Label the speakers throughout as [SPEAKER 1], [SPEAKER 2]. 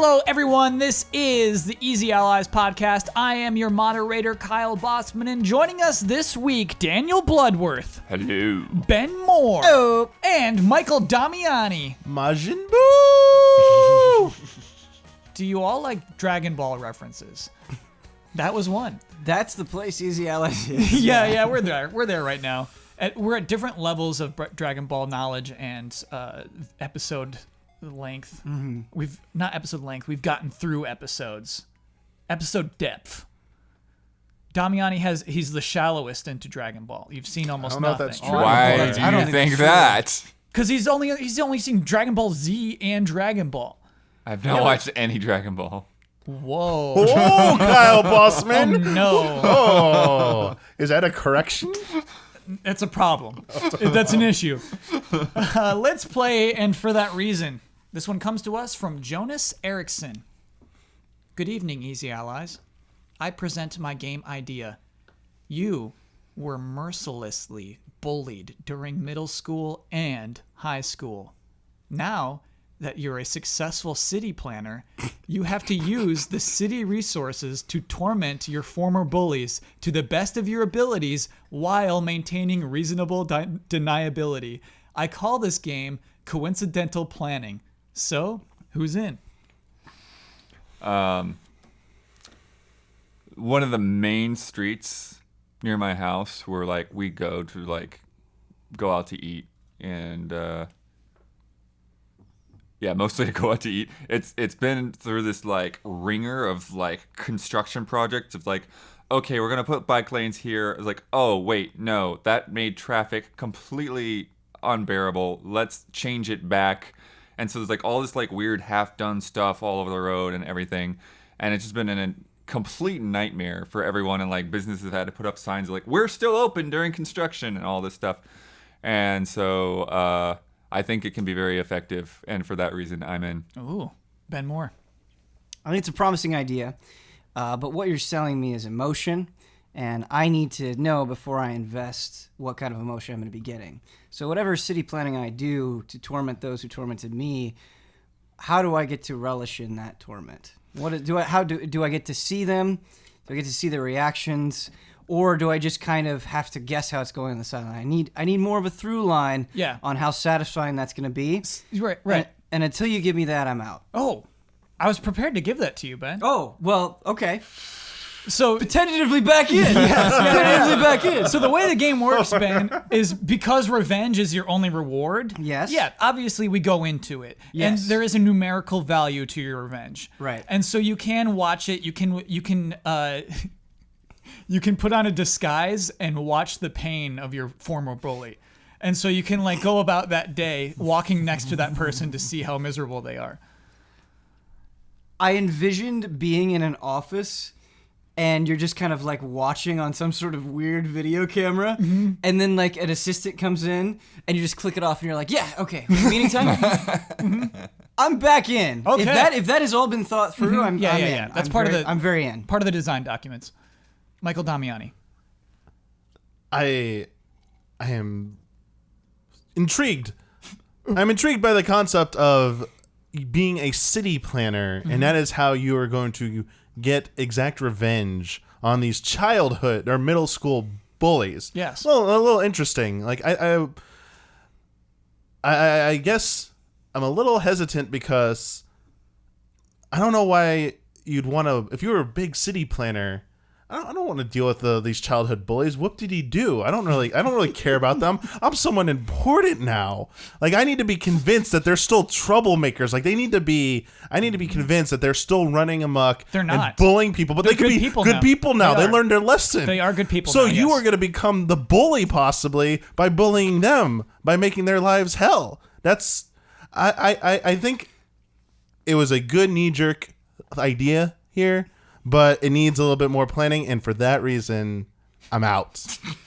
[SPEAKER 1] Hello, everyone. This is the Easy Allies podcast. I am your moderator, Kyle Bossman, and joining us this week, Daniel Bloodworth.
[SPEAKER 2] Hello.
[SPEAKER 1] Ben Moore.
[SPEAKER 3] Hello.
[SPEAKER 1] And Michael Damiani.
[SPEAKER 3] Majin Buu!
[SPEAKER 1] Do you all like Dragon Ball references? That was one.
[SPEAKER 3] That's the place Easy Allies is.
[SPEAKER 1] Yeah, we're there. We're there right now. We're at different levels of Dragon Ball knowledge and episode length. Mm-hmm. We've gotten through episodes. Episode depth. Damiani he's the shallowest into Dragon Ball. You've seen almost nothing.
[SPEAKER 3] If that's true.
[SPEAKER 2] Why do you think that?
[SPEAKER 1] Because he's only seen Dragon Ball Z and Dragon Ball.
[SPEAKER 2] I've not watched any Dragon Ball.
[SPEAKER 1] Whoa.
[SPEAKER 4] Oh, Kyle Bossman.
[SPEAKER 1] Oh, no.
[SPEAKER 4] Oh, is that a correction?
[SPEAKER 1] It's a problem. That's an issue. Let's play, and for that reason, this one comes to us from Jonas Eriksson. Good evening, Easy Allies. I present my game idea. You were mercilessly bullied during middle school and high school. Now that you're a successful city planner, you have to use the city resources to torment your former bullies to the best of your abilities while maintaining reasonable deniability. I call this game coincidental planning. So, who's in?
[SPEAKER 2] One of the main streets near my house where we go out to eat and mostly to go out to eat. It's been through this ringer of construction projects of okay, we're gonna put bike lanes here. It's oh wait, no, that made traffic completely unbearable. Let's change it back. And so there's all this weird half-done stuff all over the road and everything, and it's just been a complete nightmare for everyone. And businesses have had to put up signs we're still open during construction and all this stuff. And so I think it can be very effective, and for that reason, I'm in.
[SPEAKER 1] Ooh, Ben Moore.
[SPEAKER 3] I think it's a promising idea, but what you're selling me is emotion, and I need to know before I invest what kind of emotion I'm going to be getting. So whatever city planning I do to torment those who tormented me, how do I get to relish in that torment? Do I get to see them? Do I get to see their reactions? Or do I just kind of have to guess how it's going on the sideline? I need more of a through line on how satisfying that's going to be.
[SPEAKER 1] Right.
[SPEAKER 3] And until you give me that, I'm out.
[SPEAKER 1] Oh, I was prepared to give that to you, Ben.
[SPEAKER 3] Oh, well, okay.
[SPEAKER 1] So
[SPEAKER 3] tentatively back in. Tentatively back in.
[SPEAKER 1] So the way the game works, Ben, is because revenge is your only reward.
[SPEAKER 3] Yes.
[SPEAKER 1] Yeah, obviously we go into it.
[SPEAKER 3] Yes.
[SPEAKER 1] And there is a numerical value to your revenge.
[SPEAKER 3] Right.
[SPEAKER 1] And so you can watch it, you can put on a disguise and watch the pain of your former bully. And so you can go about that day walking next to that person to see how miserable they are.
[SPEAKER 3] I envisioned being in an office and you're just kind of watching on some sort of weird video camera, and then an assistant comes in and you just click it off and you're like, yeah, okay, meeting time. I'm back in.
[SPEAKER 1] Okay.
[SPEAKER 3] If that has all been thought through, I'm in.
[SPEAKER 1] That's
[SPEAKER 3] I'm very in.
[SPEAKER 1] Part of the design documents. Michael Damiani.
[SPEAKER 4] I am intrigued. I'm intrigued by the concept of being a city planner, and that is how you are going to get exact revenge on these childhood or middle school bullies.
[SPEAKER 1] Yes.
[SPEAKER 4] Well, a little interesting. I guess I'm a little hesitant because I don't know why you'd want to. If you were a big city planner, I don't want to deal with these childhood bullies. What did he do? I don't really care about them. I'm someone important now. I need to be convinced that they're still troublemakers. I need to be convinced that they're still running amok.
[SPEAKER 1] They're not.
[SPEAKER 4] And bullying people, but
[SPEAKER 1] They're
[SPEAKER 4] they could be good people now. They learned their lesson.
[SPEAKER 1] They are good people
[SPEAKER 4] So
[SPEAKER 1] now,
[SPEAKER 4] you
[SPEAKER 1] yes.
[SPEAKER 4] are going to become the bully possibly by bullying them, by making their lives hell. I think it was a good knee-jerk idea here, but it needs a little bit more planning, and for that reason, I'm out.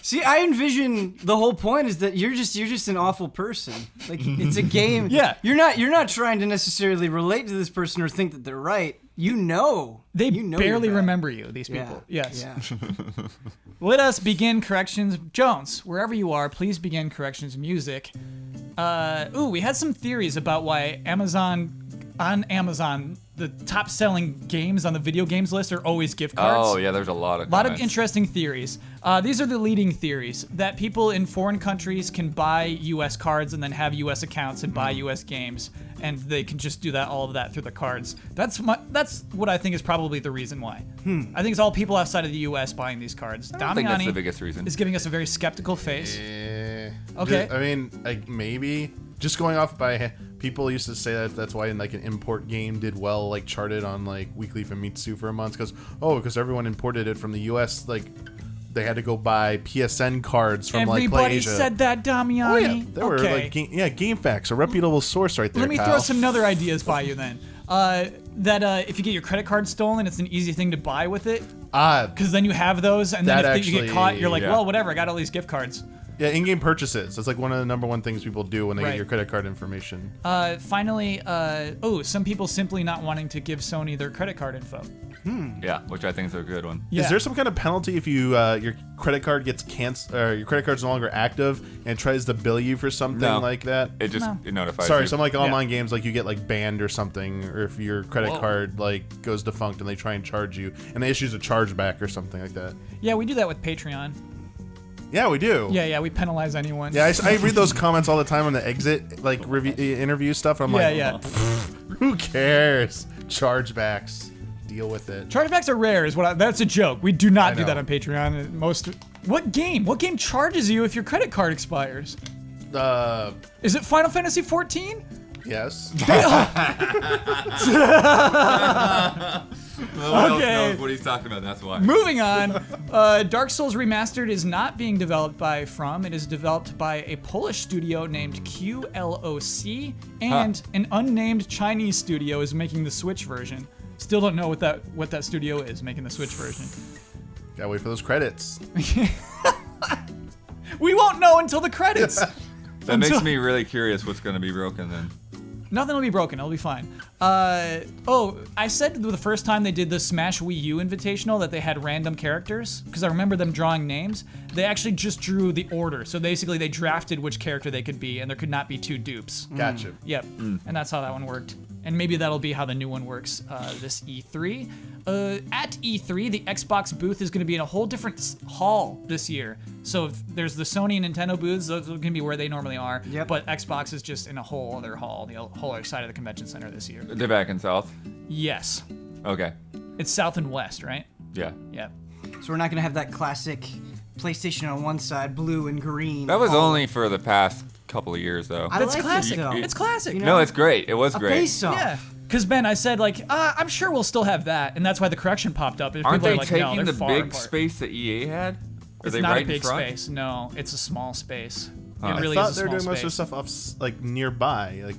[SPEAKER 3] See, I envision the whole point is that you're just an awful person. It's a game.
[SPEAKER 1] Yeah.
[SPEAKER 3] You're not trying to necessarily relate to this person or think that they're right.
[SPEAKER 1] They barely remember you, these people.
[SPEAKER 3] Yeah.
[SPEAKER 1] Yes.
[SPEAKER 3] Yeah.
[SPEAKER 1] Let us begin corrections. Jones, wherever you are, please begin corrections music. We had some theories about why Amazon the top selling games on the video games list are always gift cards.
[SPEAKER 2] Oh yeah, there's a lot of
[SPEAKER 1] A lot of
[SPEAKER 2] comments.
[SPEAKER 1] interesting theories. These are the leading theories that people in foreign countries can buy U.S. cards and then have U.S. accounts and buy U.S. games, and they can just do all of that through the cards. That's what I think is probably the reason why. I think it's all people outside of the U.S. buying these cards.
[SPEAKER 2] I think that's the
[SPEAKER 1] Damiani
[SPEAKER 2] biggest reason.
[SPEAKER 1] is giving us a very skeptical face.
[SPEAKER 4] Okay. I mean, like maybe just going off by people used to say that that's why like an import game did well, like charted on like Weekly Famitsu for a month because everyone imported it from the U.S. Like they had to go buy PSN cards from like
[SPEAKER 1] Everybody
[SPEAKER 4] Asia.
[SPEAKER 1] said that, Damiani.
[SPEAKER 4] Oh yeah, they were like GameFAQs, a reputable source right there.
[SPEAKER 1] Let me
[SPEAKER 4] Kyle.
[SPEAKER 1] throw some other ideas by you then. That if you get your credit card stolen, it's an easy thing to buy with it. Because then you have those, and then if you get caught, you're like, well, whatever, I got all these gift cards.
[SPEAKER 4] Yeah, in-game purchases. That's like one of the number one things people do when they
[SPEAKER 1] Right.
[SPEAKER 4] get your credit card information.
[SPEAKER 1] Finally, some people simply not wanting to give Sony their credit card info.
[SPEAKER 2] Yeah, which I think is a good one.
[SPEAKER 1] Yeah.
[SPEAKER 4] Is there some kind of penalty if you your credit card gets canceled, or your credit card's no longer active and tries to bill you for something
[SPEAKER 2] No.
[SPEAKER 4] like that?
[SPEAKER 2] It just it notifies
[SPEAKER 4] Sorry,
[SPEAKER 2] you.
[SPEAKER 4] some like online games, like you get like banned or something, or if your credit
[SPEAKER 2] Whoa.
[SPEAKER 4] card like goes defunct and they try and charge you, and they issues a chargeback or something like that.
[SPEAKER 1] Yeah, we do that with Patreon.
[SPEAKER 4] Yeah, we do.
[SPEAKER 1] Yeah, we penalize anyone.
[SPEAKER 4] Yeah, I read those comments all the time on the exit like review interview stuff. And I'm like,
[SPEAKER 1] yeah.
[SPEAKER 4] who cares? Chargebacks, deal with it.
[SPEAKER 1] Chargebacks are rare, that's a joke. We do not do
[SPEAKER 4] know.
[SPEAKER 1] that on Patreon. What game charges you if your credit card expires? Is it Final Fantasy 14?
[SPEAKER 4] Yes.
[SPEAKER 2] No one else
[SPEAKER 1] Okay.
[SPEAKER 2] knows what he's talking about. That's why.
[SPEAKER 1] Moving on, Dark Souls Remastered is not being developed by From. It is developed by a Polish studio named QLOC, and an unnamed Chinese studio is making the Switch version. Still don't know what that studio is making the Switch version.
[SPEAKER 4] Gotta wait for those credits.
[SPEAKER 1] We won't know until the credits.
[SPEAKER 2] That makes me really curious what's going to be broken then.
[SPEAKER 1] Nothing will be broken. It'll be fine. I said the first time they did the Smash Wii U Invitational that they had random characters, because I remember them drawing names. They actually just drew the order. So basically they drafted which character they could be, and there could not be two dupes.
[SPEAKER 4] Gotcha.
[SPEAKER 1] Yep. And that's how that one worked. And maybe that'll be how the new one works this E3. At E3, the Xbox booth is going to be in a whole different hall this year. So if there's the Sony and Nintendo booths, those are going to be where they normally are.
[SPEAKER 3] Yep.
[SPEAKER 1] But Xbox is just in a whole other hall, the whole other side of the convention center this year.
[SPEAKER 2] They're back in South.
[SPEAKER 1] Yes.
[SPEAKER 2] Okay.
[SPEAKER 1] It's South and West, right?
[SPEAKER 2] Yeah.
[SPEAKER 1] Yeah.
[SPEAKER 3] So we're not gonna have that classic PlayStation on one side, blue and green.
[SPEAKER 2] That was
[SPEAKER 3] all-
[SPEAKER 2] only for the past couple of years, though.
[SPEAKER 3] I
[SPEAKER 1] That's
[SPEAKER 3] like
[SPEAKER 1] classic.
[SPEAKER 3] it though.
[SPEAKER 1] It's classic.
[SPEAKER 3] You know?
[SPEAKER 2] No, it's great. It was
[SPEAKER 3] a
[SPEAKER 2] great.
[SPEAKER 3] face-off.
[SPEAKER 1] Yeah. Because Ben, I said I'm sure we'll still have that, and that's why the correction popped up. If
[SPEAKER 2] Aren't
[SPEAKER 1] people
[SPEAKER 2] they
[SPEAKER 1] are like, no,
[SPEAKER 2] taking
[SPEAKER 1] they're
[SPEAKER 2] the
[SPEAKER 1] far
[SPEAKER 2] big
[SPEAKER 1] apart.
[SPEAKER 2] space that EA had? Are
[SPEAKER 1] It's
[SPEAKER 2] they
[SPEAKER 1] not
[SPEAKER 2] right
[SPEAKER 1] a big
[SPEAKER 2] in front?
[SPEAKER 1] space. No, it's a small space.
[SPEAKER 2] Huh.
[SPEAKER 1] It really
[SPEAKER 4] I thought
[SPEAKER 1] is a
[SPEAKER 4] they were
[SPEAKER 1] small
[SPEAKER 4] doing most of the
[SPEAKER 1] space.
[SPEAKER 4] stuff off like nearby, like.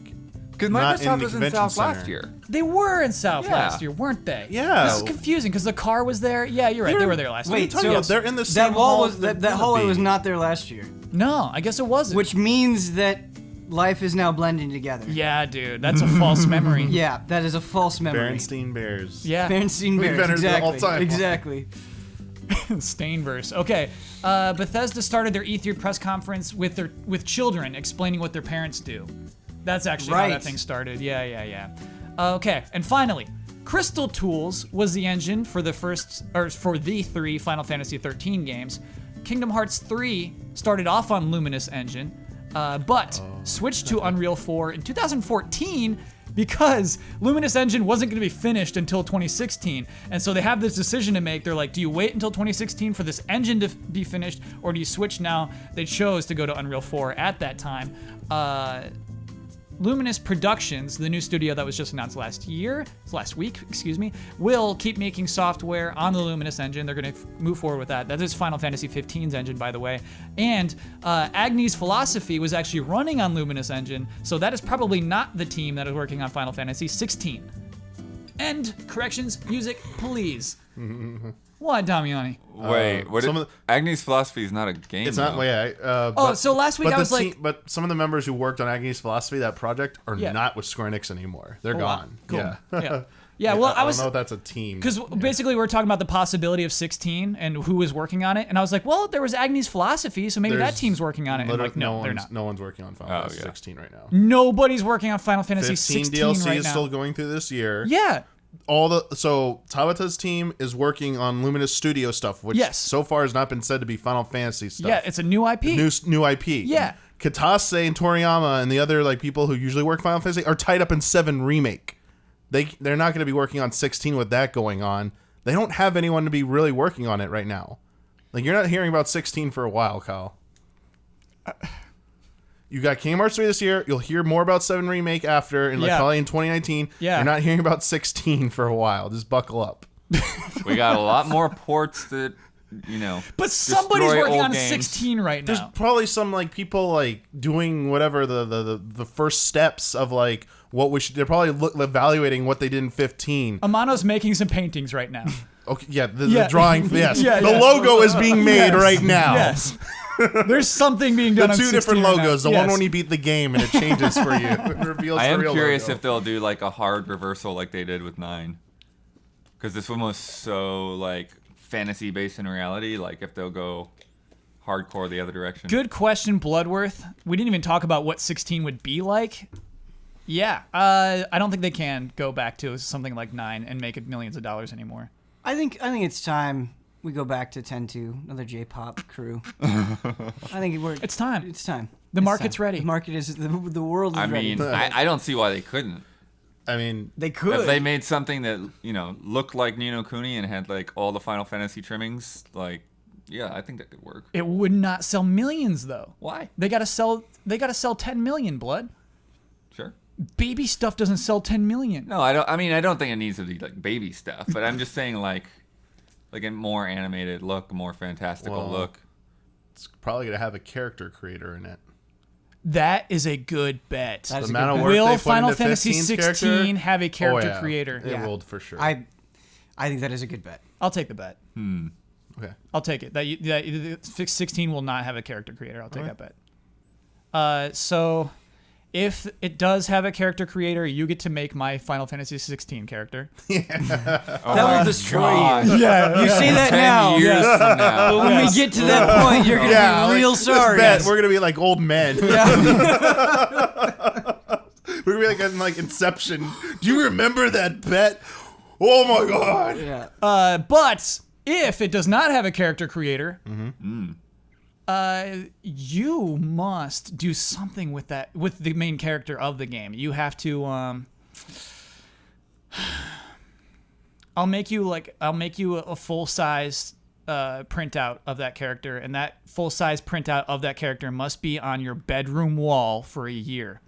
[SPEAKER 2] Because
[SPEAKER 4] Not in
[SPEAKER 2] Microsoft
[SPEAKER 4] the
[SPEAKER 2] was in
[SPEAKER 4] convention
[SPEAKER 2] South
[SPEAKER 4] center.
[SPEAKER 2] last year.
[SPEAKER 1] They were in South
[SPEAKER 2] Yeah.
[SPEAKER 1] last year, weren't they?
[SPEAKER 4] Yeah.
[SPEAKER 1] This is confusing because the car was there. Yeah, you're right. They were there last year.
[SPEAKER 3] Wait,
[SPEAKER 4] Talking
[SPEAKER 3] so
[SPEAKER 4] about, they're in the same
[SPEAKER 3] that wall
[SPEAKER 4] hall
[SPEAKER 3] was that hallway was not there last year,
[SPEAKER 1] No, I guess it wasn't.
[SPEAKER 3] which means that life is now blending together.
[SPEAKER 1] Yeah, dude, that's a false memory.
[SPEAKER 3] Yeah, that is a false memory.
[SPEAKER 4] Berenstein Bears.
[SPEAKER 1] Yeah.
[SPEAKER 3] Berenstein
[SPEAKER 4] We've
[SPEAKER 3] Bears.
[SPEAKER 4] entered the
[SPEAKER 3] Exactly.
[SPEAKER 4] all-time.
[SPEAKER 3] Exactly.
[SPEAKER 1] Stainverse. Okay. Bethesda started their E3 press conference with children explaining what their parents do. That's actually how that
[SPEAKER 3] Right.
[SPEAKER 1] thing started. Yeah. Okay, and finally, Crystal Tools was the engine for the three Final Fantasy 13 games. Kingdom Hearts 3 started off on Luminous Engine, but switched to Unreal 4 in 2014 because Luminous Engine wasn't going to be finished until 2016. And so they have this decision to make. They're like, do you wait until 2016 for this engine to be finished, or do you switch now? They chose to go to Unreal 4 at that time. Luminous Productions, the new studio that was just announced last week, will keep making software on the Luminous engine. They're going to move forward with that. That is Final Fantasy 15's engine, by the way. And Agni's Philosophy was actually running on Luminous engine, so that is probably not the team that is working on Final Fantasy 16. End corrections, music, please. What, Damiani?
[SPEAKER 2] Wait, what?
[SPEAKER 4] some of
[SPEAKER 2] Agni's Philosophy is not a game.
[SPEAKER 4] It's not.
[SPEAKER 2] though.
[SPEAKER 4] Yeah.
[SPEAKER 1] So last week I was like,
[SPEAKER 4] but some of the members who worked on Agni's Philosophy, that project, are
[SPEAKER 1] Yeah.
[SPEAKER 4] not with Square Enix anymore. They're
[SPEAKER 1] Oh, wow.
[SPEAKER 4] gone.
[SPEAKER 1] Cool.
[SPEAKER 4] Yeah.
[SPEAKER 1] Yeah. Yeah, well, I
[SPEAKER 4] don't
[SPEAKER 1] was
[SPEAKER 4] know if that's a team.
[SPEAKER 1] because basically we're talking about the possibility of 16 and who was working on it, and I was like, well, there was Agni's Philosophy, so maybe that
[SPEAKER 4] There's
[SPEAKER 1] team's working on it. And like, no, they're not.
[SPEAKER 4] No one's working on Final Fantasy 16 right now.
[SPEAKER 1] Nobody's working on Final Fantasy
[SPEAKER 4] 15
[SPEAKER 1] 16
[SPEAKER 4] DLC
[SPEAKER 1] right
[SPEAKER 4] is
[SPEAKER 1] now.
[SPEAKER 4] still going through this year.
[SPEAKER 1] Yeah.
[SPEAKER 4] So Tabata's team is working on Luminous Studio stuff, which so far has not been said to be Final Fantasy stuff.
[SPEAKER 1] Yeah, it's a new IP.
[SPEAKER 4] New IP.
[SPEAKER 1] Yeah.
[SPEAKER 4] Katase and Toriyama and the other like people who usually work Final Fantasy are tied up in 7 Remake. They're not going to be working on 16 with that going on. They don't have anyone to be really working on it right now. Like, you're not hearing about 16 for a while, Kyle. You got Kingdom Hearts 3 this year. You'll hear more about 7 Remake after, and probably in 2019.
[SPEAKER 1] Yeah.
[SPEAKER 4] You're not hearing about 16 for a while. Just buckle up.
[SPEAKER 2] We got a lot more ports that,
[SPEAKER 1] But somebody's
[SPEAKER 2] destroy
[SPEAKER 1] working
[SPEAKER 2] old
[SPEAKER 1] on
[SPEAKER 2] games.
[SPEAKER 1] 16 right
[SPEAKER 4] There's
[SPEAKER 1] now.
[SPEAKER 4] probably some like people like doing whatever the first steps of like what we should. They're probably evaluating what they did in 15.
[SPEAKER 1] Amano's making some paintings right now.
[SPEAKER 4] Okay, yeah, the drawing. Yes,
[SPEAKER 1] Yeah,
[SPEAKER 4] the
[SPEAKER 1] yeah.
[SPEAKER 4] logo is being made
[SPEAKER 1] Yes,
[SPEAKER 4] right now.
[SPEAKER 1] Yes. There's something being
[SPEAKER 4] The
[SPEAKER 1] done on
[SPEAKER 4] 2 different
[SPEAKER 1] 16 right now.
[SPEAKER 4] logos. The
[SPEAKER 1] Yes.
[SPEAKER 4] one when you beat the game and it changes for you. It reveals
[SPEAKER 2] I
[SPEAKER 4] the
[SPEAKER 2] am
[SPEAKER 4] real
[SPEAKER 2] curious
[SPEAKER 4] logo.
[SPEAKER 2] if they'll do like a hard reversal like they did with 9. Because this one was so like fantasy based in reality. Like if they'll go hardcore the other direction.
[SPEAKER 1] Good question, Bloodworth. We didn't even talk about what 16 would be like. Yeah, I don't think they can go back to something like 9 and make it millions of dollars anymore.
[SPEAKER 3] I think it's time we go back to 10-2, another J-pop crew. I think
[SPEAKER 1] It's time.
[SPEAKER 3] It's time.
[SPEAKER 1] The
[SPEAKER 3] It's
[SPEAKER 1] market's
[SPEAKER 3] time.
[SPEAKER 1] ready.
[SPEAKER 3] The market is the world is
[SPEAKER 2] I
[SPEAKER 3] ready.
[SPEAKER 2] mean, I don't see why they couldn't.
[SPEAKER 4] I mean,
[SPEAKER 3] They could.
[SPEAKER 2] If they made something that, looked like Ni no Kuni and had like all the Final Fantasy trimmings, like, yeah, I think that could work.
[SPEAKER 1] It would not sell millions though.
[SPEAKER 2] Why?
[SPEAKER 1] They gotta sell 10 million, Blood.
[SPEAKER 2] Sure.
[SPEAKER 1] Baby stuff doesn't sell 10 million.
[SPEAKER 2] No, I don't. I mean, I don't think it needs to be like baby stuff, but I'm just saying like a more animated look, a more fantastical
[SPEAKER 4] Well,
[SPEAKER 2] look.
[SPEAKER 4] it's probably gonna have a character creator in it.
[SPEAKER 1] That is a good bet.
[SPEAKER 3] That is
[SPEAKER 4] The
[SPEAKER 3] a
[SPEAKER 4] amount
[SPEAKER 3] good
[SPEAKER 4] of
[SPEAKER 3] bet.
[SPEAKER 4] work
[SPEAKER 1] Will
[SPEAKER 4] they put
[SPEAKER 1] Final
[SPEAKER 4] into
[SPEAKER 1] Fantasy
[SPEAKER 4] 15's
[SPEAKER 1] 16
[SPEAKER 4] character?
[SPEAKER 1] have a character
[SPEAKER 4] Oh, yeah.
[SPEAKER 1] creator?
[SPEAKER 4] It will for sure.
[SPEAKER 3] I think that is a good bet.
[SPEAKER 1] I'll take the bet.
[SPEAKER 4] Okay.
[SPEAKER 1] I'll take it. That 16 will not have a character creator. I'll take that bet. So if it does have a character creator, you get to make my Final Fantasy 16 character.
[SPEAKER 3] That will destroy you.
[SPEAKER 1] Yeah.
[SPEAKER 3] You say that
[SPEAKER 2] 10
[SPEAKER 3] now.
[SPEAKER 2] years from now.
[SPEAKER 3] But when we get to that point, you're gonna be real
[SPEAKER 4] like,
[SPEAKER 3] sorry.
[SPEAKER 4] this bet, we're gonna be like old men. We're gonna be like in like Inception. Do you remember that bet? Oh my god.
[SPEAKER 3] Yeah.
[SPEAKER 1] But if it does not have a character creator, you must do something with the main character of the game. You have to. I'll make you a full size printout of that character, and that full size printout of that character must be on your bedroom wall for a year.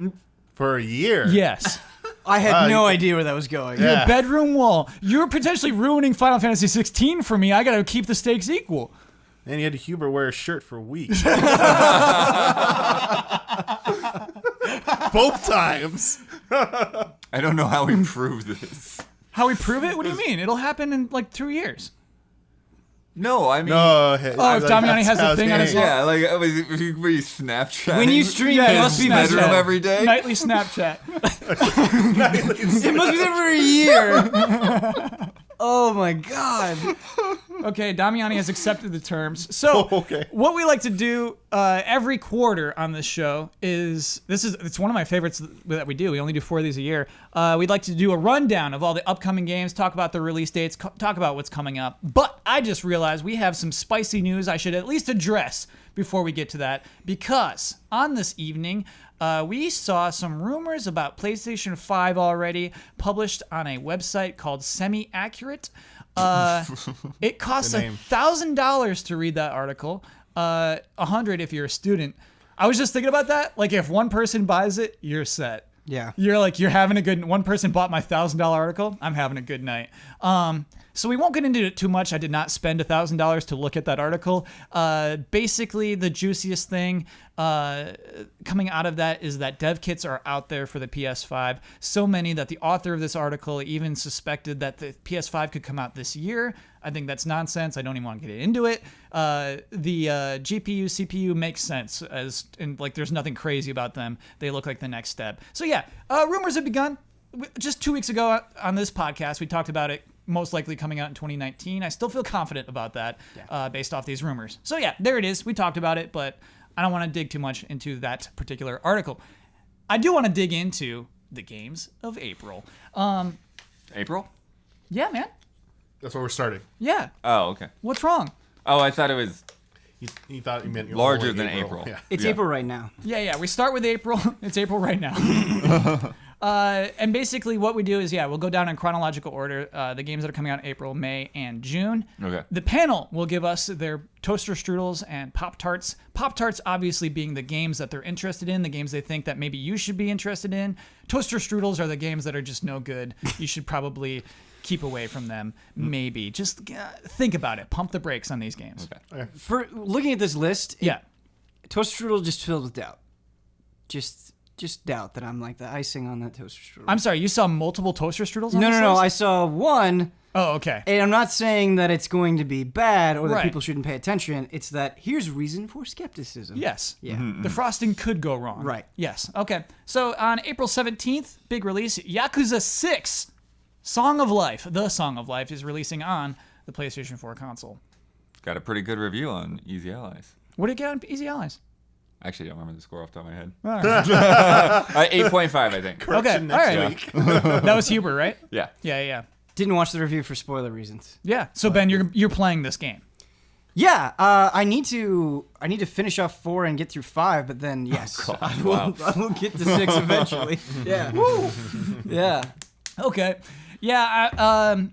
[SPEAKER 4] For a year.
[SPEAKER 1] Yes.
[SPEAKER 3] I had no idea where that was going.
[SPEAKER 4] Yeah.
[SPEAKER 1] Your bedroom wall. You're potentially ruining Final Fantasy 16 for me. I gotta keep the stakes equal.
[SPEAKER 4] And you had Huber wear a shirt for weeks. Both times.
[SPEAKER 2] I don't know how we prove this.
[SPEAKER 1] How we prove it? What do you mean? It'll happen in like 2 years.
[SPEAKER 2] No, I mean,
[SPEAKER 4] No. Hey,
[SPEAKER 1] Oh, if Damiani has the thing on his
[SPEAKER 2] yeah, like were you Snapchat?
[SPEAKER 3] When you stream,
[SPEAKER 1] Yeah,
[SPEAKER 3] it must be
[SPEAKER 2] bedroom
[SPEAKER 3] visible.
[SPEAKER 2] every day.
[SPEAKER 1] Nightly Snapchat.
[SPEAKER 3] It must be there for a year. Oh my god.
[SPEAKER 1] Okay, Damiani has accepted the terms. So,
[SPEAKER 4] Okay.
[SPEAKER 1] what we like to do every quarter on this show is it's one of my favorites that we do. We only do 4 of these a year. We'd like to do a rundown of all the upcoming games, talk about the release dates, talk about what's coming up. But I just realized we have some spicy news I should at least address before we get to that, because on this evening, we saw some rumors about PlayStation 5 already published on a website called Semi-Accurate. It costs
[SPEAKER 4] Good name.
[SPEAKER 1] $1,000 to read that article, $100 if you're a student. I was just thinking about that. Like, if one person buys it, you're set.
[SPEAKER 3] Yeah.
[SPEAKER 1] You're having a good. One person bought my $1,000 article. I'm having a good night. So we won't get into it too much. I did not spend $1,000 to look at that article. Basically, the juiciest thing coming out of that is that dev kits are out there for the PS5. So many that the author of this article even suspected that the PS5 could come out this year. I think that's nonsense. I don't even want to get into it. The GPU, CPU makes sense, and like there's nothing crazy about them. They look like the next step. So yeah, rumors have begun. just 2 weeks ago on this podcast, we talked about it most likely coming out in 2019. I still feel confident about that based off these rumors. So yeah, there it is. We talked about it, but I don't want to dig too much into that particular article. I do want to dig into the games of April.
[SPEAKER 2] April?
[SPEAKER 1] Yeah, man.
[SPEAKER 4] That's where we're starting.
[SPEAKER 1] Yeah.
[SPEAKER 2] Oh, okay.
[SPEAKER 1] What's wrong?
[SPEAKER 2] Oh, I thought it was
[SPEAKER 4] You thought you meant
[SPEAKER 2] larger
[SPEAKER 4] only
[SPEAKER 2] than April.
[SPEAKER 4] Yeah.
[SPEAKER 3] It's
[SPEAKER 2] Yeah.
[SPEAKER 3] April right now.
[SPEAKER 1] Yeah. We start with April. It's April right now. And basically what we do is, we'll go down in chronological order. The games that are coming out in April, May, and June.
[SPEAKER 2] Okay.
[SPEAKER 1] The panel will give us their toaster strudels and Pop-Tarts. Pop-Tarts obviously being the games that they're interested in, the games they think that maybe you should be interested in. Toaster strudels are the games that are just no good. You should probably keep away from them. Maybe. Just think about it. Pump the brakes on these games.
[SPEAKER 2] Okay.
[SPEAKER 3] For looking at this list,
[SPEAKER 1] Yeah.
[SPEAKER 3] toaster strudel just filled with doubt. Just doubt that I'm like the icing on that toaster strudel.
[SPEAKER 1] I'm sorry, you saw multiple toaster strudels on
[SPEAKER 3] no,
[SPEAKER 1] this
[SPEAKER 3] no, no.
[SPEAKER 1] list?
[SPEAKER 3] I saw one,
[SPEAKER 1] Oh, okay.
[SPEAKER 3] and I'm not saying that it's going to be bad or that
[SPEAKER 1] Right.
[SPEAKER 3] people shouldn't pay attention. It's that here's reason for skepticism.
[SPEAKER 1] Yes.
[SPEAKER 3] Yeah.
[SPEAKER 1] The frosting could go wrong.
[SPEAKER 3] Right.
[SPEAKER 1] Yes. Okay. So on April 17th, big release, Yakuza 6, Song of Life. The Song of Life is releasing on the PlayStation 4 console.
[SPEAKER 2] Got a pretty good review on Easy Allies.
[SPEAKER 1] What did it get on Easy Allies?
[SPEAKER 2] Actually, I don't remember the score off the top of my head.
[SPEAKER 1] All right.
[SPEAKER 2] 8.5, I think.
[SPEAKER 1] Okay. All
[SPEAKER 4] next
[SPEAKER 1] right.
[SPEAKER 4] week.
[SPEAKER 1] That was Huber, right?
[SPEAKER 2] Yeah.
[SPEAKER 1] Yeah.
[SPEAKER 3] Didn't watch the review for spoiler reasons.
[SPEAKER 1] Yeah. So Ben, you're playing this game.
[SPEAKER 3] Yeah, I need to finish off 4 and get through 5, but then yes, I will get to 6 eventually. Yeah. Yeah.
[SPEAKER 1] Okay. Yeah.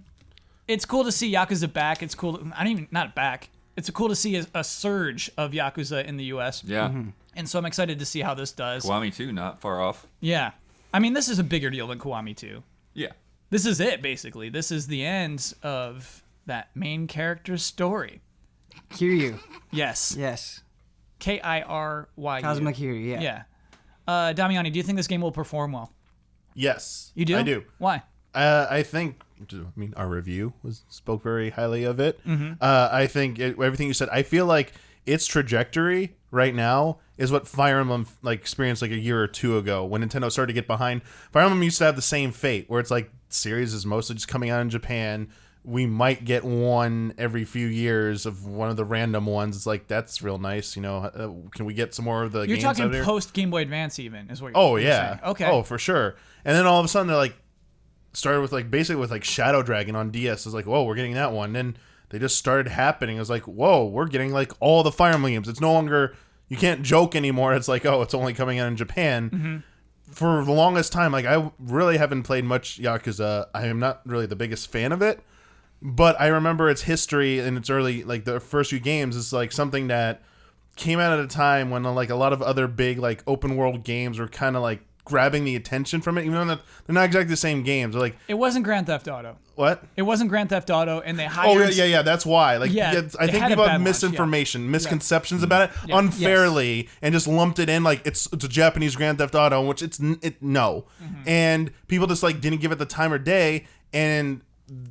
[SPEAKER 1] It's cool to see Yakuza back. It's cool. Not back. It's cool to see a surge of Yakuza in the U.S.
[SPEAKER 2] Yeah.
[SPEAKER 1] And so I'm excited to see how this does.
[SPEAKER 2] Kiwami 2, not far off.
[SPEAKER 1] Yeah. I mean, this is a bigger deal than Kiwami 2.
[SPEAKER 2] Yeah.
[SPEAKER 1] This is it, basically. This is the end of that main character's story.
[SPEAKER 3] Kiryu.
[SPEAKER 1] Yes.
[SPEAKER 3] Yes.
[SPEAKER 1] Kiryu.
[SPEAKER 3] Kazuma Kiryu, yeah.
[SPEAKER 1] Yeah. Damiani, do you think this game will perform well?
[SPEAKER 4] Yes.
[SPEAKER 1] You do?
[SPEAKER 4] I do.
[SPEAKER 1] Why?
[SPEAKER 4] I think. Our review spoke very highly of it. I think everything you said. I feel like its trajectory right now is what Fire Emblem experienced a year or two ago when Nintendo started to get behind. Fire Emblem used to have the same fate where it's series is mostly just coming out in Japan. We might get one every few years of one of the random ones. It's that's real nice. Can we get some more of the
[SPEAKER 1] You're
[SPEAKER 4] games
[SPEAKER 1] talking
[SPEAKER 4] out here?
[SPEAKER 1] post Game Boy Advance, even is what.
[SPEAKER 4] Oh
[SPEAKER 1] you're
[SPEAKER 4] yeah.
[SPEAKER 1] saying. Okay.
[SPEAKER 4] Oh for sure. And then all of a sudden they're started with basically with Shadow Dragon on DS. It's whoa, we're getting that one. Then they just started happening. It was whoa, we're getting all the Fire Emblem games. It's no longer, you can't joke anymore. It's oh, it's only coming out in Japan.
[SPEAKER 1] Mm-hmm.
[SPEAKER 4] For the longest time, I really haven't played much Yakuza. I am not really the biggest fan of it, but I remember its history and its early the first few games is something that came out at a time when a lot of other big open world games were kind of grabbing the attention from it, even though they're not exactly the same games. They're
[SPEAKER 1] It wasn't Grand Theft Auto.
[SPEAKER 4] what?
[SPEAKER 1] It wasn't Grand Theft Auto, and they hired.
[SPEAKER 4] Oh yeah. That's why. I
[SPEAKER 1] they
[SPEAKER 4] think
[SPEAKER 1] had a
[SPEAKER 4] people
[SPEAKER 1] bad
[SPEAKER 4] have
[SPEAKER 1] launch,
[SPEAKER 4] misinformation, misconceptions about it
[SPEAKER 1] Yeah.
[SPEAKER 4] unfairly, and just lumped it in it's a Japanese Grand Theft Auto, which no. And people just didn't give it the time or day, and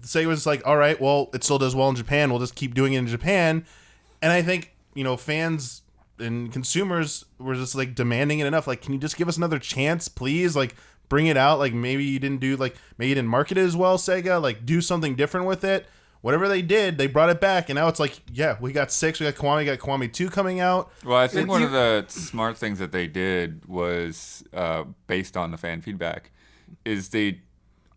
[SPEAKER 4] say it was all right, well, it still does well in Japan. We'll just keep doing it in Japan. And I think fans and consumers were just demanding it enough. Can you just give us another chance, please? Bring it out. Maybe you didn't do maybe you didn't market it as well, Sega. Do something different with it. Whatever they did, they brought it back, and now it's yeah, we got 6, we got Kiwami 2 coming out.
[SPEAKER 2] Well, I think one of the smart things that they did was based on the fan feedback, is they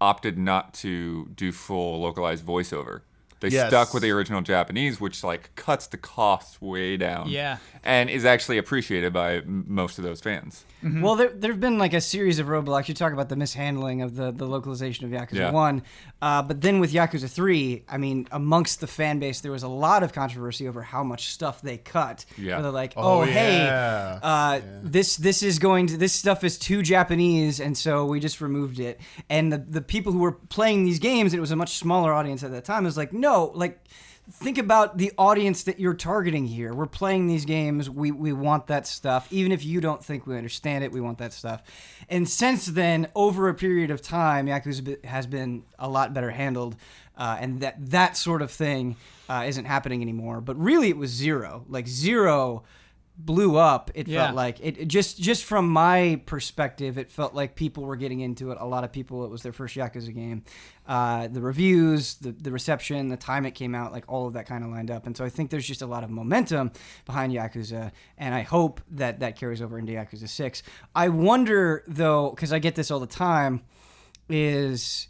[SPEAKER 2] opted not to do full localized voiceover. They
[SPEAKER 4] Yes.
[SPEAKER 2] stuck with the original Japanese, which cuts the costs way down.
[SPEAKER 1] Yeah.
[SPEAKER 2] And is actually appreciated by most of those fans.
[SPEAKER 3] Well, there've been a series of roadblocks. You talk about the mishandling of the localization of Yakuza
[SPEAKER 2] Yeah.
[SPEAKER 3] 1, but then with Yakuza 3, I mean, amongst the fan base, there was a lot of controversy over how much stuff they cut.
[SPEAKER 2] Yeah.
[SPEAKER 3] Where they're
[SPEAKER 4] Oh,
[SPEAKER 3] hey,
[SPEAKER 4] yeah.
[SPEAKER 3] this stuff is too Japanese, and so we just removed it. And the people who were playing these games, and it was a much smaller audience at that time, was no, think about the audience that you're targeting here. We're playing these games. We want that stuff. Even if you don't think we understand it, we want that stuff. And since then, over a period of time, Yakuza has been a lot better handled, and that sort of thing isn't happening anymore. But really, it was zero. Zero blew up, it
[SPEAKER 1] Yeah.
[SPEAKER 3] felt like it just from my perspective, it felt like people were getting into it. A lot of people, it was their first Yakuza game. The reviews, the reception, the time it came out, like all of that kind of lined up. And so I think there's just a lot of momentum behind Yakuza, and I hope that that carries over into Yakuza 6. I wonder, though, because I get this all the time, is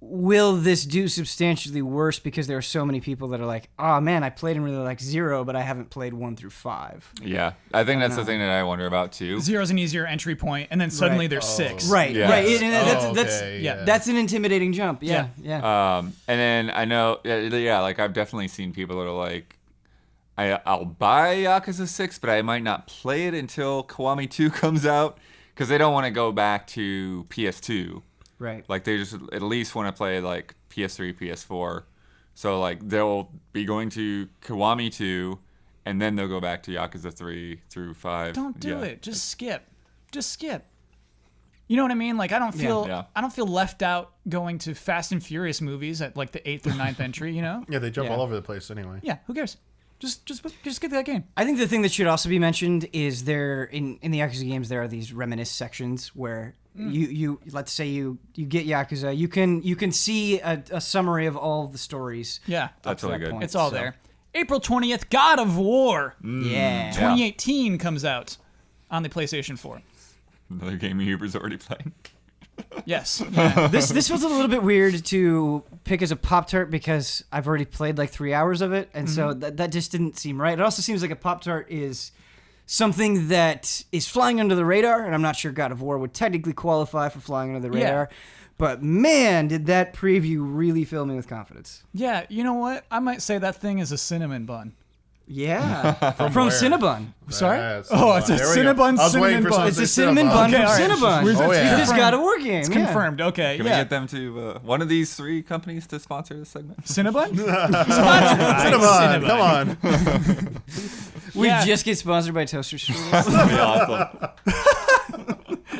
[SPEAKER 3] will this do substantially worse because there are so many people that are like, oh man, I played and really like 0, but I haven't played 1 through 5.
[SPEAKER 2] Yeah, I think that's the thing that I wonder about too.
[SPEAKER 1] 0's an easier entry point, and then suddenly there's 6.
[SPEAKER 3] Right,
[SPEAKER 2] Yes.
[SPEAKER 3] right. And
[SPEAKER 4] Okay, yeah.
[SPEAKER 3] that's an intimidating jump. Yeah.
[SPEAKER 2] And then I know, like I've definitely seen people that are like, I'll buy Yakuza 6, but I might not play it until Kiwami 2 comes out because they don't want to go back to PS2.
[SPEAKER 3] Right.
[SPEAKER 2] Like they just at least want to play like PS3, PS4. So like they'll be going to Kiwami 2, and then they'll go back to Yakuza 3 through 5.
[SPEAKER 1] Don't do it. Just skip. Just skip. You know what I mean? Like I don't feel I don't feel left out going to Fast and Furious movies at like the 8th or 9th entry. You know?
[SPEAKER 4] Yeah, they jump all over the place anyway.
[SPEAKER 1] Yeah. Who cares? Just get that game.
[SPEAKER 3] I think the thing that should also be mentioned is there in the Yakuza games there are these reminisce sections where you let's say you get Yakuza, you can see a summary of all the stories.
[SPEAKER 1] Yeah.
[SPEAKER 2] That's really good.
[SPEAKER 3] point.
[SPEAKER 1] It's all
[SPEAKER 3] So-
[SPEAKER 1] there. April 20th, God of War.
[SPEAKER 3] Yeah.
[SPEAKER 1] 2018 comes out on the PlayStation 4.
[SPEAKER 2] Another game Huber's already playing.
[SPEAKER 1] Yes. Yeah.
[SPEAKER 3] This was a little bit weird to pick as a Pop-Tart because I've already played like 3 hours of it, and so that just didn't seem right. It also seems like a Pop-Tart is something that is flying under the radar, and I'm not sure God of War would technically qualify for flying under the radar. But man, did that preview really fill me with confidence.
[SPEAKER 1] Yeah, you know what? I might say that thing is a cinnamon bun.
[SPEAKER 3] Yeah. From
[SPEAKER 4] where?
[SPEAKER 3] Cinnabon.
[SPEAKER 1] Sorry?
[SPEAKER 4] Yeah,
[SPEAKER 1] Oh, it's a
[SPEAKER 4] There we go.
[SPEAKER 1] Cinnabon
[SPEAKER 4] I was waiting
[SPEAKER 1] cinnamon
[SPEAKER 4] for
[SPEAKER 1] bun.
[SPEAKER 4] someone
[SPEAKER 3] It's
[SPEAKER 4] to
[SPEAKER 3] a
[SPEAKER 4] say
[SPEAKER 3] cinnamon
[SPEAKER 4] Cinnabon.
[SPEAKER 3] bun
[SPEAKER 1] Okay,
[SPEAKER 3] from
[SPEAKER 1] all right.
[SPEAKER 3] Cinnabon.
[SPEAKER 4] Oh, yeah.
[SPEAKER 3] You just got a war game.
[SPEAKER 1] It's
[SPEAKER 3] yeah.
[SPEAKER 1] confirmed. Okay,
[SPEAKER 2] Can we
[SPEAKER 1] yeah.
[SPEAKER 2] get them to one of these 3 companies to sponsor this segment?
[SPEAKER 1] Cinnabon?
[SPEAKER 4] Cinnabon, come on.
[SPEAKER 3] We
[SPEAKER 1] Yeah.
[SPEAKER 3] just get sponsored by Toaster Strudels.
[SPEAKER 2] That'd be awesome.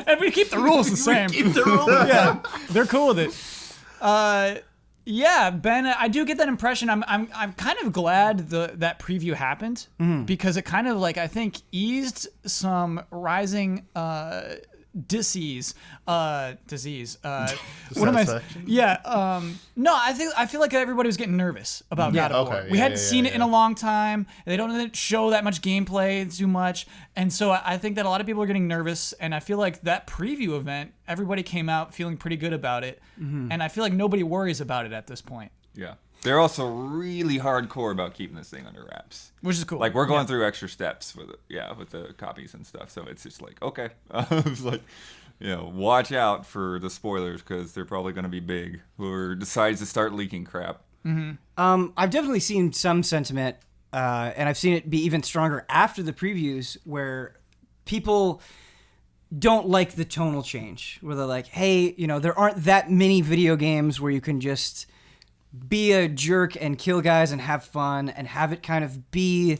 [SPEAKER 1] And we keep the rules the same. Yeah, they're cool with it. Yeah, Ben, I do get that impression. I'm kind of glad that preview happened because it kind of like I think eased some rising disease. What am I?
[SPEAKER 4] Dissatisfaction?
[SPEAKER 1] Yeah. No, I feel like everybody was getting nervous about God of War.
[SPEAKER 4] Okay,
[SPEAKER 1] We
[SPEAKER 4] yeah,
[SPEAKER 1] hadn't
[SPEAKER 4] yeah,
[SPEAKER 1] seen it in
[SPEAKER 4] yeah.
[SPEAKER 1] a long time. They don't show that much gameplay too much, and so I think that a lot of people are getting nervous. And I feel like that preview event, everybody came out feeling pretty good about it, and I feel like nobody worries about it at this point,
[SPEAKER 2] Yeah. They're also really hardcore about keeping this thing under wraps.
[SPEAKER 1] which is cool.
[SPEAKER 2] Like we're going through extra steps with it, with the copies and stuff. So it's just like, okay, it's like, watch out for the spoilers because they're probably going to be big. Whoever decides to start leaking crap.
[SPEAKER 3] I've definitely seen some sentiment, and I've seen it be even stronger after the previews, where people don't like the tonal change. Where they're like, hey, there aren't that many video games where you can just be a jerk and kill guys and have fun and have it kind of be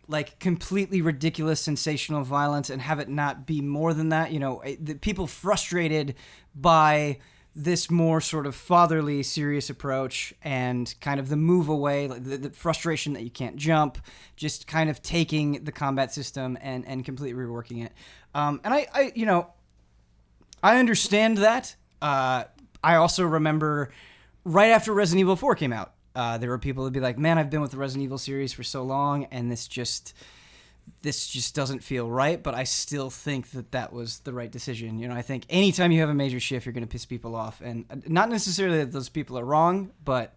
[SPEAKER 3] like completely ridiculous sensational violence and have it not be more than that. The people frustrated by this more sort of fatherly, serious approach and kind of the move away, like the frustration that you can't jump, just kind of taking the combat system and completely reworking it. And I understand that. I also remember right after Resident Evil 4 came out, there were people who'd be like, man, I've been with the Resident Evil series for so long, and this just doesn't feel right, but I still think that was the right decision. I think anytime you have a major shift, you're going to piss people off, and not necessarily that those people are wrong, but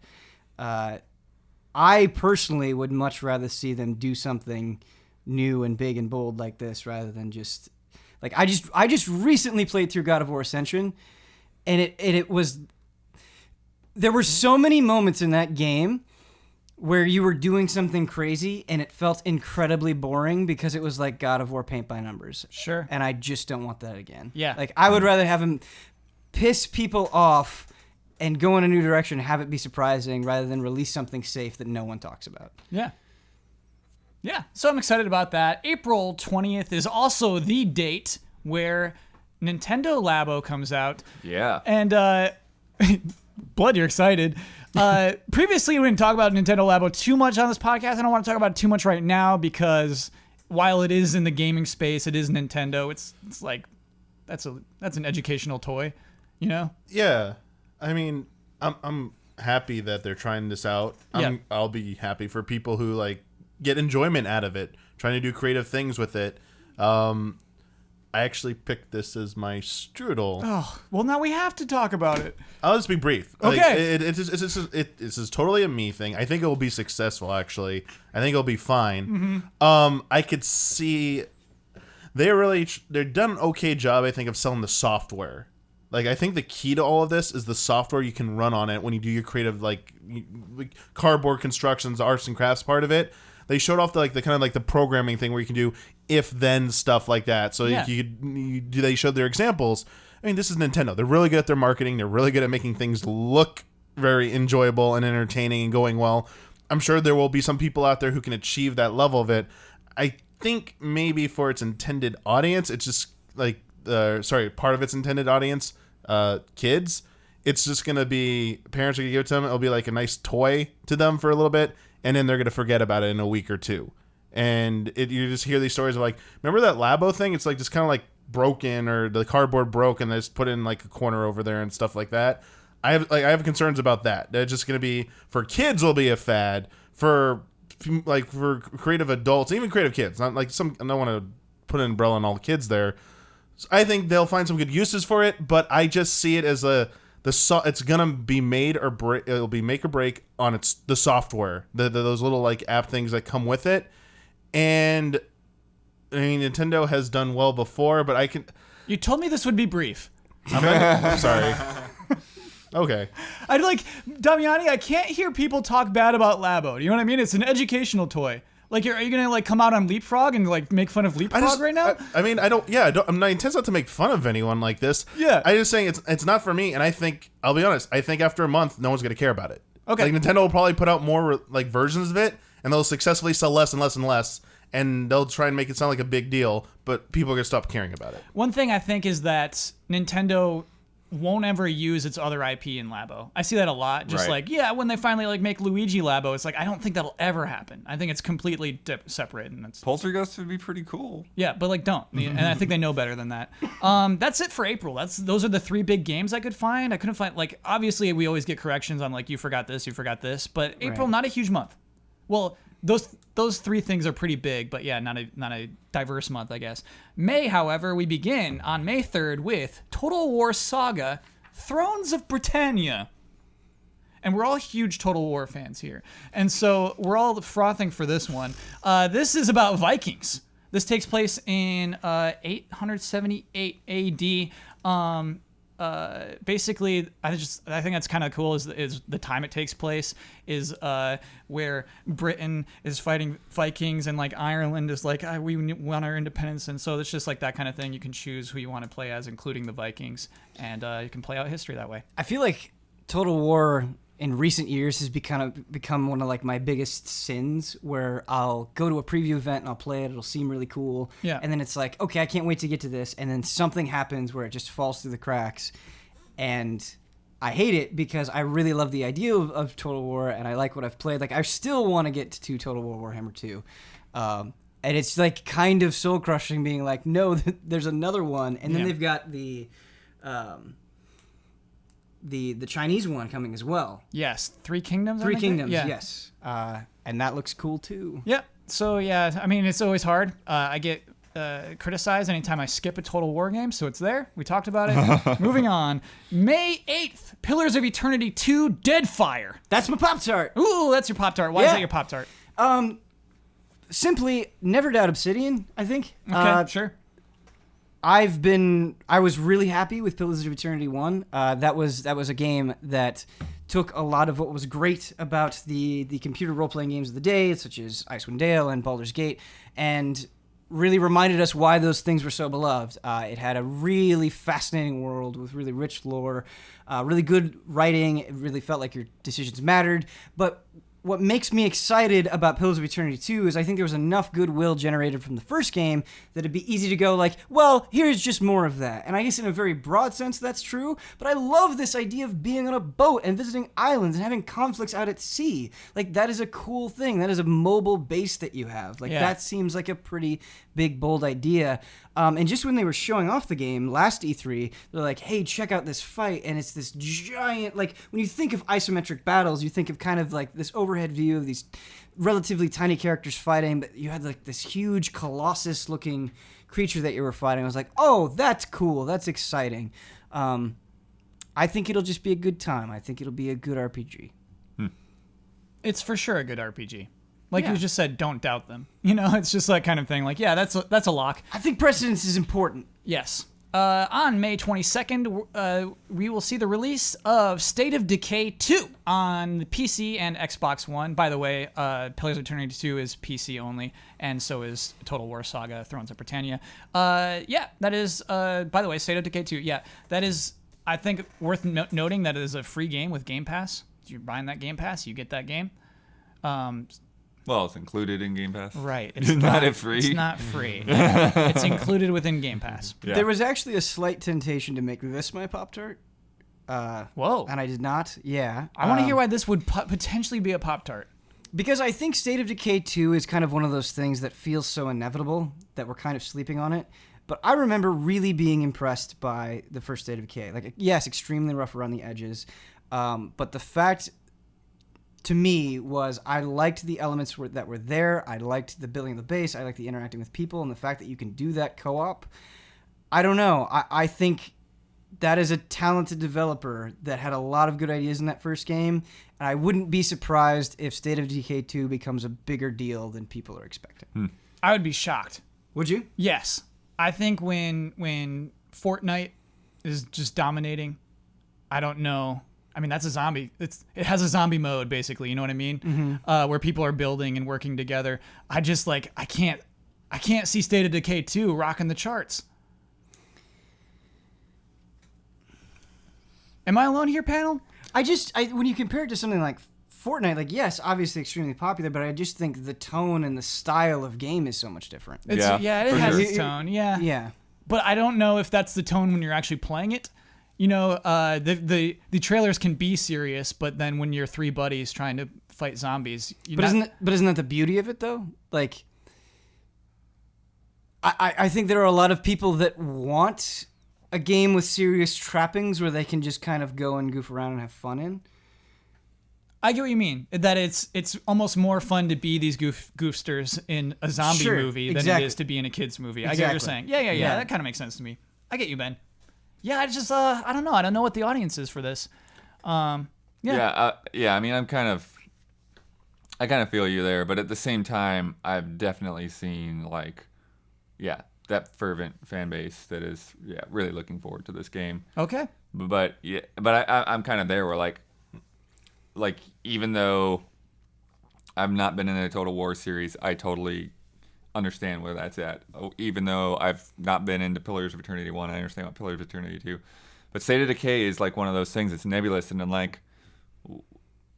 [SPEAKER 3] I personally would much rather see them do something new and big and bold like this rather than just... Like, I just recently played through God of War Ascension, and it was... There were so many moments in that game where you were doing something crazy and it felt incredibly boring because it was like God of War paint by numbers.
[SPEAKER 1] Sure.
[SPEAKER 3] And I just don't want that again.
[SPEAKER 1] Yeah.
[SPEAKER 3] Like, I would rather have him piss people off and go in a new direction and have it be surprising rather than release something safe that no one talks about.
[SPEAKER 1] Yeah. Yeah, so I'm excited about that. April 20th is also the date where Nintendo Labo comes out.
[SPEAKER 2] Yeah.
[SPEAKER 1] And, Blood, you're excited. Previously, we didn't talk about Nintendo Labo too much on this podcast. I don't want to talk about it too much right now because while it is in the gaming space, it is Nintendo. It's like that's an educational toy, you know?
[SPEAKER 4] Yeah. I mean, I'm happy that they're trying this out. I'll be happy for people who like get enjoyment out of it, trying to do creative things with it. I actually picked this as my strudel.
[SPEAKER 1] Oh, well, now we have to talk about it.
[SPEAKER 4] I'll just be brief.
[SPEAKER 1] Okay.
[SPEAKER 4] This is totally a me thing. I think it will be successful, actually. I think it'll be fine.
[SPEAKER 1] Mm-hmm.
[SPEAKER 4] I could see they've done an okay job, I think, of selling the software. Like, I think the key to all of this is the software you can run on it when you do your creative, like cardboard constructions, arts and crafts part of it. They showed off the kind of like the programming thing where you can do if-then stuff like that. So they showed their examples. I mean, this is Nintendo. They're really good at their marketing. They're really good at making things look very enjoyable and entertaining and going well. I'm sure there will be some people out there who can achieve that level of it. I think maybe for its intended audience, it's just like, part of its intended audience, kids. It's just going to be, parents are going to give it to them. It'll be like a nice toy to them for a little bit. And then they're going to forget about it in a week or two. And you just hear these stories of like, remember that Labo thing? It's like just kind of like broken, or the cardboard broke and they just put it in like a corner over there and stuff like that. I have concerns about that. They're just going to be, for kids will be a fad. For creative adults, even creative kids. Not like I don't want to put an umbrella on all the kids there. So I think they'll find some good uses for it, but I just see it as it's gonna be made or break. It'll be make or break on the software, those little like app things that come with it. And I mean, Nintendo has done well before, but
[SPEAKER 1] You told me this would be brief.
[SPEAKER 4] I'm sorry. Okay.
[SPEAKER 1] I'd like, Damiani, I can't hear people talk bad about Labo. Do you know what I mean? It's an educational toy. Like, are you gonna like come out on Leapfrog and like make fun of Leapfrog right now?
[SPEAKER 4] I'm not intends not to make fun of anyone like this.
[SPEAKER 1] Yeah.
[SPEAKER 4] I'm just saying it's not for me, and I think, I'll be honest, I think after a month, no one's gonna care about it.
[SPEAKER 1] Okay.
[SPEAKER 4] Like, Nintendo will probably put out more like versions of it, and they'll successfully sell less and less and less, and they'll try and make it sound like a big deal, but people are gonna stop caring about it.
[SPEAKER 1] One thing I think is that Nintendo won't ever use its other IP in Labo. I see that a lot. Just
[SPEAKER 2] Right.
[SPEAKER 1] like, when they finally like make Luigi Labo, it's like, I don't think that'll ever happen. I think it's completely separate. And it's,
[SPEAKER 2] Poltergeist would be pretty cool.
[SPEAKER 1] yeah, but like don't. And I think they know better than that. That's it for April. Those are the 3 big games I could find. I couldn't find, like, obviously we always get corrections on like, you forgot this, but April,
[SPEAKER 3] Right.
[SPEAKER 1] not a huge month. Well, those 3 things are pretty big, but yeah, not a diverse month, I guess. May, however, we begin on May 3rd with Total War Saga: Thrones of Britannia. And we're all huge Total War fans here. And so we're all frothing for this one. This is about Vikings. This takes place in 878 AD. Basically, I think that's kind of cool is the time it takes place is where Britain is fighting Vikings and like Ireland is like, we want our independence, and so it's just like that kind of thing. You can choose who you want to play as, including the Vikings, and you can play out history that way.
[SPEAKER 3] I feel like Total War in recent years has become one of like my biggest sins, where I'll go to a preview event and I'll play it. It'll seem really cool.
[SPEAKER 1] Yeah.
[SPEAKER 3] And then it's like, okay, I can't wait to get to this. And then something happens where it just falls through the cracks. And I hate it because I really love the idea of Total War and I like what I've played. Like, I still want to get to Total War Warhammer 2. And it's like kind of soul crushing being like, no, there's another one. And then they've got the Chinese one coming as well.
[SPEAKER 1] Yes, Three Kingdoms.
[SPEAKER 3] Three Kingdoms,
[SPEAKER 1] yeah.
[SPEAKER 3] yes. And that looks cool too.
[SPEAKER 1] Yep. So yeah, I mean, it's always hard. I get criticized anytime I skip a Total War game, so it's there. We talked about it. Moving on. May 8th, Pillars of Eternity 2: Deadfire.
[SPEAKER 3] That's my Pop-Tart.
[SPEAKER 1] Ooh, that's your Pop-Tart. Why is that your Pop-Tart?
[SPEAKER 3] Simply, never doubt Obsidian, I think.
[SPEAKER 1] Okay, sure.
[SPEAKER 3] I was really happy with Pillars of Eternity 1. That was a game that took a lot of what was great about the computer role-playing games of the day, such as Icewind Dale and Baldur's Gate, and really reminded us why those things were so beloved. It had a really fascinating world with really rich lore, really good writing. It really felt like your decisions mattered. But what makes me excited about Pillars of Eternity 2 is I think there was enough goodwill generated from the first game that it'd be easy to go like, well, here's just more of that. And I guess in a very broad sense that's true, but I love this idea of being on a boat and visiting islands and having conflicts out at sea. Like, that is a cool thing. That is a mobile base that you have. Like, that seems like a pretty big, bold idea. And just when they were showing off the game last E3, they're like, hey, check out this fight. And it's this giant, like, when you think of isometric battles, you think of kind of like this overhead view of these relatively tiny characters fighting, but you had like this huge colossus looking creature that you were fighting. I was like, oh, that's cool. That's exciting. I think it'll just be a good time. I think it'll be a good RPG.
[SPEAKER 1] It's for sure a good RPG. Like you just said, don't doubt them. You know, it's just that kind of thing. Like, yeah, that's a lock.
[SPEAKER 3] I think precedence is important.
[SPEAKER 1] Yes. On May 22nd, we will see the release of State of Decay 2 on the PC and Xbox One. By the way, Pillars of Eternity 2 is PC only, and so is Total War Saga, Thrones of Britannia. That is, by the way, State of Decay 2, yeah, that is, I think, worth noting that it is a free game with Game Pass. If you're buying that Game Pass, you get that game.
[SPEAKER 2] Well, it's included in Game Pass.
[SPEAKER 1] Right.
[SPEAKER 2] It's not free.
[SPEAKER 1] It's not free. It's included within Game Pass.
[SPEAKER 2] Yeah.
[SPEAKER 3] There was actually a slight temptation to make this my Pop-Tart.
[SPEAKER 1] Whoa.
[SPEAKER 3] And I did not. Yeah.
[SPEAKER 1] I want to hear why this would potentially be a Pop-Tart.
[SPEAKER 3] Because I think State of Decay 2 is kind of one of those things that feels so inevitable that we're kind of sleeping on it. But I remember really being impressed by the first State of Decay. Like, yes, extremely rough around the edges. But the fact, to me, was I liked the elements that were there. I liked the building of the base. I liked the interacting with people. And the fact that you can do that co-op, I don't know. I think that is a talented developer that had a lot of good ideas in that first game. And I wouldn't be surprised if State of Decay 2 becomes a bigger deal than people are expecting.
[SPEAKER 1] I would be shocked.
[SPEAKER 3] Would you?
[SPEAKER 1] Yes. I think when Fortnite is just dominating, I don't know. I mean, that's a zombie. It has a zombie mode, basically. You know what I mean? Mm-hmm. Where people are building and working together. I just like I can't see State of Decay 2 rocking the charts. Am I alone here, panel?
[SPEAKER 3] When you compare it to something like Fortnite, like, yes, obviously extremely popular, but I just think the tone and the style of game is so much different.
[SPEAKER 1] It has its tone. Yeah.
[SPEAKER 3] Yeah.
[SPEAKER 1] But I don't know if that's the tone when you're actually playing it. You know, the trailers can be serious, but then when you're three buddies trying to fight zombies,
[SPEAKER 3] isn't that the beauty of it though? Like, I think there are a lot of people that want a game with serious trappings where they can just kind of go and goof around and have fun in.
[SPEAKER 1] I get what you mean. That it's almost more fun to be these goofsters in a zombie movie than it is to be in a kids movie. I get what you're saying. Yeah. That kind of makes sense to me. I get you, Ben. Yeah, I just I don't know. I don't know what the audience is for this.
[SPEAKER 2] I mean, I kind of feel you there, but at the same time, I've definitely seen that fervent fan base that is really looking forward to this game.
[SPEAKER 1] Okay.
[SPEAKER 2] But I'm kind of there where like even though I've not been in a Total War series, I totally understand where that's at. Even though I've not been into Pillars of Eternity 1, I understand what Pillars of Eternity 2. But State of Decay is like one of those things that's nebulous, and I'm like,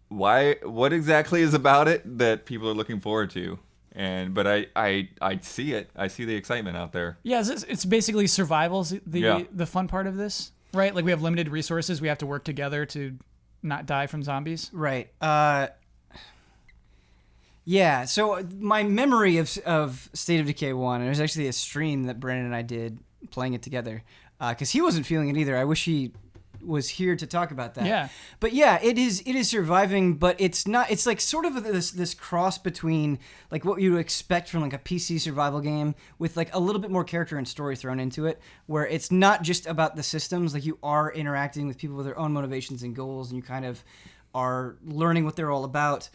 [SPEAKER 2] what exactly is about it that people are looking forward to? But I see it. I see the excitement out there.
[SPEAKER 1] Yeah, it's basically survival's the fun part of this, right? Like, we have limited resources. We have to work together to not die from zombies.
[SPEAKER 3] Right. Yeah, so my memory of State of Decay 1, and there's actually a stream that Brandon and I did playing it together, because he wasn't feeling it either. I wish he was here to talk about that.
[SPEAKER 1] Yeah.
[SPEAKER 3] But yeah, it is surviving, but it's not. It's like sort of this cross between like what you would expect from like a PC survival game with like a little bit more character and story thrown into it, where it's not just about the systems. Like, you are interacting with people with their own motivations and goals, and you kind of are learning what they're all about.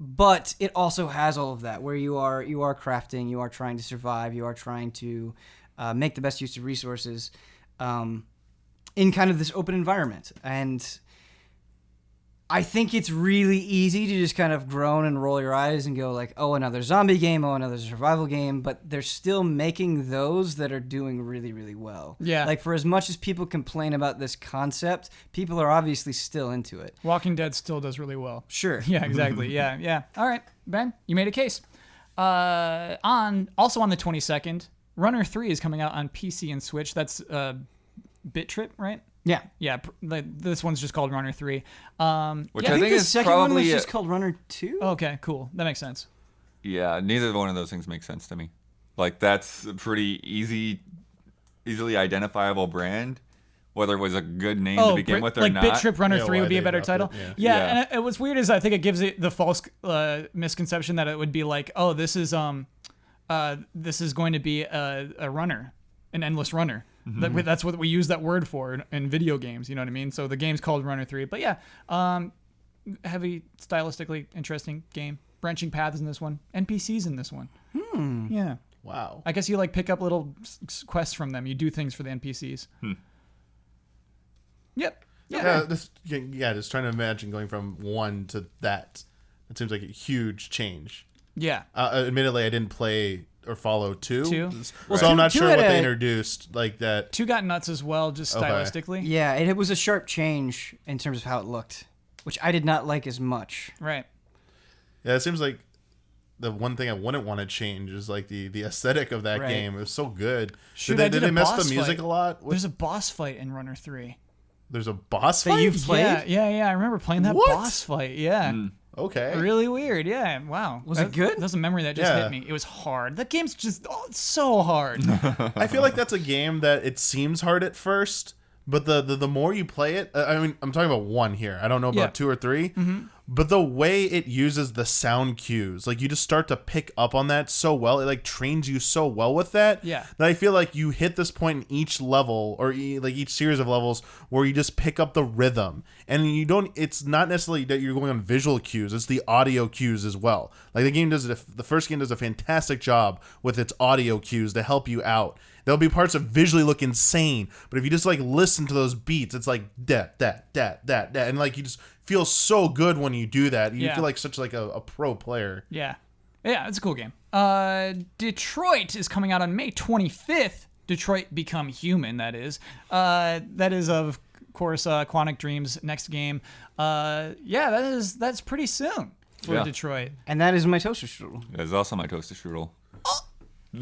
[SPEAKER 3] But it also has all of that, where you are crafting, you are trying to survive, you are trying to make the best use of resources in kind of this open environment. And I think it's really easy to just kind of groan and roll your eyes and go like, oh, another zombie game, oh, another survival game, but they're still making those that are doing really, really well.
[SPEAKER 1] Yeah.
[SPEAKER 3] Like, for as much as people complain about this concept, people are obviously still into it.
[SPEAKER 1] Walking Dead still does really well.
[SPEAKER 3] Sure.
[SPEAKER 1] Yeah, exactly. Yeah. All right, Ben, you made a case. Also on the 22nd, Runner 3 is coming out on PC and Switch. That's Bit Trip, right?
[SPEAKER 3] Yeah.
[SPEAKER 1] Yeah, this one's just called Runner 3.
[SPEAKER 2] Which
[SPEAKER 3] I
[SPEAKER 2] I
[SPEAKER 3] think
[SPEAKER 2] think
[SPEAKER 3] the
[SPEAKER 2] is
[SPEAKER 3] second one was
[SPEAKER 2] probably
[SPEAKER 3] just called Runner 2.
[SPEAKER 1] Okay, cool. That makes sense.
[SPEAKER 2] yeah. Neither one of those things makes sense to me. Like that's a pretty easily identifiable brand, whether it was a good name to begin with or
[SPEAKER 1] like
[SPEAKER 2] not.
[SPEAKER 1] Bit Trip Runner
[SPEAKER 4] Yeah,
[SPEAKER 1] 3
[SPEAKER 4] why
[SPEAKER 1] would be a
[SPEAKER 4] they
[SPEAKER 1] better
[SPEAKER 4] dropped
[SPEAKER 1] title.
[SPEAKER 4] it,
[SPEAKER 1] Yeah,
[SPEAKER 2] Yeah.
[SPEAKER 1] and what's weird is I think it gives it the false misconception that it would be like, oh, this is going to be a runner, an endless runner. That's what we use that word for in video games. You know what I mean? So the game's called Runner 3. But yeah, heavy, stylistically interesting game. Branching paths in this one. NPCs in this one. Yeah.
[SPEAKER 4] Wow.
[SPEAKER 1] I guess you like pick up little quests from them. You do things for the NPCs. Yep.
[SPEAKER 4] Yeah, just trying to imagine going from one to that. It seems like a huge change.
[SPEAKER 1] Yeah.
[SPEAKER 4] Admittedly, I didn't play or follow two.
[SPEAKER 1] Well,
[SPEAKER 4] So I'm not
[SPEAKER 3] two
[SPEAKER 4] sure
[SPEAKER 3] had
[SPEAKER 4] what they
[SPEAKER 3] a-
[SPEAKER 4] introduced like that.
[SPEAKER 1] 2 got nuts as well, just
[SPEAKER 4] Okay.
[SPEAKER 1] stylistically.
[SPEAKER 3] Yeah, it was a sharp change in terms of how it looked, which I did not like as much.
[SPEAKER 1] Right.
[SPEAKER 4] Yeah, it seems like the one thing I wouldn't want to change is like the aesthetic of that
[SPEAKER 3] Right.
[SPEAKER 4] game. It was so good.
[SPEAKER 1] Shoot,
[SPEAKER 4] did
[SPEAKER 1] I
[SPEAKER 4] they,
[SPEAKER 1] did
[SPEAKER 4] did
[SPEAKER 1] a
[SPEAKER 4] they mess
[SPEAKER 1] boss
[SPEAKER 4] the music
[SPEAKER 1] fight.
[SPEAKER 4] a lot?
[SPEAKER 1] There's a boss fight in Runner 3.
[SPEAKER 4] There's a boss
[SPEAKER 3] That
[SPEAKER 4] fight?
[SPEAKER 3] you've played?
[SPEAKER 1] Yeah. I remember playing that
[SPEAKER 4] What?
[SPEAKER 1] boss fight. Yeah.
[SPEAKER 4] Okay.
[SPEAKER 1] Really weird. Yeah. Wow.
[SPEAKER 3] Was it good?
[SPEAKER 1] That's a memory that just
[SPEAKER 4] Yeah.
[SPEAKER 1] hit me. It was hard. That game's just it's so hard.
[SPEAKER 4] I feel like that's a game that it seems hard at first, but the more you play it, I mean, I'm talking about one here. I don't know about
[SPEAKER 1] Yeah.
[SPEAKER 4] 2 or 3, but the way it uses the sound cues, like you just start to pick up on that so well. It like trains you so well with that.
[SPEAKER 1] Yeah.
[SPEAKER 4] That I feel like you hit this point in each level or like each series of levels where you just pick up the rhythm, and you don't. It's not necessarily that you're going on visual cues; it's the audio cues as well. Like the first game does a fantastic job with its audio cues to help you out. There'll be parts that visually look insane, but if you just like listen to those beats, it's like that, and like you just feel so good when you do that. You
[SPEAKER 1] Yeah.
[SPEAKER 4] feel like such like a pro player.
[SPEAKER 1] Yeah. Yeah, it's a cool game. Detroit is coming out on May 25th. Detroit Become Human, that is. That is, of course, Quantic Dream's next game. That's pretty soon for
[SPEAKER 2] Yeah.
[SPEAKER 1] Detroit.
[SPEAKER 3] And that is my toaster strudel.
[SPEAKER 2] There's also my toaster strudel.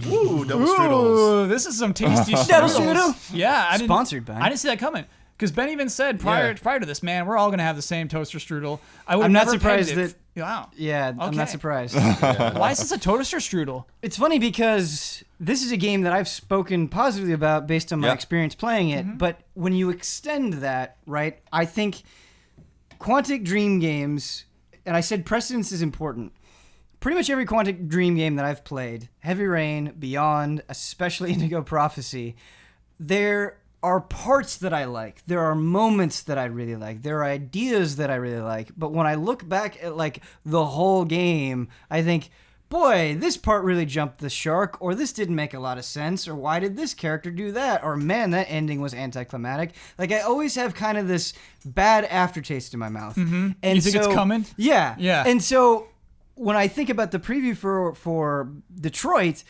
[SPEAKER 4] Ooh, double strudels.
[SPEAKER 1] Ooh, this is some tasty
[SPEAKER 3] Double
[SPEAKER 1] strudels.
[SPEAKER 3] strudel?
[SPEAKER 1] Yeah, I didn't,
[SPEAKER 3] Sponsored by.
[SPEAKER 1] I didn't see that coming. Because Ben even said prior to this, man, we're all gonna have the same toaster strudel. I would
[SPEAKER 3] I'm not
[SPEAKER 1] never
[SPEAKER 3] surprised
[SPEAKER 1] pegged it.
[SPEAKER 3] that-
[SPEAKER 1] Wow.
[SPEAKER 3] Yeah, I'm
[SPEAKER 1] Okay.
[SPEAKER 3] not surprised.
[SPEAKER 1] Why is this a toaster strudel?
[SPEAKER 3] It's funny because this is a game that I've spoken positively about based on my
[SPEAKER 2] Yeah.
[SPEAKER 3] experience playing it, but when you extend that, right, I think Quantic Dream games, and I said precedence is important. Pretty much every Quantic Dream game that I've played, Heavy Rain, Beyond, especially Indigo Prophecy, there are parts that I like. There are moments that I really like. There are ideas that I really like. But when I look back at like the whole game, I think, boy, this part really jumped the shark, or this didn't make a lot of sense, or why did this character do that? Or man, that ending was anticlimactic. Like I always have kind of this bad aftertaste in my mouth. And
[SPEAKER 1] You think it's coming?
[SPEAKER 3] Yeah.
[SPEAKER 1] Yeah.
[SPEAKER 3] And so when I think about the preview for Detroit,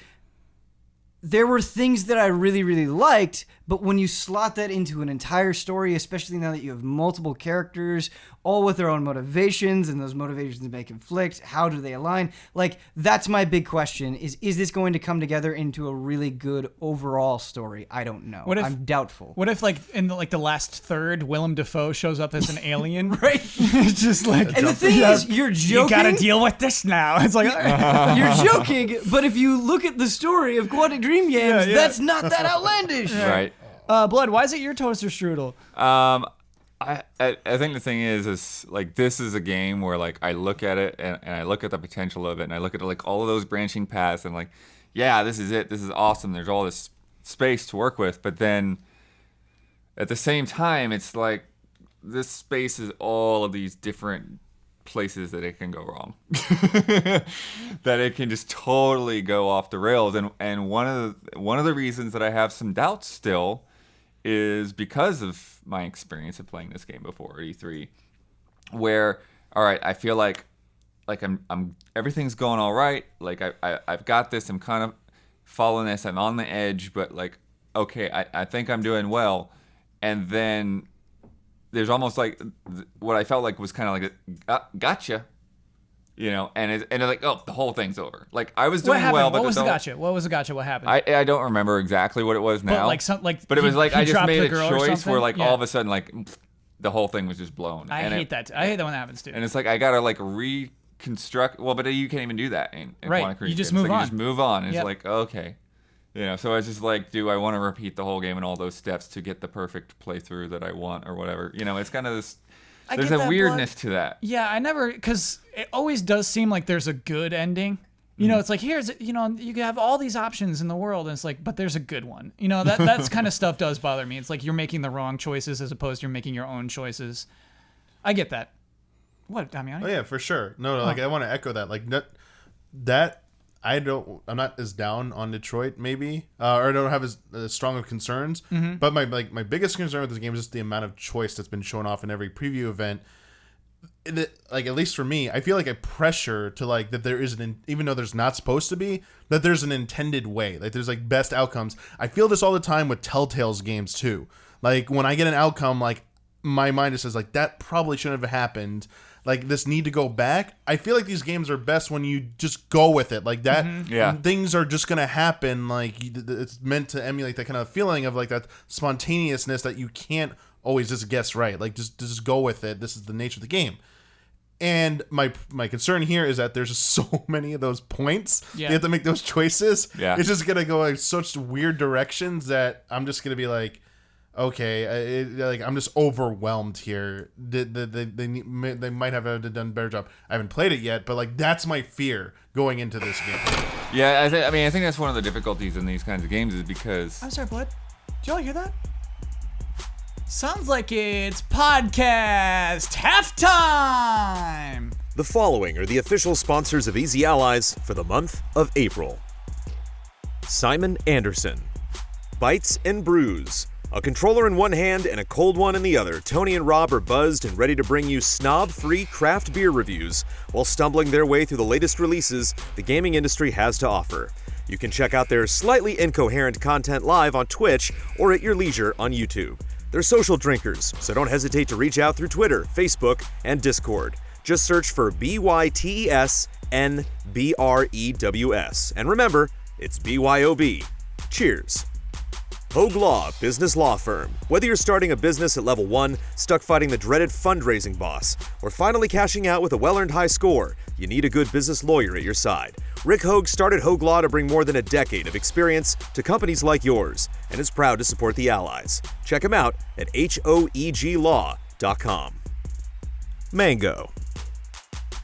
[SPEAKER 3] there were things that I really, really liked, but when you slot that into an entire story, especially now that you have multiple characters, all with their own motivations, and those motivations may conflict, how do they align? Like, that's my big question, is this going to come together into a really good overall story? I don't know.
[SPEAKER 1] What if-
[SPEAKER 3] I'm doubtful.
[SPEAKER 1] What if, like, in the last third, Willem Dafoe shows up as an alien?
[SPEAKER 3] Right?
[SPEAKER 1] Just like,
[SPEAKER 3] And the thing is, you're
[SPEAKER 1] you gotta
[SPEAKER 3] joking.
[SPEAKER 1] deal with this now. It's like, all right.
[SPEAKER 3] You're joking, but if you look at the story of Quantic Dream games,
[SPEAKER 1] yeah.
[SPEAKER 3] that's not that outlandish.
[SPEAKER 2] Right.
[SPEAKER 1] Blood, why is it your toaster strudel?
[SPEAKER 2] I think the thing is like this is a game where like I look at it and I look at the potential of it and I look at like all of those branching paths and like, yeah, this is it. This is awesome. There's all this space to work with. But then at the same time, it's like this space is all of these different places that it can go wrong. That it can just totally go off the rails. And one of the reasons that I have some doubts still is because of my experience of playing this game before at E3. where, all right, I feel like I'm everything's going all right. Like I've got this. I'm kind of following this. I'm on the edge, but like, okay, I think I'm doing well. And then there's almost like what I felt like was kind of like gotcha, and it's like, oh, the whole thing's over. Like I was doing well, but
[SPEAKER 1] what was the gotcha? What was the gotcha? What happened?
[SPEAKER 2] I don't remember exactly what it was now.
[SPEAKER 1] But
[SPEAKER 2] it was like I just made a
[SPEAKER 1] girl
[SPEAKER 2] choice where like all of a sudden like the whole thing was just blown.
[SPEAKER 1] I hate that. I hate that when that happens too.
[SPEAKER 2] And it's like I gotta like reconstruct. Well, but you can't even do that in
[SPEAKER 1] right.
[SPEAKER 2] Quantum Creek.
[SPEAKER 1] You just
[SPEAKER 2] games.
[SPEAKER 1] move on.
[SPEAKER 2] You just move on. It's like okay. So I was just like, do I want to repeat the whole game and all those steps to get the perfect playthrough that I want or whatever? It's kind of this. There's a weirdness to that.
[SPEAKER 1] Yeah, I never, because it always does seem like there's a good ending. It's like, here's, you have all these options in the world, and it's like, but there's a good one. That's kind of stuff does bother me. It's like you're making the wrong choices as opposed to you're making your own choices. I get that. What, Damiani?
[SPEAKER 4] Oh yeah, for sure. No, like I want to echo that. Like that. I'm not as down on Detroit maybe, or I don't have as strong of concerns. Mm-hmm. But my biggest concern with this game is just the amount of choice that's been shown off in every preview event. Like at least for me, I feel like a pressure to like that there is even though there's not supposed to be, that there's an intended way. Like there's like best outcomes. I feel this all the time with Telltale's games too. Like when I get an outcome, like my mind just says like that probably shouldn't have happened. Like this need to go back. I feel like these games are best when you just go with it like that.
[SPEAKER 2] Mm-hmm. Yeah,
[SPEAKER 4] things are just gonna happen. Like it's meant to emulate that kind of feeling of like that spontaneousness that you can't always just guess right. Like just go with it. This is the nature of the game. And my concern here is that there's just so many of those points. Yeah. You have to make those choices.
[SPEAKER 2] Yeah,
[SPEAKER 4] it's just gonna go in such weird directions that I'm just gonna be like, okay, I'm just overwhelmed here. They might have done a better job. I haven't played it yet, but like that's my fear going into this game.
[SPEAKER 2] Yeah, I think that's one of the difficulties in these kinds of games is because.
[SPEAKER 1] I'm sorry, Blood. Did y'all hear that? Sounds like it's podcast halftime.
[SPEAKER 5] The following are the official sponsors of Easy Allies for the month of April. Simon Anderson, Bites and Brews. A controller in one hand and a cold one in the other, Tony and Rob are buzzed and ready to bring you snob-free craft beer reviews while stumbling their way through the latest releases the gaming industry has to offer. You can check out their slightly incoherent content live on Twitch or at your leisure on YouTube. They're social drinkers, so don't hesitate to reach out through Twitter, Facebook, and Discord. Just search for BYTESNBREWS. And remember, it's BYOB. Cheers. Hogue Law Business Law Firm. Whether you're starting a business at level 1, stuck fighting the dreaded fundraising boss, or finally cashing out with a well-earned high score, you need a good business lawyer at your side. Rick Hogue started Hogue Law to bring more than a decade of experience to companies like yours, and is proud to support the Allies. Check him out at hoeglaw.com. Mango.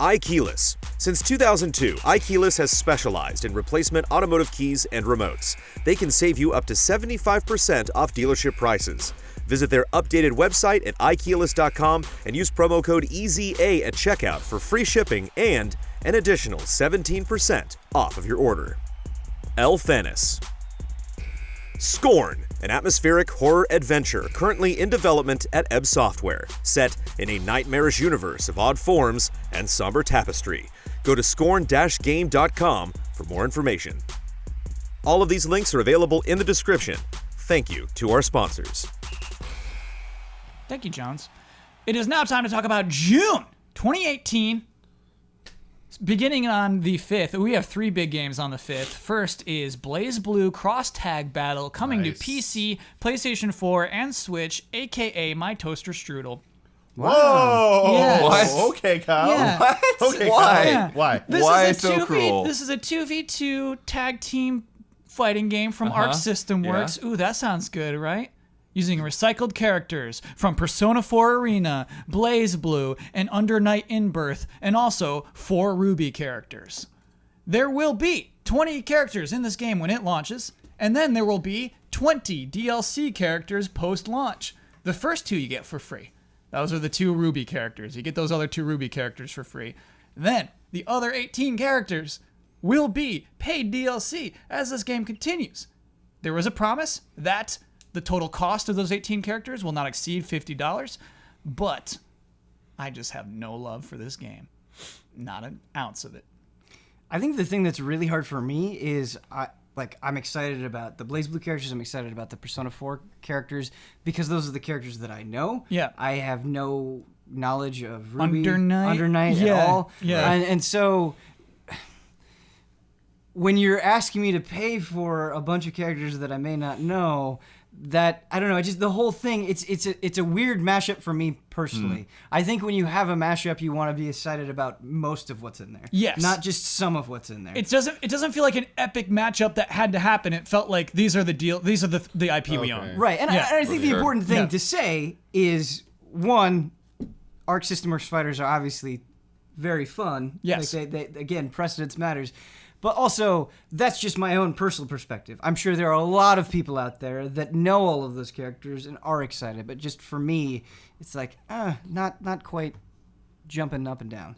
[SPEAKER 5] iKeyless. Since 2002, iKeyless has specialized in replacement automotive keys and remotes. They can save you up to 75% off dealership prices. Visit their updated website at iKeyless.com and use promo code EZA at checkout for free shipping and an additional 17% off of your order. Elphanis. Scorn, an atmospheric horror adventure currently in development at Ebb Software, set in a nightmarish universe of odd forms and somber tapestry. Go to scorn-game.com for more information. All of these links are available in the description. Thank you to our sponsors.
[SPEAKER 1] Thank you, Jones. It is now time to talk about June 2018. Beginning on the 5th, we have 3 big games on the 5th. First is Blaze Blue Cross Tag Battle coming to PC, PlayStation 4, and Switch, aka My Toaster Strudel.
[SPEAKER 4] Whoa!
[SPEAKER 1] Yes.
[SPEAKER 2] What?
[SPEAKER 4] Okay, Kyle.
[SPEAKER 1] Yeah.
[SPEAKER 2] What?
[SPEAKER 4] Okay,
[SPEAKER 2] Why?
[SPEAKER 4] Kyle.
[SPEAKER 1] Yeah.
[SPEAKER 4] Why?
[SPEAKER 2] Why so cruel?
[SPEAKER 1] This is a 2v2 tag team fighting game from Arc System Works. Ooh, that sounds good, right? Using recycled characters from Persona 4 Arena, Blaze Blue, and Under Night in Birth, and also 4 Ruby characters. There will be 20 characters in this game when it launches, and then there will be 20 DLC characters post-launch. The first 2 you get for free. Those are the 2 Ruby characters. You get those other 2 Ruby characters for free. Then, the other 18 characters will be paid DLC as this game continues. There was a promise that the total cost of those 18 characters will not exceed $50, but I just have no love for this game. Not an ounce of it.
[SPEAKER 3] I think the thing that's really hard for me is I'm excited about the BlazBlue characters. I'm excited about the Persona 4 characters because those are the characters that I know.
[SPEAKER 1] Yeah.
[SPEAKER 3] I have no knowledge of Ruby,
[SPEAKER 1] Under Night
[SPEAKER 3] at all.
[SPEAKER 1] Yeah.
[SPEAKER 3] And so when you're asking me to pay for a bunch of characters that I may not know, that I don't know, just the whole thing, it's a weird mashup for me personally. I think when you have a mashup, you want to be excited about most of what's in there.
[SPEAKER 1] Yes.
[SPEAKER 3] Not just some of what's in there.
[SPEAKER 1] It doesn't feel like an epic matchup that had to happen. It felt like these are the IP we own.
[SPEAKER 3] Right, and
[SPEAKER 1] Yeah.
[SPEAKER 3] I think the
[SPEAKER 2] Sure.
[SPEAKER 3] important thing
[SPEAKER 1] Yeah.
[SPEAKER 3] to say is, one, Arc System Works fighters are obviously very fun.
[SPEAKER 1] Yes.
[SPEAKER 3] Like they again, precedence matters. But also, that's just my own personal perspective. I'm sure there are a lot of people out there that know all of those characters and are excited. But just for me, it's like, not quite jumping up and down.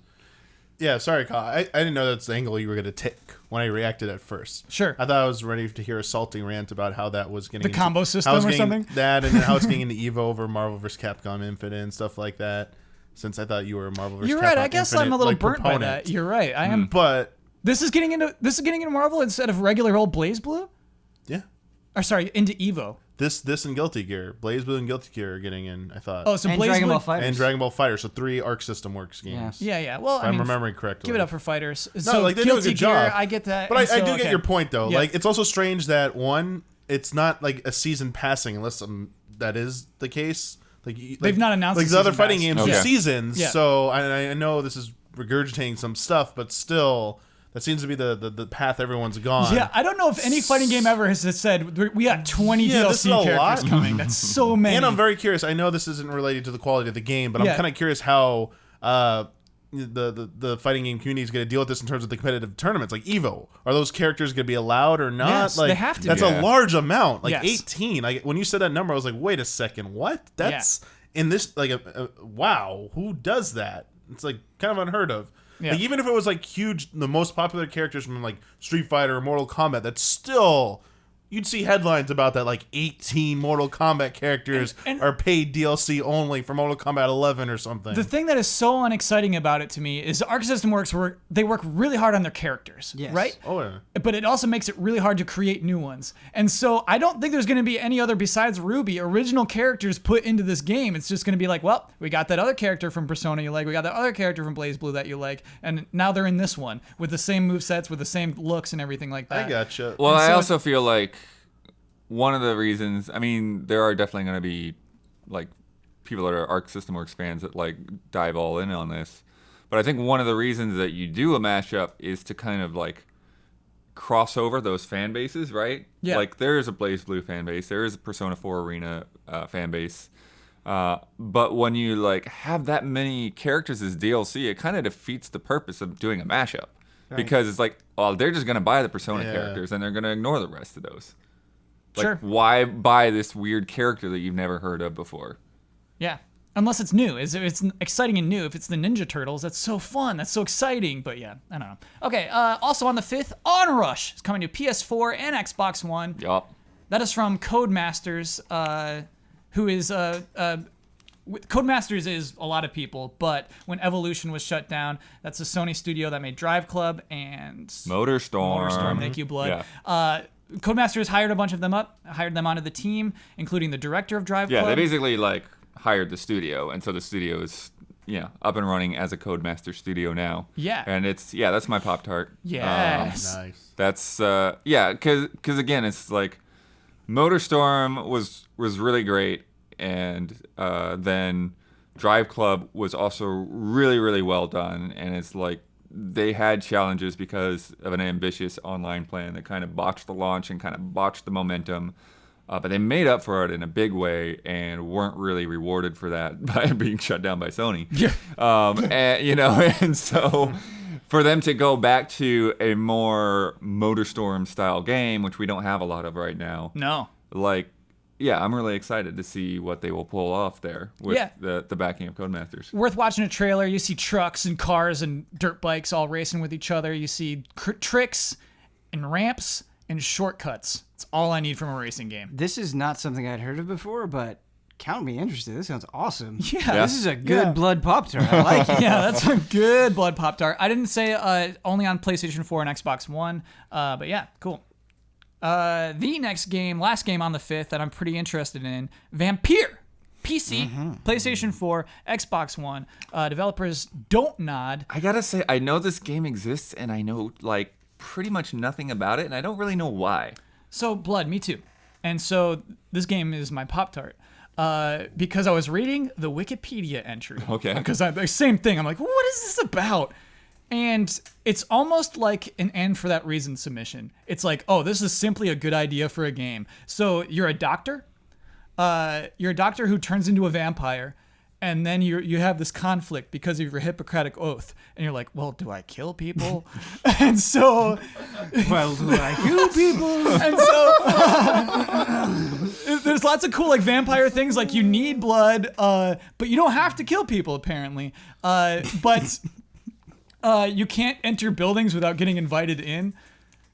[SPEAKER 4] Yeah, sorry, Kyle. I didn't know that's the angle you were going to take when I reacted at first.
[SPEAKER 1] Sure.
[SPEAKER 4] I thought I was ready to hear a salting rant about how that was getting
[SPEAKER 1] The combo system
[SPEAKER 4] how it was
[SPEAKER 1] or
[SPEAKER 4] getting
[SPEAKER 1] something?
[SPEAKER 4] That, and then how it's getting into EVO over Marvel vs. Capcom Infinite and stuff like that. Since I thought you were a Marvel vs.
[SPEAKER 1] You're
[SPEAKER 4] Capcom
[SPEAKER 1] right. I guess
[SPEAKER 4] Infinite,
[SPEAKER 1] I'm a little
[SPEAKER 4] like,
[SPEAKER 1] burnt
[SPEAKER 4] proponent.
[SPEAKER 1] by that. You're right. I am.
[SPEAKER 4] But
[SPEAKER 1] This is getting into Marvel instead of regular old BlazBlue?
[SPEAKER 4] yeah,
[SPEAKER 1] Or sorry, into Evo.
[SPEAKER 4] this and Guilty Gear, BlazBlue and Guilty Gear are getting in. I thought.
[SPEAKER 1] Oh, so
[SPEAKER 3] And
[SPEAKER 1] BlazBlue.
[SPEAKER 3] Dragon Ball FighterZ.
[SPEAKER 4] and Dragon Ball Fighter, so 3 Arc System Works games.
[SPEAKER 1] Yeah. Well,
[SPEAKER 4] If
[SPEAKER 1] I
[SPEAKER 4] I'm
[SPEAKER 1] mean,
[SPEAKER 4] remembering correctly.
[SPEAKER 1] give it up for fighters.
[SPEAKER 4] No,
[SPEAKER 1] So
[SPEAKER 4] like they do a
[SPEAKER 1] Guilty
[SPEAKER 4] good
[SPEAKER 1] Gear,
[SPEAKER 4] job.
[SPEAKER 1] I get that.
[SPEAKER 4] But
[SPEAKER 1] and
[SPEAKER 4] I
[SPEAKER 1] so,
[SPEAKER 4] do get
[SPEAKER 1] okay.
[SPEAKER 4] your point, though.
[SPEAKER 1] Yeah.
[SPEAKER 4] Like, it's also strange that, one, it's not like a season passing, unless that is the case.
[SPEAKER 1] They've not announced
[SPEAKER 4] like
[SPEAKER 1] a
[SPEAKER 4] the other
[SPEAKER 1] season
[SPEAKER 4] fighting
[SPEAKER 1] pass.
[SPEAKER 4] games
[SPEAKER 2] Okay.
[SPEAKER 4] do seasons.
[SPEAKER 1] Yeah.
[SPEAKER 4] So I know this is regurgitating some stuff, but still, that seems to be the path everyone's gone.
[SPEAKER 1] Yeah, I don't know if any fighting game ever has said we got 20
[SPEAKER 4] Yeah, this
[SPEAKER 1] DLC
[SPEAKER 4] is a
[SPEAKER 1] characters
[SPEAKER 4] lot.
[SPEAKER 1] coming. That's so many.
[SPEAKER 4] And I'm very curious. I know this isn't related to the quality of the game, but
[SPEAKER 1] Yeah.
[SPEAKER 4] I'm kind of curious how the fighting game community is going to deal with this in terms of the competitive tournaments, like Evo. Are those characters going to be allowed or not?
[SPEAKER 1] Yes,
[SPEAKER 4] like
[SPEAKER 1] they have to
[SPEAKER 4] That's
[SPEAKER 1] be.
[SPEAKER 4] a large amount, like
[SPEAKER 1] Yes.
[SPEAKER 4] 18. When you said that number, I was like, wait a second, what? That's in this like wow. Who does that? It's like kind of unheard of.
[SPEAKER 1] Yeah.
[SPEAKER 4] Like, even if it was like huge, the most popular characters from like Street Fighter or Mortal Kombat, that's still. You'd see headlines about that, like 18 Mortal Kombat characters
[SPEAKER 1] And-
[SPEAKER 4] are paid DLC only for Mortal Kombat 11 or something.
[SPEAKER 1] The thing that is so unexciting about it to me is Arc System Works they work really hard on their characters,
[SPEAKER 3] Yes.
[SPEAKER 1] right?
[SPEAKER 4] Oh, yeah.
[SPEAKER 1] But it also makes it really hard to create new ones. And so I don't think there's going to be any other besides Ruby original characters put into this game. It's just going to be like, well, we got that other character from Persona you like, we got that other character from BlazBlue that you like, and now they're in this one with the same movesets, with the same looks and everything like that.
[SPEAKER 4] I gotcha.
[SPEAKER 2] Well,
[SPEAKER 1] And
[SPEAKER 2] I
[SPEAKER 1] so
[SPEAKER 2] also feel like one of the reasons, I mean, there are definitely going to be like people that are Arc System Works fans that like dive all in on this. But I think one of the reasons that you do a mashup is to kind of like cross over those fan bases, right?
[SPEAKER 1] Yeah.
[SPEAKER 2] Like there is a BlazBlue fan base, there is a Persona 4 Arena fan base. But when you like have that many characters as DLC, it kind of defeats the purpose of doing a mashup. Because it's like, oh, they're just going to buy the Persona
[SPEAKER 4] Yeah.
[SPEAKER 2] characters and they're going to ignore the rest of those. Like,
[SPEAKER 1] Sure.
[SPEAKER 2] why buy this weird character that you've never heard of before?
[SPEAKER 1] Yeah. Unless it's new. It's exciting and new. If it's the Ninja Turtles, that's so fun. That's so exciting. But yeah, I don't know. Okay, also on the 5th, Onrush is coming to PS4 and Xbox One.
[SPEAKER 2] Yup.
[SPEAKER 1] That is from Codemasters, who is... Codemasters is a lot of people, but when Evolution was shut down, that's a Sony studio that made Drive Club and...
[SPEAKER 2] Motorstorm.
[SPEAKER 1] Thank you, Blood.
[SPEAKER 2] Yeah.
[SPEAKER 1] Codemasters hired a bunch of them hired them onto the team, including the director of Drive
[SPEAKER 2] Yeah,
[SPEAKER 1] Club.
[SPEAKER 2] they basically like hired the studio, and so the studio is up and running as a Codemaster studio now.
[SPEAKER 1] Yeah.
[SPEAKER 2] And that's my Pop-Tart.
[SPEAKER 1] Yes.
[SPEAKER 4] Nice.
[SPEAKER 2] That's because again, it's like Motorstorm was really great, and then Drive Club was also really, really well done, and it's like they had challenges because of an ambitious online plan that kind of botched the launch and kind of botched the momentum. But they made up for it in a big way and weren't really rewarded for that by being shut down by Sony.
[SPEAKER 1] Yeah.
[SPEAKER 2] And so for them to go back to a more Motorstorm style game, which we don't have a lot of right now,
[SPEAKER 1] No.
[SPEAKER 2] I'm really excited to see what they will pull off there with
[SPEAKER 1] Yeah.
[SPEAKER 2] the backing of Codemasters.
[SPEAKER 1] Worth watching a trailer. You see trucks and cars and dirt bikes all racing with each other. You see tricks and ramps and shortcuts. It's all I need from a racing game.
[SPEAKER 3] This is not something I'd heard of before, but count me interested. This sounds awesome.
[SPEAKER 1] Yeah.
[SPEAKER 3] This is a good blood Pop-Tart. I like it.
[SPEAKER 1] Yeah, that's a good blood Pop-Tart. I didn't say only on PlayStation 4 and Xbox One, but yeah, cool. The next game, last game on the 5th that I'm pretty interested in, Vampire. PC, PlayStation 4, Xbox One. Developers Don't Nod.
[SPEAKER 2] I gotta say, I know this game exists, and I know like pretty much nothing about it, and I don't really know why.
[SPEAKER 1] So, Blood, me too. And so this game is my Pop-Tart. Because I was reading the Wikipedia entry.
[SPEAKER 2] Okay.
[SPEAKER 1] Because the same thing. I'm like, what is this about? And it's almost like an And For That Reason submission. It's like, oh, this is simply a good idea for a game. So you're a doctor. You're a doctor who turns into a vampire. And then you have this conflict because of your Hippocratic oath. And you're like, well, do I kill people? And so...
[SPEAKER 3] Well, do I kill people?
[SPEAKER 1] And so there's lots of cool like vampire things, like you need blood, but you don't have to kill people apparently. But you can't enter buildings without getting invited in,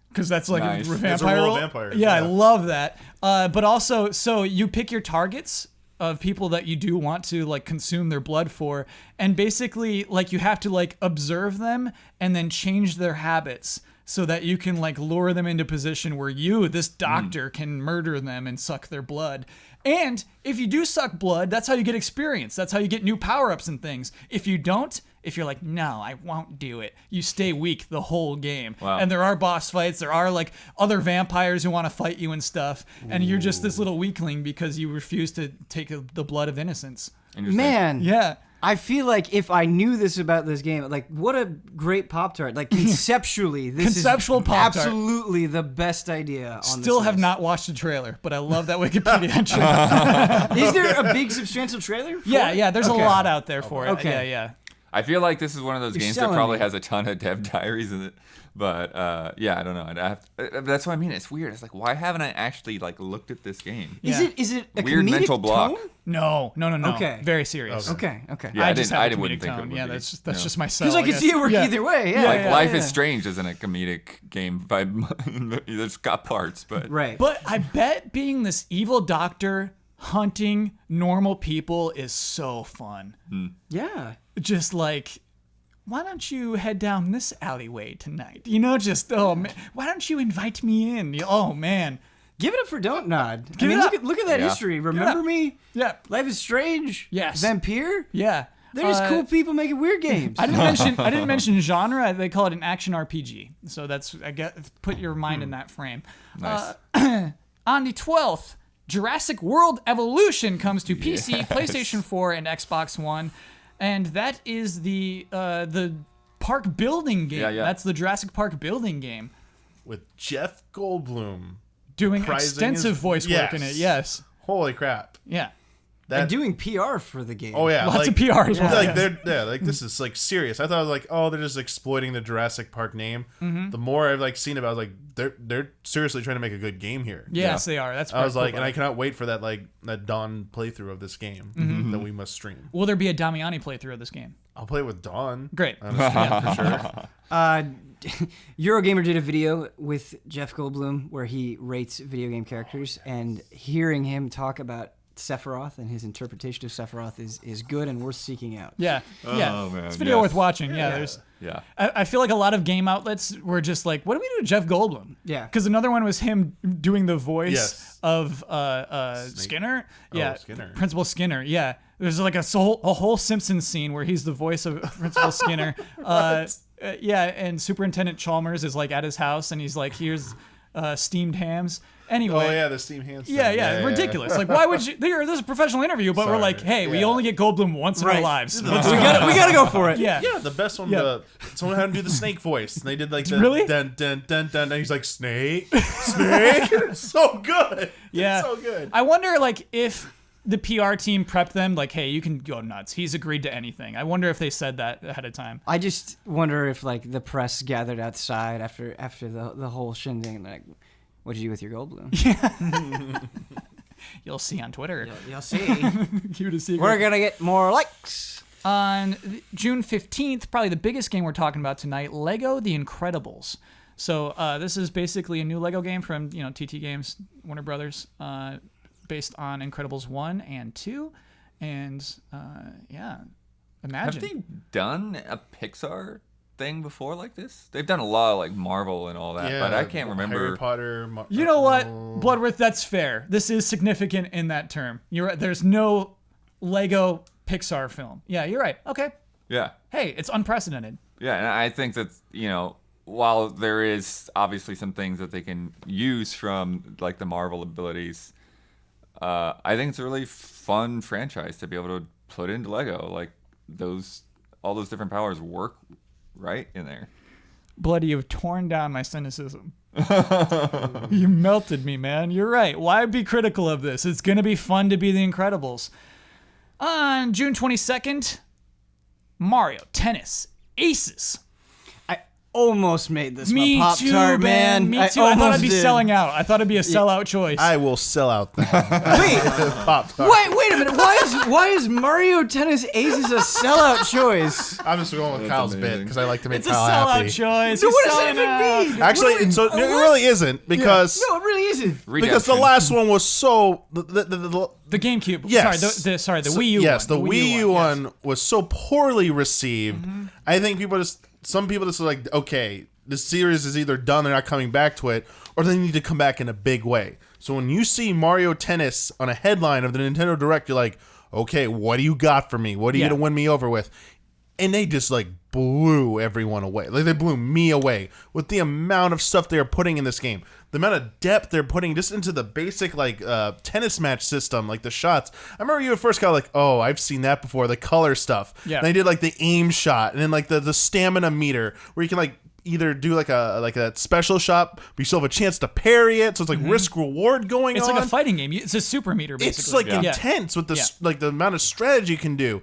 [SPEAKER 1] because that's like
[SPEAKER 2] Nice.
[SPEAKER 1] a
[SPEAKER 4] It's
[SPEAKER 1] vampire
[SPEAKER 4] a rule of
[SPEAKER 1] rule.
[SPEAKER 4] vampires,
[SPEAKER 1] Yeah, I
[SPEAKER 4] yeah.
[SPEAKER 1] love that. But also, so you pick your targets of people that you do want to like consume their blood for, and basically like you have to like observe them and then change their habits so that you can like lure them into position where you, this doctor, can murder them and suck their blood. And if you do suck blood, that's how you get experience. That's how you get new power-ups and things. If you don't, if you're like, no, I won't do it, you stay weak the whole game.
[SPEAKER 2] Wow.
[SPEAKER 1] And there are boss fights. There are like other vampires who want to fight you and stuff. And you're just this little weakling because you refuse to take the blood of innocence.
[SPEAKER 2] Interesting.
[SPEAKER 3] Man,
[SPEAKER 1] Yeah.
[SPEAKER 3] I feel like if I knew this about this game, like what a great Pop-Tart. Like conceptually, this
[SPEAKER 1] Conceptual
[SPEAKER 3] is
[SPEAKER 1] Pop-Tart.
[SPEAKER 3] absolutely the best idea on
[SPEAKER 1] Still
[SPEAKER 3] this
[SPEAKER 1] have
[SPEAKER 3] list.
[SPEAKER 1] not watched the trailer, but I love that Wikipedia entry.
[SPEAKER 3] Is there a big substantial trailer? For
[SPEAKER 1] Yeah,
[SPEAKER 3] it?
[SPEAKER 1] yeah, there's
[SPEAKER 3] Okay.
[SPEAKER 1] a lot out there for it.
[SPEAKER 3] Okay.
[SPEAKER 1] Yeah, yeah.
[SPEAKER 2] I feel like this is one of those
[SPEAKER 3] You're
[SPEAKER 2] games that
[SPEAKER 3] selling
[SPEAKER 2] probably
[SPEAKER 3] me.
[SPEAKER 2] has a ton of dev diaries in it. But yeah, I don't know. That's what I mean. It's weird. It's like, why haven't I actually like looked at this game?
[SPEAKER 1] Yeah.
[SPEAKER 3] Is it a
[SPEAKER 2] Weird
[SPEAKER 3] comedic
[SPEAKER 2] mental block.
[SPEAKER 3] tone?
[SPEAKER 1] No.
[SPEAKER 3] Okay.
[SPEAKER 1] Very serious.
[SPEAKER 3] Okay.
[SPEAKER 2] Yeah,
[SPEAKER 1] I
[SPEAKER 2] I
[SPEAKER 1] just
[SPEAKER 2] didn't-
[SPEAKER 1] have
[SPEAKER 2] I
[SPEAKER 1] a
[SPEAKER 2] wouldn't
[SPEAKER 1] comedic
[SPEAKER 2] think it
[SPEAKER 1] tone.
[SPEAKER 2] would
[SPEAKER 1] Yeah,
[SPEAKER 2] be,
[SPEAKER 1] that's
[SPEAKER 2] no.
[SPEAKER 1] just myself.
[SPEAKER 3] Because I can
[SPEAKER 1] guess.
[SPEAKER 3] see it work
[SPEAKER 1] Yeah.
[SPEAKER 3] either way. Yeah.
[SPEAKER 2] Like
[SPEAKER 3] yeah,
[SPEAKER 2] Life
[SPEAKER 3] yeah.
[SPEAKER 2] is Strange isn't a comedic game by it's got parts, but
[SPEAKER 3] Right.
[SPEAKER 1] But I bet being this evil doctor hunting normal people is so fun.
[SPEAKER 3] Yeah.
[SPEAKER 1] Just like, why don't you head down this alleyway tonight? You know, just, oh man, why don't you invite me in? Oh man.
[SPEAKER 3] Give it up for Don't Nod.
[SPEAKER 1] Give
[SPEAKER 3] I mean,
[SPEAKER 1] it
[SPEAKER 3] look
[SPEAKER 1] up.
[SPEAKER 3] at that
[SPEAKER 2] Yeah.
[SPEAKER 3] history. Remember Me?
[SPEAKER 1] Yeah.
[SPEAKER 3] Life is Strange.
[SPEAKER 1] Yes.
[SPEAKER 3] Vampire.
[SPEAKER 1] Yeah.
[SPEAKER 3] They're just cool people making weird games.
[SPEAKER 1] I didn't mention genre. They call it an action RPG. So that's, I guess, put your mind in that frame.
[SPEAKER 2] nice.
[SPEAKER 1] On the 12th, Jurassic World Evolution comes to PC, PlayStation 4, and Xbox One, and that is the park building game.
[SPEAKER 2] Yeah, yeah.
[SPEAKER 1] That's the Jurassic Park building game,
[SPEAKER 4] With Jeff Goldblum.
[SPEAKER 1] doing
[SPEAKER 4] Prizing
[SPEAKER 1] extensive
[SPEAKER 4] his-
[SPEAKER 1] voice work in it. Yes,
[SPEAKER 4] Holy crap.
[SPEAKER 1] yeah,
[SPEAKER 3] And doing PR for the game.
[SPEAKER 4] Oh yeah,
[SPEAKER 1] lots
[SPEAKER 4] like,
[SPEAKER 1] of PR as well.
[SPEAKER 4] Like like this is like serious. I thought like, oh, they're just exploiting the Jurassic Park name. The more I've like seen it, I was like, they're seriously trying to make a good game here.
[SPEAKER 1] Yes, they are. That's
[SPEAKER 4] I was
[SPEAKER 1] cool
[SPEAKER 4] like,
[SPEAKER 1] about
[SPEAKER 4] and I
[SPEAKER 1] it.
[SPEAKER 4] cannot wait for that Dawn playthrough of this game that we must stream.
[SPEAKER 1] Will there be a Damiani playthrough of this game?
[SPEAKER 4] I'll play it with Dawn.
[SPEAKER 1] Great.
[SPEAKER 4] For sure.
[SPEAKER 3] Eurogamer did a video with Jeff Goldblum where he rates video game characters, and hearing him talk about Sephiroth and his interpretation of Sephiroth is good and worth seeking out.
[SPEAKER 1] Yeah, yeah.
[SPEAKER 2] Oh, man,
[SPEAKER 1] It's a video
[SPEAKER 2] yes.
[SPEAKER 1] worth watching. Yeah, there's.
[SPEAKER 2] Yeah.
[SPEAKER 1] I feel like a lot of game outlets were just like, what do we do to Jeff Goldblum?
[SPEAKER 3] Yeah.
[SPEAKER 1] Because another one was him doing the voice
[SPEAKER 4] Yes.
[SPEAKER 1] of Skinner. Yeah.
[SPEAKER 4] Skinner.
[SPEAKER 1] Principal Skinner. Yeah. There's like a whole Simpsons scene where he's the voice of Principal Skinner. Yeah, and Superintendent Chalmers is like at his house and he's like, here's steamed hams. Anyway.
[SPEAKER 4] Oh yeah, the Steam Hands.
[SPEAKER 1] Yeah, ridiculous. Like, why would you? This is a professional interview, but we're
[SPEAKER 4] Sorry.
[SPEAKER 1] like, hey, we
[SPEAKER 4] Yeah.
[SPEAKER 1] only get Goldblum once in our
[SPEAKER 3] Right.
[SPEAKER 1] lives.
[SPEAKER 3] we gotta go for it.
[SPEAKER 1] Yeah.
[SPEAKER 4] Yeah, the best one.
[SPEAKER 1] Yeah.
[SPEAKER 4] Someone had him do the snake voice, and they did like the
[SPEAKER 1] Really?
[SPEAKER 4] dun dun dun dun, and he's like snake, snake. It's so good.
[SPEAKER 1] Yeah.
[SPEAKER 4] It's so good.
[SPEAKER 1] I wonder, like, if the PR team prepped them, like, hey, you can go nuts. He's agreed to anything. I wonder if they said that ahead of time.
[SPEAKER 3] I just wonder if like the press gathered outside after the whole shindig and like, what'd you do with your Goldblum?
[SPEAKER 1] You'll see on Twitter.
[SPEAKER 3] You'll see.
[SPEAKER 1] Cute a secret.
[SPEAKER 3] We're gonna get more likes.
[SPEAKER 1] On June 15th, probably the biggest game we're talking about tonight, Lego The Incredibles. So this is basically a new Lego game from TT Games, Warner Brothers. based on Incredibles 1 and 2. And imagine.
[SPEAKER 2] Have they done a Pixar thing before like this? They've done a lot of like Marvel and all that, but I can't remember.
[SPEAKER 4] Harry Potter.
[SPEAKER 1] You know what, Bloodworth? That's fair. This is significant in that term. You're right. There's no Lego Pixar film. Yeah, you're right. Okay.
[SPEAKER 2] Yeah.
[SPEAKER 1] Hey, it's unprecedented.
[SPEAKER 2] Yeah, and I think that, while there is obviously some things that they can use from like the Marvel abilities, I think it's a really fun franchise to be able to put into Lego. Like all those different powers work right in there.
[SPEAKER 1] Bloody, you've torn down my cynicism. You melted me, man. You're right. Why be critical of this? It's going to be fun to be the Incredibles. On June 22nd, Mario Tennis Aces.
[SPEAKER 3] I almost made this
[SPEAKER 1] Me
[SPEAKER 3] my
[SPEAKER 1] too,
[SPEAKER 3] Pop-Tart, man.
[SPEAKER 1] Me too. I thought I'd be
[SPEAKER 3] did.
[SPEAKER 1] selling out. I thought it'd be a sellout choice.
[SPEAKER 4] I will sell out that. Pop-Tart.
[SPEAKER 3] Wait a minute. Why is Mario Tennis Aces a sellout choice?
[SPEAKER 4] I'm just going with Kyle's bit
[SPEAKER 2] amazing.
[SPEAKER 4] because I like to make
[SPEAKER 1] It's a
[SPEAKER 4] Kyle
[SPEAKER 1] sellout
[SPEAKER 4] happy.
[SPEAKER 1] choice.
[SPEAKER 3] No,
[SPEAKER 1] He's
[SPEAKER 3] what does
[SPEAKER 1] selling
[SPEAKER 3] that
[SPEAKER 1] out.
[SPEAKER 3] even mean?
[SPEAKER 4] Actually, it really isn't because
[SPEAKER 3] No, it really isn't.
[SPEAKER 4] because the last one was so
[SPEAKER 1] The GameCube.
[SPEAKER 4] Yes.
[SPEAKER 1] Sorry, the Wii U
[SPEAKER 4] yes,
[SPEAKER 1] one.
[SPEAKER 4] the Wii U
[SPEAKER 1] yes.
[SPEAKER 4] one was so poorly received. I think some people just are like, okay, the series is either done, they're not coming back to it, or they need to come back in a big way. So when you see Mario Tennis on a headline of the Nintendo Direct, you're like, okay, what do you got for me? What are you
[SPEAKER 1] Yeah.
[SPEAKER 4] going to win me over with? And they just like blew everyone away. Like they blew me away with the amount of stuff they're putting in this game. The amount of depth they're putting just into the basic like tennis match system, like the shots. I remember you at first got like, oh, I've seen that before, the color stuff.
[SPEAKER 1] Yeah.
[SPEAKER 4] And they did like the aim shot and then like the stamina meter where you can like either do like a special shot, but you still have a chance to parry it. So it's like risk reward going
[SPEAKER 1] It's
[SPEAKER 4] on.
[SPEAKER 1] like a fighting game. It's a super meter, basically.
[SPEAKER 4] It's like
[SPEAKER 1] Yeah.
[SPEAKER 4] intense with the
[SPEAKER 1] Yeah.
[SPEAKER 4] like the amount of strategy you can do.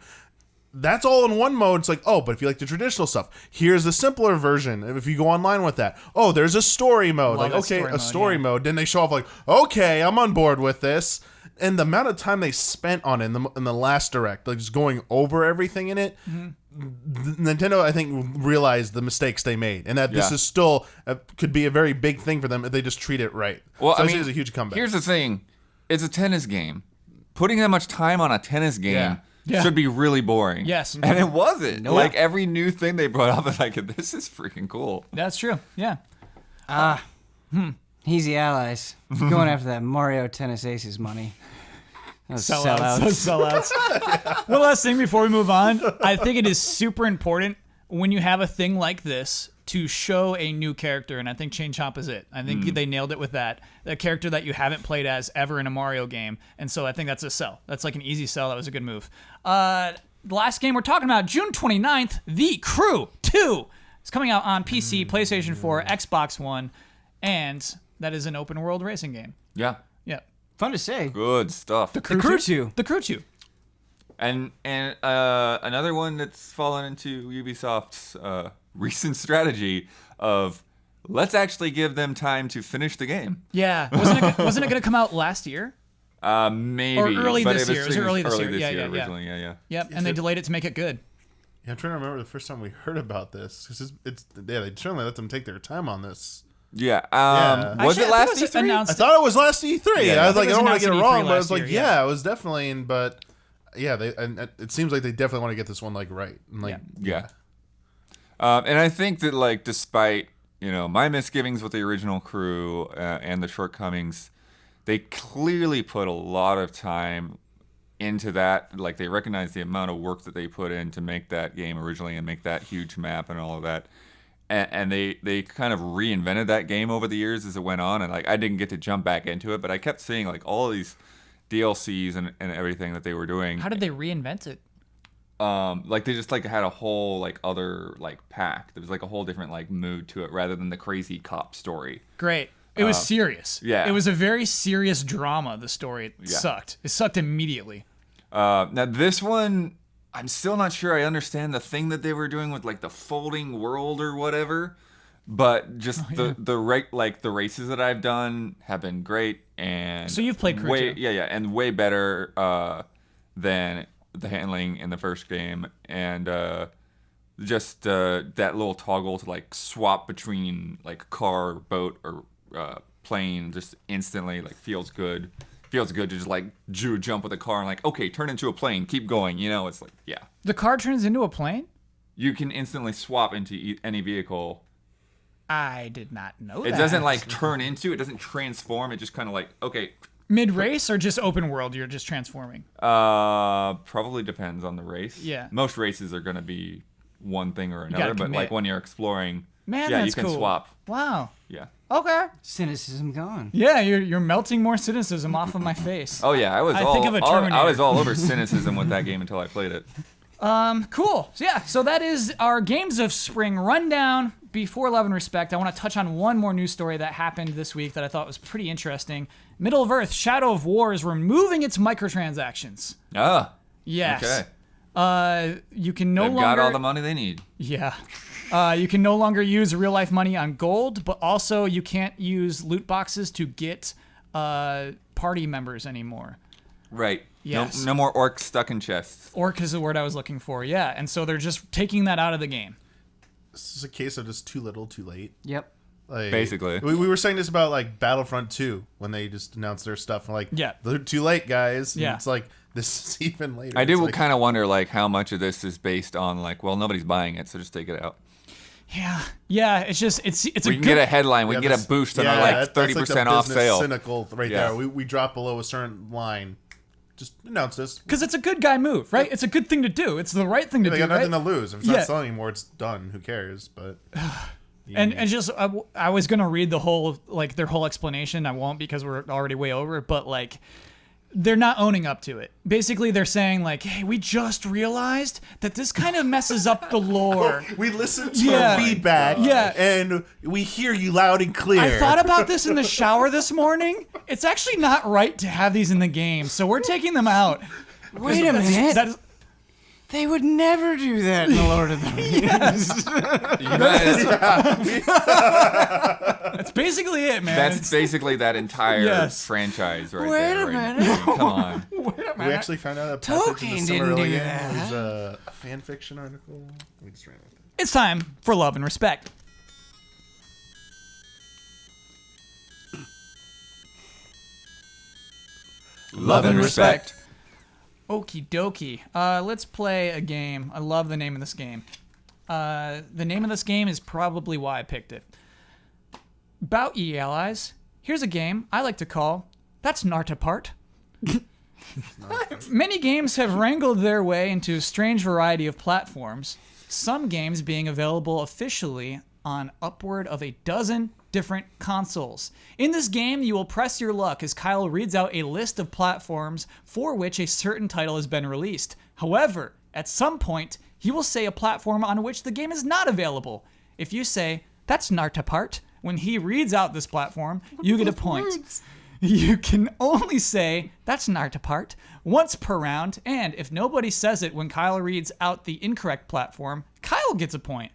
[SPEAKER 4] That's all in one mode. It's like, oh, but if you like the traditional stuff, here's the simpler version. If you go online with that, oh, there's a story mode.
[SPEAKER 1] Love
[SPEAKER 4] Like,
[SPEAKER 1] that
[SPEAKER 4] okay,
[SPEAKER 1] story
[SPEAKER 4] a
[SPEAKER 1] mode,
[SPEAKER 4] story
[SPEAKER 1] yeah.
[SPEAKER 4] mode. Then they show off like, okay, I'm on board with this. And the amount of time they spent on it in the last direct, like just going over everything in it, Nintendo, I think, realized the mistakes they made, and that this
[SPEAKER 2] Yeah.
[SPEAKER 4] is still could be a very big thing for them if they just treat it right.
[SPEAKER 2] Well,
[SPEAKER 4] so
[SPEAKER 2] I
[SPEAKER 4] I see
[SPEAKER 2] mean,
[SPEAKER 4] it as a huge comeback.
[SPEAKER 2] Here's the thing: it's a tennis game. Putting that much time on a tennis game
[SPEAKER 1] Yeah.
[SPEAKER 2] should be really boring.
[SPEAKER 1] Yes.
[SPEAKER 2] and it wasn't. Like every new thing they brought up, is like, this is freaking cool.
[SPEAKER 1] That's true. Yeah.
[SPEAKER 3] Easy allies. Going after that Mario Tennis Aces money. Those sellouts.
[SPEAKER 1] Sellouts. One last thing before we move on. I think it is super important when you have a thing like this to show a new character, and I think Chain Chomp is it. I think they nailed it with that. A character that you haven't played as ever in a Mario game, and so I think that's a sell. That's like an easy sell. That was a good move. The last game we're talking about, June 29th, The Crew 2. It's coming out on PC, PlayStation 4, Xbox One, and that is an open world racing game.
[SPEAKER 2] Yeah,
[SPEAKER 1] Yeah.
[SPEAKER 3] Fun to say.
[SPEAKER 2] good stuff.
[SPEAKER 3] The Crew 2.
[SPEAKER 1] The Crew 2.
[SPEAKER 2] And another one that's fallen into Ubisoft's recent strategy of let's actually give them time to finish the game.
[SPEAKER 1] Yeah. Wasn't it going to come out last year?
[SPEAKER 2] Maybe
[SPEAKER 1] Or early
[SPEAKER 2] but
[SPEAKER 1] this year. It was early this year. Yeah, yeah, yeah.
[SPEAKER 2] originally. Yeah.
[SPEAKER 1] Yep. And they delayed it to make it good.
[SPEAKER 4] Yeah, I'm trying to remember the first time we heard about this. 'Cause they certainly let them take their time on this.
[SPEAKER 2] Yeah.
[SPEAKER 4] Yeah.
[SPEAKER 2] Was
[SPEAKER 1] Actually,
[SPEAKER 2] it
[SPEAKER 1] I
[SPEAKER 2] last
[SPEAKER 1] think it was
[SPEAKER 2] E3?
[SPEAKER 1] announced-
[SPEAKER 4] I thought it was last E3.
[SPEAKER 2] Yeah,
[SPEAKER 4] I was like,
[SPEAKER 1] it
[SPEAKER 4] I
[SPEAKER 1] was
[SPEAKER 4] don't want to get it
[SPEAKER 1] announced at
[SPEAKER 4] wrong,
[SPEAKER 1] E3
[SPEAKER 4] but I was
[SPEAKER 1] last
[SPEAKER 4] like,
[SPEAKER 1] year,
[SPEAKER 4] yeah, it was definitely. But yeah, and it seems like they definitely want to get this one like right. And like,
[SPEAKER 2] Yeah. And I think that, like, despite, my misgivings with the original Crew and the shortcomings, they clearly put a lot of time into that. Like, they recognize the amount of work that they put in to make that game originally and make that huge map and all of that. And they kind of reinvented that game over the years as it went on. And, like, I didn't get to jump back into it, but I kept seeing, like, all of these DLCs and everything that they were doing.
[SPEAKER 1] How did they reinvent it?
[SPEAKER 2] Like they just like had a whole like other like pack. There was like a whole different like mood to it rather than the crazy cop story.
[SPEAKER 1] Great. It was serious.
[SPEAKER 2] yeah.
[SPEAKER 1] It was a very serious drama, the story. It sucked. It sucked immediately.
[SPEAKER 2] Now this one, I'm still not sure I understand the thing that they were doing with like the folding world or whatever. But just the races that I've done have been great, and
[SPEAKER 1] So you've played Crew
[SPEAKER 2] way
[SPEAKER 1] 2.
[SPEAKER 2] yeah and way better than the handling in the first game, and just that little toggle to like swap between like car, boat, or plane just instantly like feels good. feels good to just like jump with a car and like, okay, turn into a plane, keep going. You know, it's like, yeah.
[SPEAKER 1] The car turns into a plane?
[SPEAKER 2] You can instantly swap into any vehicle.
[SPEAKER 1] I did not know that.
[SPEAKER 2] It doesn't like turn into, it doesn't transform. It just kind of like, okay.
[SPEAKER 1] Mid-race or just open world, you're just transforming?
[SPEAKER 2] Probably depends on the race.
[SPEAKER 1] Yeah.
[SPEAKER 2] Most races are going to be one thing or another, but
[SPEAKER 1] commit.
[SPEAKER 2] like when you're exploring,
[SPEAKER 1] Man,
[SPEAKER 2] yeah,
[SPEAKER 1] that's
[SPEAKER 2] you can
[SPEAKER 1] cool.
[SPEAKER 2] swap.
[SPEAKER 1] Wow.
[SPEAKER 2] Yeah.
[SPEAKER 1] Okay.
[SPEAKER 3] Cynicism gone.
[SPEAKER 1] Yeah, you're melting more cynicism off of my face.
[SPEAKER 2] Oh yeah, I was
[SPEAKER 1] think of a Terminator.
[SPEAKER 2] I was all over cynicism with that game until I played it.
[SPEAKER 1] Cool. So that is our Games of Spring rundown. Before Love and Respect, I want to touch on one more news story that happened this week that I thought was pretty interesting. Middle of Earth, Shadow of War is removing its microtransactions.
[SPEAKER 2] Ah.
[SPEAKER 1] Yes.
[SPEAKER 2] Okay.
[SPEAKER 1] You can no
[SPEAKER 2] They've
[SPEAKER 1] longer...
[SPEAKER 2] got all the money they need.
[SPEAKER 1] Yeah. You can no longer use real-life money on gold, but also you can't use loot boxes to get party members anymore.
[SPEAKER 2] Right.
[SPEAKER 1] Yes.
[SPEAKER 2] No more orcs stuck in chests.
[SPEAKER 1] Orc is the word I was looking for, yeah. And so they're just taking that out of the game.
[SPEAKER 4] This is a case of just too little, too late.
[SPEAKER 3] Yep.
[SPEAKER 4] Like,
[SPEAKER 2] Basically.
[SPEAKER 4] we were saying this about like Battlefront 2 when they just announced their stuff. Like,
[SPEAKER 1] Yeah.
[SPEAKER 4] they're too late, guys. And
[SPEAKER 1] Yeah.
[SPEAKER 4] it's like this is even later.
[SPEAKER 2] I
[SPEAKER 4] It's
[SPEAKER 2] do
[SPEAKER 4] like,
[SPEAKER 2] kind of wonder like how much of this is based on like, well, nobody's buying it, so just take it out.
[SPEAKER 1] Yeah. It's just it's
[SPEAKER 2] We
[SPEAKER 1] a
[SPEAKER 2] can
[SPEAKER 1] good
[SPEAKER 2] get a headline. We
[SPEAKER 4] yeah,
[SPEAKER 2] can get
[SPEAKER 4] that's-
[SPEAKER 2] a boost on
[SPEAKER 4] yeah,
[SPEAKER 2] our like
[SPEAKER 4] that's
[SPEAKER 2] 30%
[SPEAKER 4] the
[SPEAKER 2] off
[SPEAKER 4] business
[SPEAKER 2] sale.
[SPEAKER 4] Cynical right
[SPEAKER 2] Yeah.
[SPEAKER 4] there. We drop below a certain line. Just announce this.
[SPEAKER 1] because it's a good guy move, right? It's a good thing to do. It's the right thing to
[SPEAKER 4] They
[SPEAKER 1] do,
[SPEAKER 4] got nothing
[SPEAKER 1] right?
[SPEAKER 4] to lose. If it's
[SPEAKER 1] Yeah.
[SPEAKER 4] not selling anymore, it's done. Who cares? But
[SPEAKER 1] And just I was gonna read the whole like their whole explanation. I won't because we're already way over it. But like they're not owning up to it. Basically, they're saying like, "Hey, we just realized that this kind of messes up the lore."
[SPEAKER 4] we listen to
[SPEAKER 1] Yeah.
[SPEAKER 4] your feedback,
[SPEAKER 1] Yeah.
[SPEAKER 4] and we hear you loud and clear.
[SPEAKER 1] I thought about this in the shower this morning. It's actually not right to have these in the game, so we're taking them out.
[SPEAKER 3] Wait a minute.
[SPEAKER 1] That is,
[SPEAKER 3] They would never do that in the Lord of the Rings.
[SPEAKER 2] You guys,
[SPEAKER 1] that's basically it, man.
[SPEAKER 2] that's basically that entire
[SPEAKER 1] Yes.
[SPEAKER 2] franchise right
[SPEAKER 3] Wait
[SPEAKER 2] there.
[SPEAKER 3] a
[SPEAKER 2] right
[SPEAKER 3] minute.
[SPEAKER 2] now. I mean, come on.
[SPEAKER 4] We actually found out a passage in
[SPEAKER 3] Tolkien
[SPEAKER 4] the
[SPEAKER 3] didn't do
[SPEAKER 4] Silmarillion
[SPEAKER 3] that.
[SPEAKER 4] was a fan fiction article. We just ran with it.
[SPEAKER 1] It's time for Love and Respect.
[SPEAKER 2] Love and respect.
[SPEAKER 1] Okie dokie. Let's play a game. I love the name of this game. The name of this game is probably why I picked it. Bout ye allies. Here's a game I like to call That's Nart Apart. Many games have wrangled their way into a strange variety of platforms, some games being available officially on upward of a dozen different consoles. In this game, you will press your luck as Kyle reads out a list of platforms for which a certain title has been released. However, at some point, he will say a platform on which the game is not available. If you say, "That's Nart Apart," when he reads out this platform, you get a point. You can only say, "That's Nart Apart," once per round, and if nobody says it when Kyle reads out the incorrect platform, Kyle gets a point.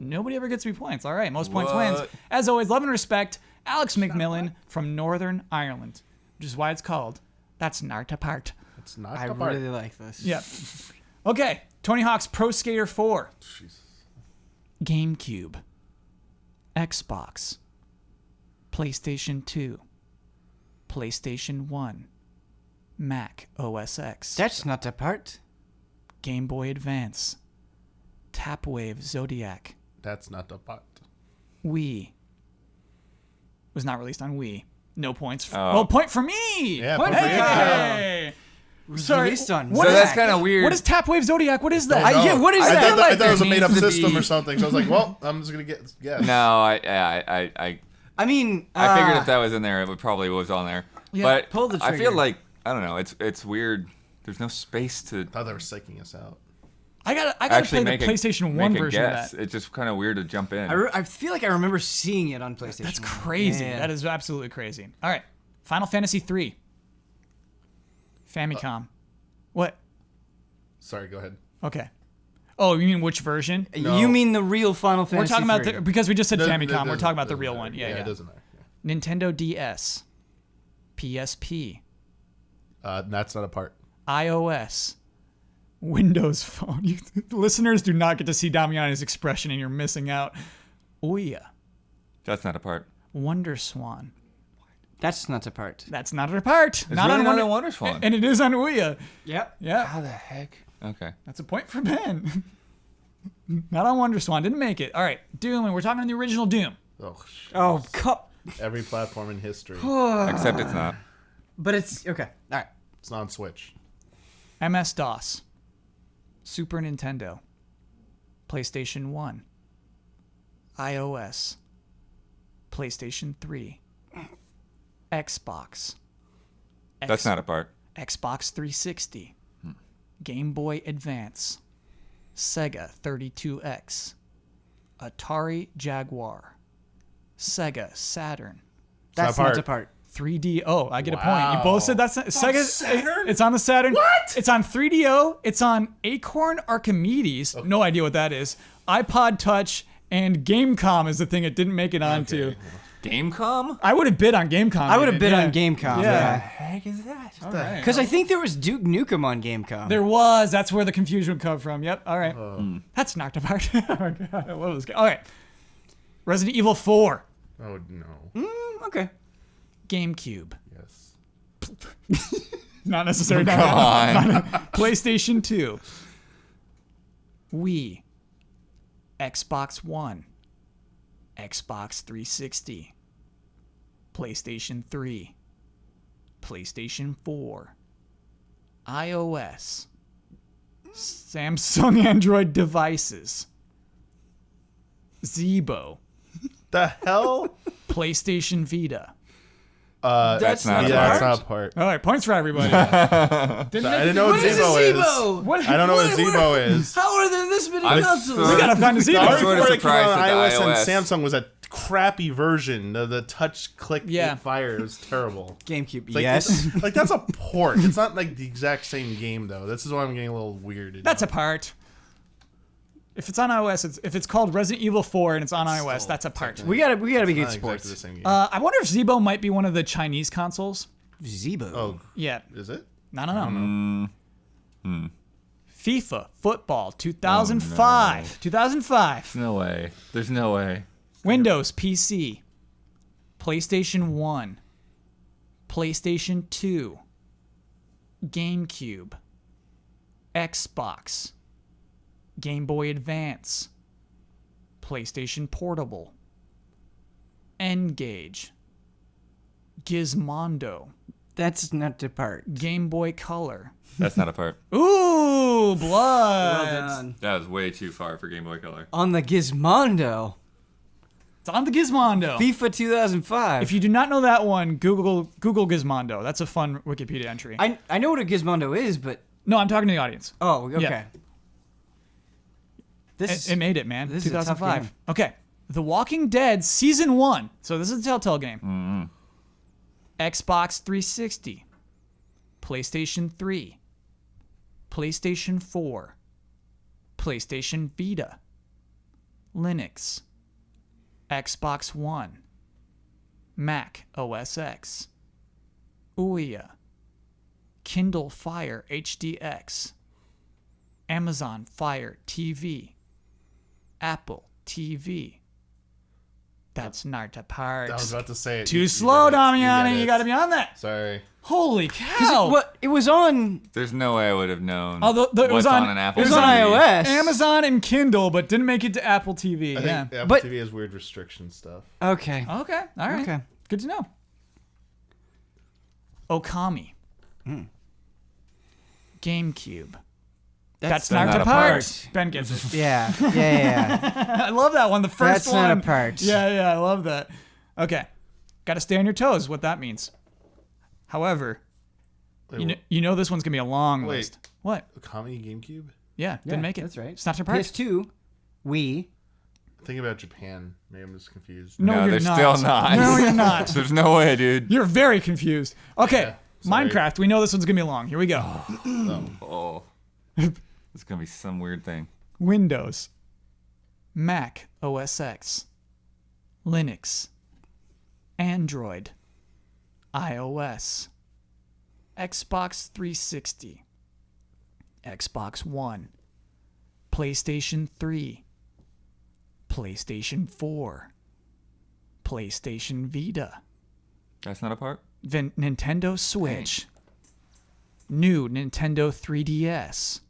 [SPEAKER 1] Nobody ever gets 3 points. All right, most points wins.
[SPEAKER 2] What?
[SPEAKER 1] As always, love and respect, Alex McMillan from Northern Ireland, which is why it's called That's Nart Apart.
[SPEAKER 4] It's not
[SPEAKER 3] I
[SPEAKER 4] the part.
[SPEAKER 3] really like this.
[SPEAKER 1] Yep. Okay, Tony Hawk's Pro Skater 4. GameCube. Xbox. PlayStation 2. PlayStation 1. Mac OS X.
[SPEAKER 3] That's not the part.
[SPEAKER 1] Game Boy Advance. Tapwave Zodiac.
[SPEAKER 4] That's not the part.
[SPEAKER 1] Wii. Was not released on Wii. No points.
[SPEAKER 2] Oh.
[SPEAKER 1] Well, point for me.
[SPEAKER 4] Yeah,
[SPEAKER 1] point
[SPEAKER 4] point for you,
[SPEAKER 1] Hey. Sorry.
[SPEAKER 3] Released on
[SPEAKER 1] What
[SPEAKER 2] So
[SPEAKER 1] is
[SPEAKER 2] that's
[SPEAKER 1] that?
[SPEAKER 2] kind of weird.
[SPEAKER 1] What is Tapwave Zodiac? What is that?
[SPEAKER 4] I-
[SPEAKER 3] yeah, what is
[SPEAKER 4] I
[SPEAKER 3] that?
[SPEAKER 4] thought, I thought it was a
[SPEAKER 2] there
[SPEAKER 4] made-up
[SPEAKER 2] needs to
[SPEAKER 4] system
[SPEAKER 2] be-
[SPEAKER 4] or something. So I was like, well, I'm just gonna get. Yeah.
[SPEAKER 2] No, I
[SPEAKER 3] I mean,
[SPEAKER 2] figured if that was in there, it would probably was on there.
[SPEAKER 1] Yeah,
[SPEAKER 2] But
[SPEAKER 3] pull the
[SPEAKER 2] I feel
[SPEAKER 3] trigger.
[SPEAKER 2] like I don't know. It's weird. There's no space to
[SPEAKER 4] thought they were psyching us out.
[SPEAKER 1] I gotta play
[SPEAKER 2] actually
[SPEAKER 1] the
[SPEAKER 2] make
[SPEAKER 1] PlayStation
[SPEAKER 2] a,
[SPEAKER 1] 1
[SPEAKER 2] make a
[SPEAKER 1] version
[SPEAKER 2] guess.
[SPEAKER 1] of that.
[SPEAKER 2] It's just kind of weird to jump in.
[SPEAKER 3] I feel like I remember seeing it on PlayStation.
[SPEAKER 1] That's
[SPEAKER 3] 1.
[SPEAKER 1] crazy.
[SPEAKER 3] Yeah.
[SPEAKER 1] That is absolutely crazy. All right. Final Fantasy 3. Famicom. What?
[SPEAKER 4] Sorry, go ahead.
[SPEAKER 1] Okay. Oh, you mean which version?
[SPEAKER 4] No.
[SPEAKER 3] You mean the real Final
[SPEAKER 1] We're
[SPEAKER 3] Fantasy?
[SPEAKER 1] talking about
[SPEAKER 3] 3.
[SPEAKER 1] because we just said
[SPEAKER 4] No,
[SPEAKER 1] Famicom.
[SPEAKER 4] it
[SPEAKER 1] We're
[SPEAKER 4] doesn't-
[SPEAKER 1] talking about the
[SPEAKER 4] doesn't
[SPEAKER 1] real
[SPEAKER 4] matter.
[SPEAKER 1] one. Yeah,
[SPEAKER 4] It doesn't matter. Yeah.
[SPEAKER 1] Nintendo DS. PSP.
[SPEAKER 4] That's not a part.
[SPEAKER 1] iOS. Windows Phone. You, listeners do not get to see Damiani's expression, and you're missing out. Ouya.
[SPEAKER 2] That's not a part.
[SPEAKER 1] WonderSwan.
[SPEAKER 3] That's not apart.
[SPEAKER 1] That's not apart.
[SPEAKER 2] It's
[SPEAKER 1] Not
[SPEAKER 2] really
[SPEAKER 1] on
[SPEAKER 2] not
[SPEAKER 1] Wonder,
[SPEAKER 2] on WonderSwan.
[SPEAKER 1] and it is on Ouya.
[SPEAKER 3] Yep.
[SPEAKER 1] Yeah,
[SPEAKER 2] How the heck? Okay.
[SPEAKER 1] that's a point for Ben. Not on WonderSwan. Didn't make it. All right, Doom, and we're talking on the original Doom.
[SPEAKER 4] Oh,
[SPEAKER 3] Oh,
[SPEAKER 4] every platform in history.
[SPEAKER 2] Except it's not.
[SPEAKER 3] but it's okay. All right.
[SPEAKER 4] It's not on Switch.
[SPEAKER 1] MS-DOS, Super Nintendo, PlayStation 1, iOS, PlayStation 3, Xbox.
[SPEAKER 2] That's not a part.
[SPEAKER 1] Xbox 360, Game Boy Advance, Sega 32X, Atari Jaguar, Sega Saturn,
[SPEAKER 3] That's
[SPEAKER 4] not
[SPEAKER 3] not
[SPEAKER 4] part.
[SPEAKER 3] apart.
[SPEAKER 1] 3DO. I get a point. You both said that's Sega.
[SPEAKER 4] Saturn?
[SPEAKER 1] It's on the Saturn. What? It's on 3DO. It's on Acorn Archimedes. No idea what that is. iPod Touch and Gamecom is the thing it didn't make it onto.
[SPEAKER 2] Gamecom?
[SPEAKER 1] I would have bid on Gamecom.
[SPEAKER 3] I would have bid
[SPEAKER 1] yeah.
[SPEAKER 3] on Gamecom.
[SPEAKER 1] Yeah.
[SPEAKER 3] Yeah.
[SPEAKER 2] Heck is that?
[SPEAKER 1] All right.
[SPEAKER 3] Because I think there was Duke Nukem on Gamecom.
[SPEAKER 1] There was. That's where the confusion would come from. Yep. All right. That's knocked apart. Oh, God. What was all right. Resident Evil 4.
[SPEAKER 4] Oh, no.
[SPEAKER 3] Okay.
[SPEAKER 1] GameCube.
[SPEAKER 4] Yes.
[SPEAKER 1] Not necessary.
[SPEAKER 2] Come on.
[SPEAKER 1] PlayStation 2. Wii. Xbox One. Xbox 360. PlayStation 3. PlayStation 4. iOS. Samsung Android devices. Zebo.
[SPEAKER 4] The hell?
[SPEAKER 1] PlayStation Vita.
[SPEAKER 2] That's not a
[SPEAKER 4] Yeah,
[SPEAKER 2] part.
[SPEAKER 4] it's not part.
[SPEAKER 1] All right, points for everybody.
[SPEAKER 4] I didn't know what Zebo is.
[SPEAKER 1] What?
[SPEAKER 4] I don't know what Zebo is.
[SPEAKER 3] How are there this many
[SPEAKER 2] I'm
[SPEAKER 3] consoles?
[SPEAKER 2] so-
[SPEAKER 1] We gotta find a
[SPEAKER 4] The
[SPEAKER 1] Zebo.
[SPEAKER 2] I'm sort of
[SPEAKER 4] hardcore that came out
[SPEAKER 2] surprised
[SPEAKER 4] on
[SPEAKER 2] at
[SPEAKER 4] iOS
[SPEAKER 2] the iOS.
[SPEAKER 4] and Samsung was a crappy version. The touch click
[SPEAKER 1] Yeah.
[SPEAKER 4] fire is terrible.
[SPEAKER 3] GameCube.
[SPEAKER 4] It's like,
[SPEAKER 3] Yes.
[SPEAKER 4] it's- like that's a port. It's not like the exact same game though. This is why I'm getting a little weirded.
[SPEAKER 1] That's a
[SPEAKER 4] out.
[SPEAKER 1] part. If it's on iOS, if it's called Resident Evil 4 and it's on iOS, that's a part.
[SPEAKER 3] we gotta be
[SPEAKER 4] Not
[SPEAKER 3] good
[SPEAKER 4] exactly
[SPEAKER 3] sports.
[SPEAKER 4] the same game.
[SPEAKER 1] I wonder if Zebo might be one of the Chinese consoles.
[SPEAKER 3] Zebo.
[SPEAKER 4] Oh,
[SPEAKER 1] Yeah,
[SPEAKER 4] is it?
[SPEAKER 1] I don't know. FIFA Football 2005. 2005.
[SPEAKER 2] No way. There's no way.
[SPEAKER 1] Windows PC. PlayStation 1. PlayStation 2. GameCube. Xbox. Game Boy Advance. PlayStation Portable. N-Gage. Gizmondo.
[SPEAKER 3] That's not apart.
[SPEAKER 1] Game Boy Color.
[SPEAKER 2] That's not a part.
[SPEAKER 1] Ooh, blood.
[SPEAKER 3] Well done.
[SPEAKER 2] That was way too far for Game Boy Color.
[SPEAKER 3] On the Gizmondo.
[SPEAKER 1] It's on the Gizmondo.
[SPEAKER 3] FIFA 2005.
[SPEAKER 1] If you do not know that one, Google Gizmondo. That's a fun Wikipedia entry.
[SPEAKER 3] I know what a Gizmondo is, but
[SPEAKER 1] No, I'm talking to the audience.
[SPEAKER 3] oh, okay.
[SPEAKER 1] Yeah.
[SPEAKER 3] This
[SPEAKER 1] It made it, man.
[SPEAKER 3] this is a tough
[SPEAKER 1] 2005.
[SPEAKER 3] game.
[SPEAKER 1] Okay. The Walking Dead Season 1. So this is a Telltale game. Xbox 360. PlayStation 3. PlayStation 4. PlayStation Vita. Linux. Xbox One. Mac OS X. Ouya. Kindle Fire HDX. Amazon Fire TV. Apple TV. That's not a part.
[SPEAKER 4] I was about to say it.
[SPEAKER 1] Too
[SPEAKER 4] You
[SPEAKER 1] slow,
[SPEAKER 4] got it.
[SPEAKER 1] Damiani.
[SPEAKER 4] get
[SPEAKER 1] You
[SPEAKER 4] it.
[SPEAKER 1] got to be on that.
[SPEAKER 4] Sorry.
[SPEAKER 1] Holy cow!
[SPEAKER 3] What? It was on.
[SPEAKER 2] There's no way I would have known.
[SPEAKER 1] Although it was
[SPEAKER 2] what's
[SPEAKER 1] on
[SPEAKER 2] an Apple
[SPEAKER 3] It was
[SPEAKER 2] TV.
[SPEAKER 3] on iOS.
[SPEAKER 1] Amazon and Kindle, but didn't make it to Apple TV.
[SPEAKER 4] I
[SPEAKER 1] Yeah.
[SPEAKER 4] think Apple
[SPEAKER 3] But-
[SPEAKER 4] TV has weird restriction stuff.
[SPEAKER 3] Okay.
[SPEAKER 1] Okay. All right.
[SPEAKER 3] Okay.
[SPEAKER 1] Good to know. Okami. GameCube. That's not
[SPEAKER 2] not
[SPEAKER 1] a
[SPEAKER 2] a
[SPEAKER 1] part.
[SPEAKER 2] part.
[SPEAKER 1] Ben gets it.
[SPEAKER 3] Yeah. Yeah.
[SPEAKER 1] I love that one. The first
[SPEAKER 3] That's
[SPEAKER 1] one.
[SPEAKER 3] not a part.
[SPEAKER 1] Yeah, I love that. Okay. Got to stay on your toes, what that means. However,
[SPEAKER 4] Wait,
[SPEAKER 1] you know this one's going to be a long
[SPEAKER 4] Wait.
[SPEAKER 1] list. What?
[SPEAKER 4] Okami GameCube?
[SPEAKER 1] Yeah, didn't make it.
[SPEAKER 3] That's right.
[SPEAKER 1] It's not a part.
[SPEAKER 3] PS2, Wii.
[SPEAKER 4] Thinking about Japan. Maybe I'm just confused.
[SPEAKER 1] No,
[SPEAKER 2] No,
[SPEAKER 1] you're
[SPEAKER 2] they're
[SPEAKER 1] not.
[SPEAKER 2] still not.
[SPEAKER 1] No, you're not.
[SPEAKER 2] There's no way, dude.
[SPEAKER 1] You're very confused. Okay.
[SPEAKER 4] Yeah, sorry.
[SPEAKER 1] Minecraft. We know this one's going to be long. Here we go.
[SPEAKER 2] Oh. It's going to be some weird thing.
[SPEAKER 1] Windows. Mac OS X. Linux. Android. iOS. Xbox 360. Xbox One. PlayStation 3. PlayStation 4. PlayStation Vita.
[SPEAKER 2] That's not a part?
[SPEAKER 1] Nintendo Switch. New Nintendo 3DS.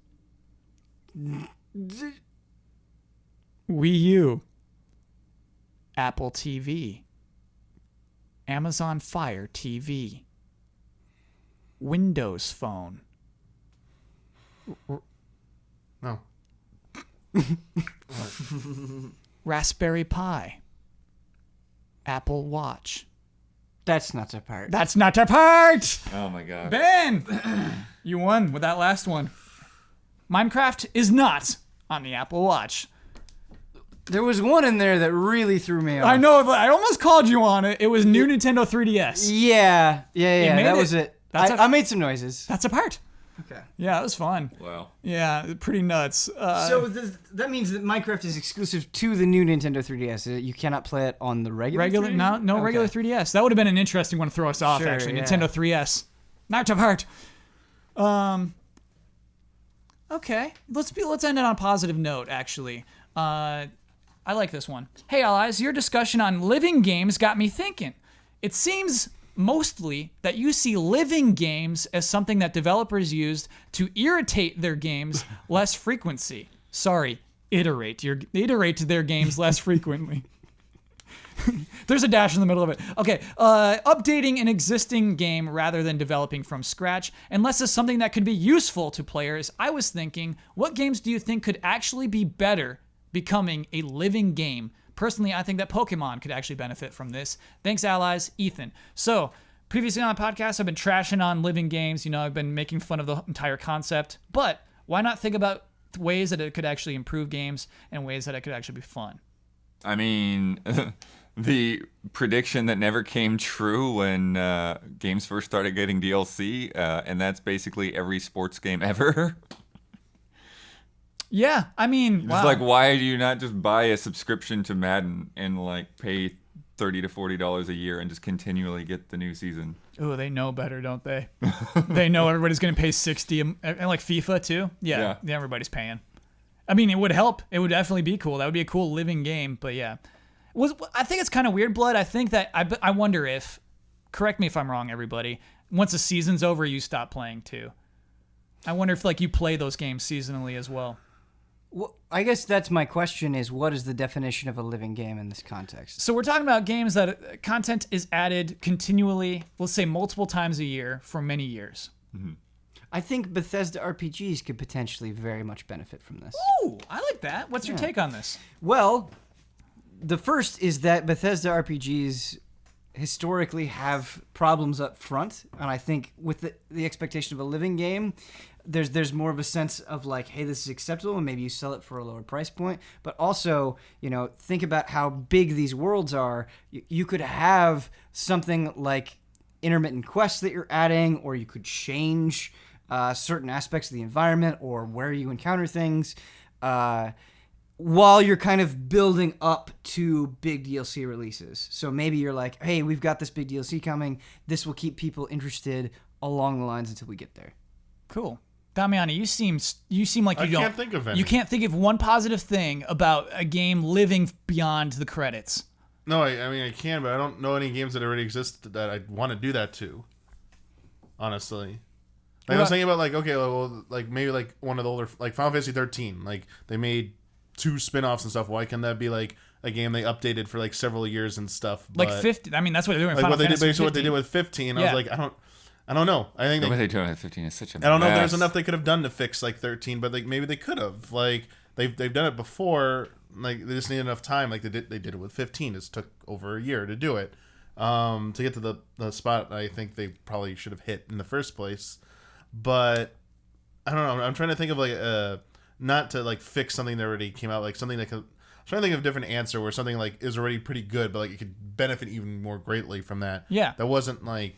[SPEAKER 1] Wii U. Apple TV. Amazon Fire TV. Windows Phone.
[SPEAKER 4] No.
[SPEAKER 1] Raspberry Pi. Apple Watch.
[SPEAKER 3] That's not a part.
[SPEAKER 1] That's not a part!
[SPEAKER 2] Oh my god.
[SPEAKER 1] Ben! You won with that last one. Minecraft is not on the Apple Watch.
[SPEAKER 3] There was one in there that really threw me off.
[SPEAKER 1] I know, but I almost called you on it. It was new Nintendo 3DS.
[SPEAKER 3] Yeah.
[SPEAKER 1] made
[SPEAKER 3] That
[SPEAKER 1] it.
[SPEAKER 3] was it.
[SPEAKER 1] That's
[SPEAKER 3] I made some noises.
[SPEAKER 1] That's a part.
[SPEAKER 3] Okay.
[SPEAKER 1] Yeah, it was fun.
[SPEAKER 2] Wow.
[SPEAKER 1] Yeah, pretty nuts.
[SPEAKER 3] So that means that Minecraft is exclusive to the new Nintendo 3DS. You cannot play it on the regular 3DS?
[SPEAKER 1] No
[SPEAKER 3] Okay.
[SPEAKER 1] regular 3DS. That would have been an interesting one to throw us off,
[SPEAKER 3] Sure,
[SPEAKER 1] actually.
[SPEAKER 3] yeah.
[SPEAKER 1] Nintendo 3DS. Not a part. Okay. Let's end it on a positive note, actually. I like this one. Hey, allies, your discussion on living games got me thinking. It seems mostly that you see living games as something that developers used to irritate their games less frequency. Sorry, iterate their games less frequently. There's a dash in the middle of it. Okay, updating an existing game rather than developing from scratch, unless it's something that could be useful to players. I was thinking, what games do you think could actually be better becoming a living game? Personally, I think that Pokemon could actually benefit from this. Thanks, allies. Ethan. So, previously on the podcast, I've been trashing on living games. You know, I've been making fun of the entire concept. But why not think about ways that it could actually improve games and ways that it could actually be fun?
[SPEAKER 2] I mean, the prediction that never came true when games first started getting DLC, and that's basically every sports game ever.
[SPEAKER 1] Yeah, I mean,
[SPEAKER 2] It's
[SPEAKER 1] wow.
[SPEAKER 2] like, why do you not just buy a subscription to Madden and like pay $30 to $40 a year and just continually get the new season?
[SPEAKER 1] Oh, they know better, don't they? They know everybody's going to pay $60, and like FIFA too. Yeah, everybody's paying. I mean, it would help. It would definitely be cool. That would be a cool living game. But yeah, I think it's kind of weird, Blood. I think that I wonder if, correct me if I'm wrong, everybody. Once the season's over, you stop playing too. I wonder if like you play those games seasonally as well.
[SPEAKER 3] Well, I guess that's my question is, what is the definition of a living game in this context?
[SPEAKER 1] So we're talking about games that content is added continually, let's say multiple times a year for many years.
[SPEAKER 2] Mm-hmm.
[SPEAKER 3] I think Bethesda RPGs could potentially very much benefit from this.
[SPEAKER 1] Ooh, I like that. What's your take on this?
[SPEAKER 3] Well, the first is that Bethesda RPGs historically have problems up front, and I think with the expectation of a living game, there's more of a sense of like, hey, this is acceptable, and maybe you sell it for a lower price point. But also, you know, think about how big these worlds are. You could have something like intermittent quests that you're adding, or you could change certain aspects of the environment or where you encounter things while you're kind of building up to big DLC releases. So maybe you're like, hey, we've got this big DLC coming. This will keep people interested along the lines until we get there.
[SPEAKER 1] Cool. Damiani, you seem like you
[SPEAKER 4] can't think of any.
[SPEAKER 1] You can't think of one positive thing about a game living beyond the credits.
[SPEAKER 4] No, I mean I can, but I don't know any games that already exist that I want to do that to. Honestly, like I was thinking about like, okay, well, like maybe like one of the older, like Final Fantasy 13, like they made 2 spin-offs and stuff. Why can that be like a game they updated for like several years and stuff?
[SPEAKER 1] Like 50. I mean, that's what they're doing.
[SPEAKER 4] Like
[SPEAKER 1] Final
[SPEAKER 4] what they did,
[SPEAKER 1] Fantasy
[SPEAKER 4] basically what they
[SPEAKER 1] 15.
[SPEAKER 4] did with 15. I
[SPEAKER 1] Yeah.
[SPEAKER 4] was like, I don't know. I think
[SPEAKER 2] What they doing at 15 is such a
[SPEAKER 4] I don't know if
[SPEAKER 2] mess.
[SPEAKER 4] there's enough they could have done to fix like 13, but like maybe they could have. Like they've done it before. Like they just need enough time. Like they did it with 15. It took over a year to do it. To get to the spot I think they probably should have hit in the first place. But I don't know. I'm trying to think of like not to like fix something that already came out, like something that could. I'm trying to think of a different answer where something like is already pretty good, but like it could benefit even more greatly from that.
[SPEAKER 1] Yeah.
[SPEAKER 4] That wasn't like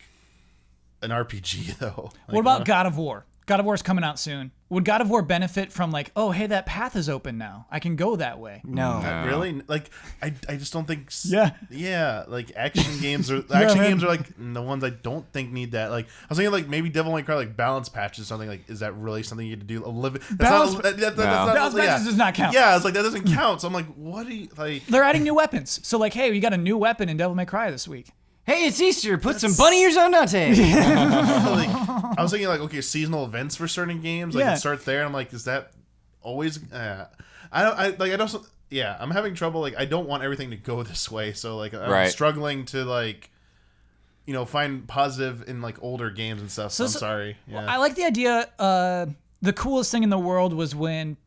[SPEAKER 4] an RPG though. Like,
[SPEAKER 1] What about God of War? God of War is coming out soon. Would God of War benefit from like, oh, hey, that path is open now. I can go that way.
[SPEAKER 3] No.
[SPEAKER 4] Really? Like, I just don't think.
[SPEAKER 1] Yeah.
[SPEAKER 4] Like action games are games are like the ones I don't think need that. Like I was thinking like maybe Devil May Cry like balance patches something like. Is that really something you had to do?
[SPEAKER 1] Balance
[SPEAKER 4] Balance
[SPEAKER 1] patches does not count.
[SPEAKER 4] Yeah, it's like that doesn't count. So I'm like, what do you like?
[SPEAKER 1] They're adding new weapons. So like, hey, we got a new weapon in Devil May Cry this week.
[SPEAKER 3] Hey, it's Easter. Put some bunny ears on Dante.
[SPEAKER 4] I was thinking like, okay, seasonal events for certain games. Like,
[SPEAKER 1] Yeah.
[SPEAKER 4] start there. I'm like, is that always? I don't. Yeah, I'm having trouble. Like, I don't want everything to go this way. So like, I'm
[SPEAKER 2] Right.
[SPEAKER 4] struggling to like, find positive in like older games and stuff. So I'm sorry. Yeah.
[SPEAKER 1] I like the idea. The coolest thing in the world was when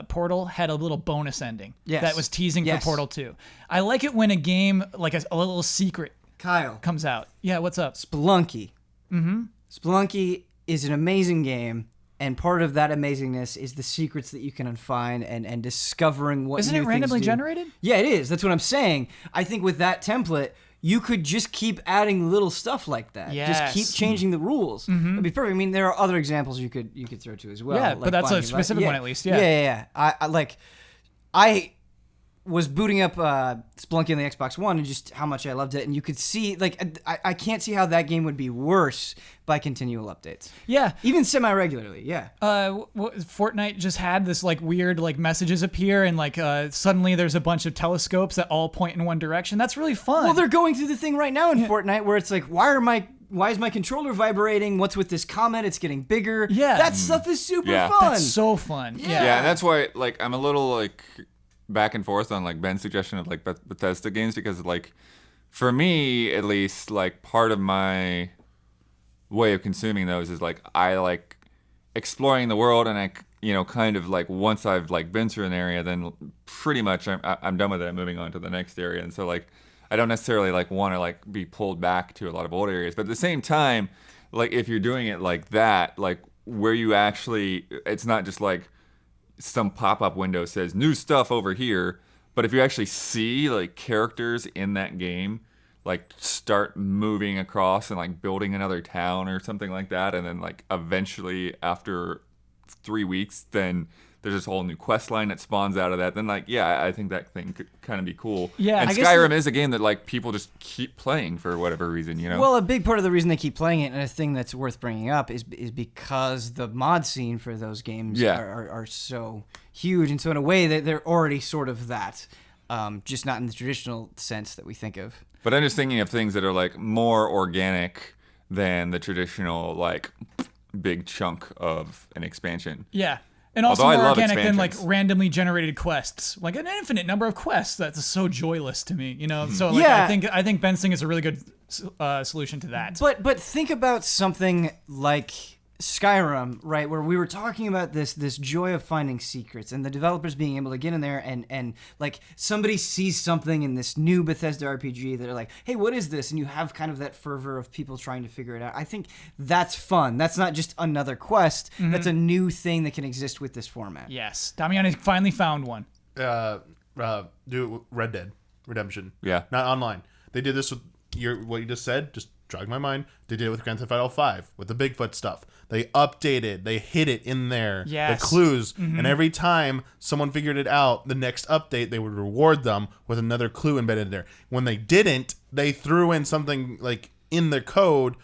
[SPEAKER 1] Portal had a little bonus ending
[SPEAKER 3] Yes.
[SPEAKER 1] that was teasing
[SPEAKER 3] Yes.
[SPEAKER 1] for Portal 2. I like it when a game, like a little secret
[SPEAKER 3] Kyle.
[SPEAKER 1] comes out. Yeah, what's up?
[SPEAKER 3] Spelunky. Mm-hmm. Spelunky is an amazing game, and part of that amazingness is the secrets that you can find and discovering what
[SPEAKER 1] Isn't
[SPEAKER 3] new
[SPEAKER 1] it randomly
[SPEAKER 3] things do.
[SPEAKER 1] generated?
[SPEAKER 3] Yeah, it is. That's what I'm saying. I think with that template, you could just keep adding little stuff like that.
[SPEAKER 1] Yes.
[SPEAKER 3] Just keep changing the rules. It'd be perfect. I mean, there are other examples you could throw to as well.
[SPEAKER 1] Yeah,
[SPEAKER 3] like
[SPEAKER 1] but that's a
[SPEAKER 3] Binding of
[SPEAKER 1] specific
[SPEAKER 3] Isaac.
[SPEAKER 1] one at least, yeah.
[SPEAKER 3] Yeah. I was booting up Spelunky on the Xbox One and just how much I loved it, and you could see like I can't see how that game would be worse by continual updates.
[SPEAKER 1] Yeah.
[SPEAKER 3] Even semi-regularly, yeah.
[SPEAKER 1] Fortnite just had this like weird like messages appear and like suddenly there's a bunch of telescopes that all point in one direction. That's really fun.
[SPEAKER 3] Well, they're going through the thing right now in Fortnite where it's like, why is my controller vibrating? What's with this comet? It's getting bigger.
[SPEAKER 1] Yeah.
[SPEAKER 3] That stuff is super
[SPEAKER 2] Yeah.
[SPEAKER 3] fun.
[SPEAKER 1] That's so fun. Yeah.
[SPEAKER 2] Yeah, and that's why like I'm a little like back and forth on like Ben's suggestion of like Bethesda games because like for me at least like part of my way of consuming those is like I like exploring the world and I kind of like once I've like been through an area then pretty much I'm done with it. I'm moving on to the next area and so like I don't necessarily like want to like be pulled back to a lot of old areas but at the same time like if you're doing it like that like where you actually it's not just like some pop-up window says new stuff over here but if you actually see like characters in that game like start moving across and like building another town or something like that and then like eventually after 3 weeks then there's this whole new quest line that spawns out of that then like yeah I think that thing could kind of be cool.
[SPEAKER 1] Yeah,
[SPEAKER 2] and
[SPEAKER 1] I guess
[SPEAKER 2] Skyrim is a game that like people just keep playing for whatever reason
[SPEAKER 3] Well, a big part of the reason they keep playing it, and a thing that's worth bringing up, is because the mod scene for those games are so huge, and so in a way that they're already sort of that, just not in the traditional sense that we think of.
[SPEAKER 2] But I'm just thinking of things that are like more organic than the traditional like big chunk of an expansion.
[SPEAKER 1] Yeah. And also
[SPEAKER 2] Although I
[SPEAKER 1] more
[SPEAKER 2] love
[SPEAKER 1] organic than like
[SPEAKER 2] expansions.
[SPEAKER 1] randomly generated quests, like an infinite number of quests. That's so joyless to me, So like,
[SPEAKER 3] Yeah.
[SPEAKER 1] I think Ben's thing is a really good solution to that.
[SPEAKER 3] But think about something like Skyrim, right, where we were talking about this joy of finding secrets and the developers being able to get in there and like somebody sees something in this new Bethesda RPG that are like, hey, what is this? And you have kind of that fervor of people trying to figure it out. I think that's fun. That's not just another quest. That's a new thing that can exist with this format.
[SPEAKER 1] Yes, Damiani finally found one.
[SPEAKER 4] Do Red Dead Redemption.
[SPEAKER 2] Yeah.
[SPEAKER 4] Not online. They did this with what you just said. Just jogged my mind. They did it with Grand Theft Auto 5 with the Bigfoot stuff. They updated. They hid it in there.
[SPEAKER 1] Yes.
[SPEAKER 4] The clues. And every time someone figured it out, the next update they would reward them with another clue embedded there. When they didn't, they threw in something like in the code.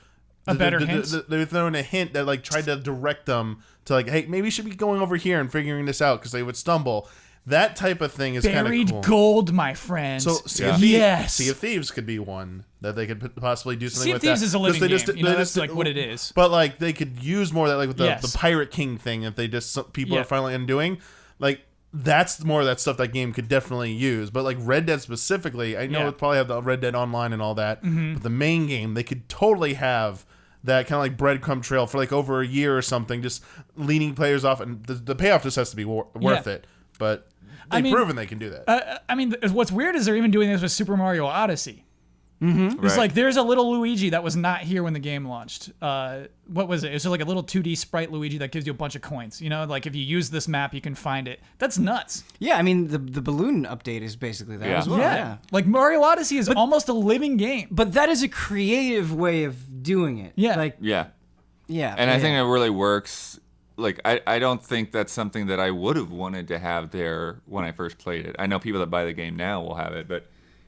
[SPEAKER 1] A better hint?
[SPEAKER 4] They threw in a hint that like tried to direct them to like, hey, maybe you should be going over here and figuring this out because they would stumble. That type of thing is kind of
[SPEAKER 1] Buried
[SPEAKER 4] cool.
[SPEAKER 1] gold, my friends.
[SPEAKER 4] So Sea of Thieves could be one that they could possibly do something
[SPEAKER 1] Sea of
[SPEAKER 4] with.
[SPEAKER 1] Thieves
[SPEAKER 4] that.
[SPEAKER 1] is a living
[SPEAKER 4] They
[SPEAKER 1] game. That's like what it is.
[SPEAKER 4] But like they could use more of that, like with the
[SPEAKER 1] Yes.
[SPEAKER 4] Pirate King thing. If they just people
[SPEAKER 1] Yeah.
[SPEAKER 4] are finally undoing, like that's more of that stuff that game could definitely use. But like Red Dead specifically, I know
[SPEAKER 1] Yeah.
[SPEAKER 4] it probably have the Red Dead Online and all that. But the main game, they could totally have that kind of like breadcrumb trail for like over a year or something, just leading players off, and the payoff just has to be worth it. But they've proven they can do that.
[SPEAKER 1] I mean, what's weird is they're even doing this with Super Mario Odyssey. It's
[SPEAKER 2] Right.
[SPEAKER 1] like there's a little Luigi that was not here when the game launched. What was it? It was like a little 2D sprite Luigi that gives you a bunch of coins. Like if you use this map, you can find it. That's nuts.
[SPEAKER 3] Yeah, I mean, the balloon update is basically that
[SPEAKER 2] Yeah.
[SPEAKER 3] as well. Yeah.
[SPEAKER 1] Like Mario Odyssey is almost a living game.
[SPEAKER 3] But that is a creative way of doing it.
[SPEAKER 1] Yeah.
[SPEAKER 3] Like,
[SPEAKER 2] Yeah.
[SPEAKER 3] yeah.
[SPEAKER 2] And I
[SPEAKER 3] yeah.
[SPEAKER 2] think it really works. Like, I don't think that's something that I would have wanted to have there when I first played it. I know people that buy the game now will have it, but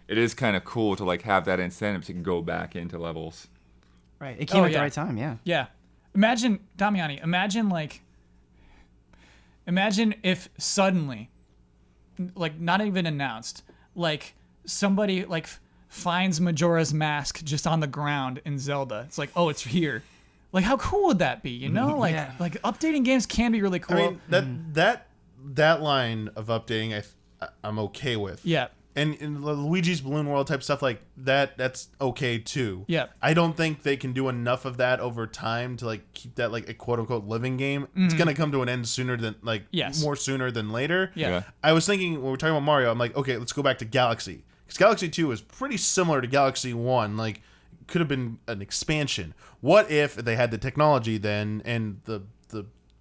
[SPEAKER 2] it is kind of cool to, like, have that incentive to go back into levels.
[SPEAKER 3] Right. It came at
[SPEAKER 1] yeah.
[SPEAKER 3] the right time, yeah.
[SPEAKER 1] Yeah. Imagine, Damiani, imagine if suddenly, like not even announced, like somebody like finds Majora's Mask just on the ground in Zelda. It's like, oh, it's here. Like, how cool would that be? You know, like like updating games can be really cool.
[SPEAKER 4] I mean, that line of updating, I'm okay with.
[SPEAKER 1] Yeah.
[SPEAKER 4] And in Luigi's Balloon World type stuff like that's okay too.
[SPEAKER 1] Yeah.
[SPEAKER 4] I don't think they can do enough of that over time to like keep that like a quote unquote living game. It's gonna come to an end sooner than more sooner than later.
[SPEAKER 1] Yeah.
[SPEAKER 4] I was thinking when we're talking about Mario, I'm like, okay, let's go back to Galaxy. Because Galaxy 2 is pretty similar to Galaxy 1. Like, could have been an expansion. What if they had the technology then and the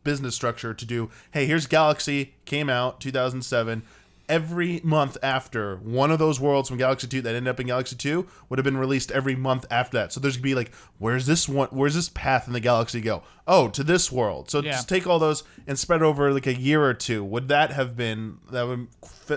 [SPEAKER 4] business structure to do, hey, here's Galaxy, came out 2007. Every month after, one of those worlds from Galaxy 2 that ended up in Galaxy 2 would have been released every month after that. So there's going to be like, where's this path in the galaxy go? Oh, to this world. So just take all those and spread over like a year or two. Would that would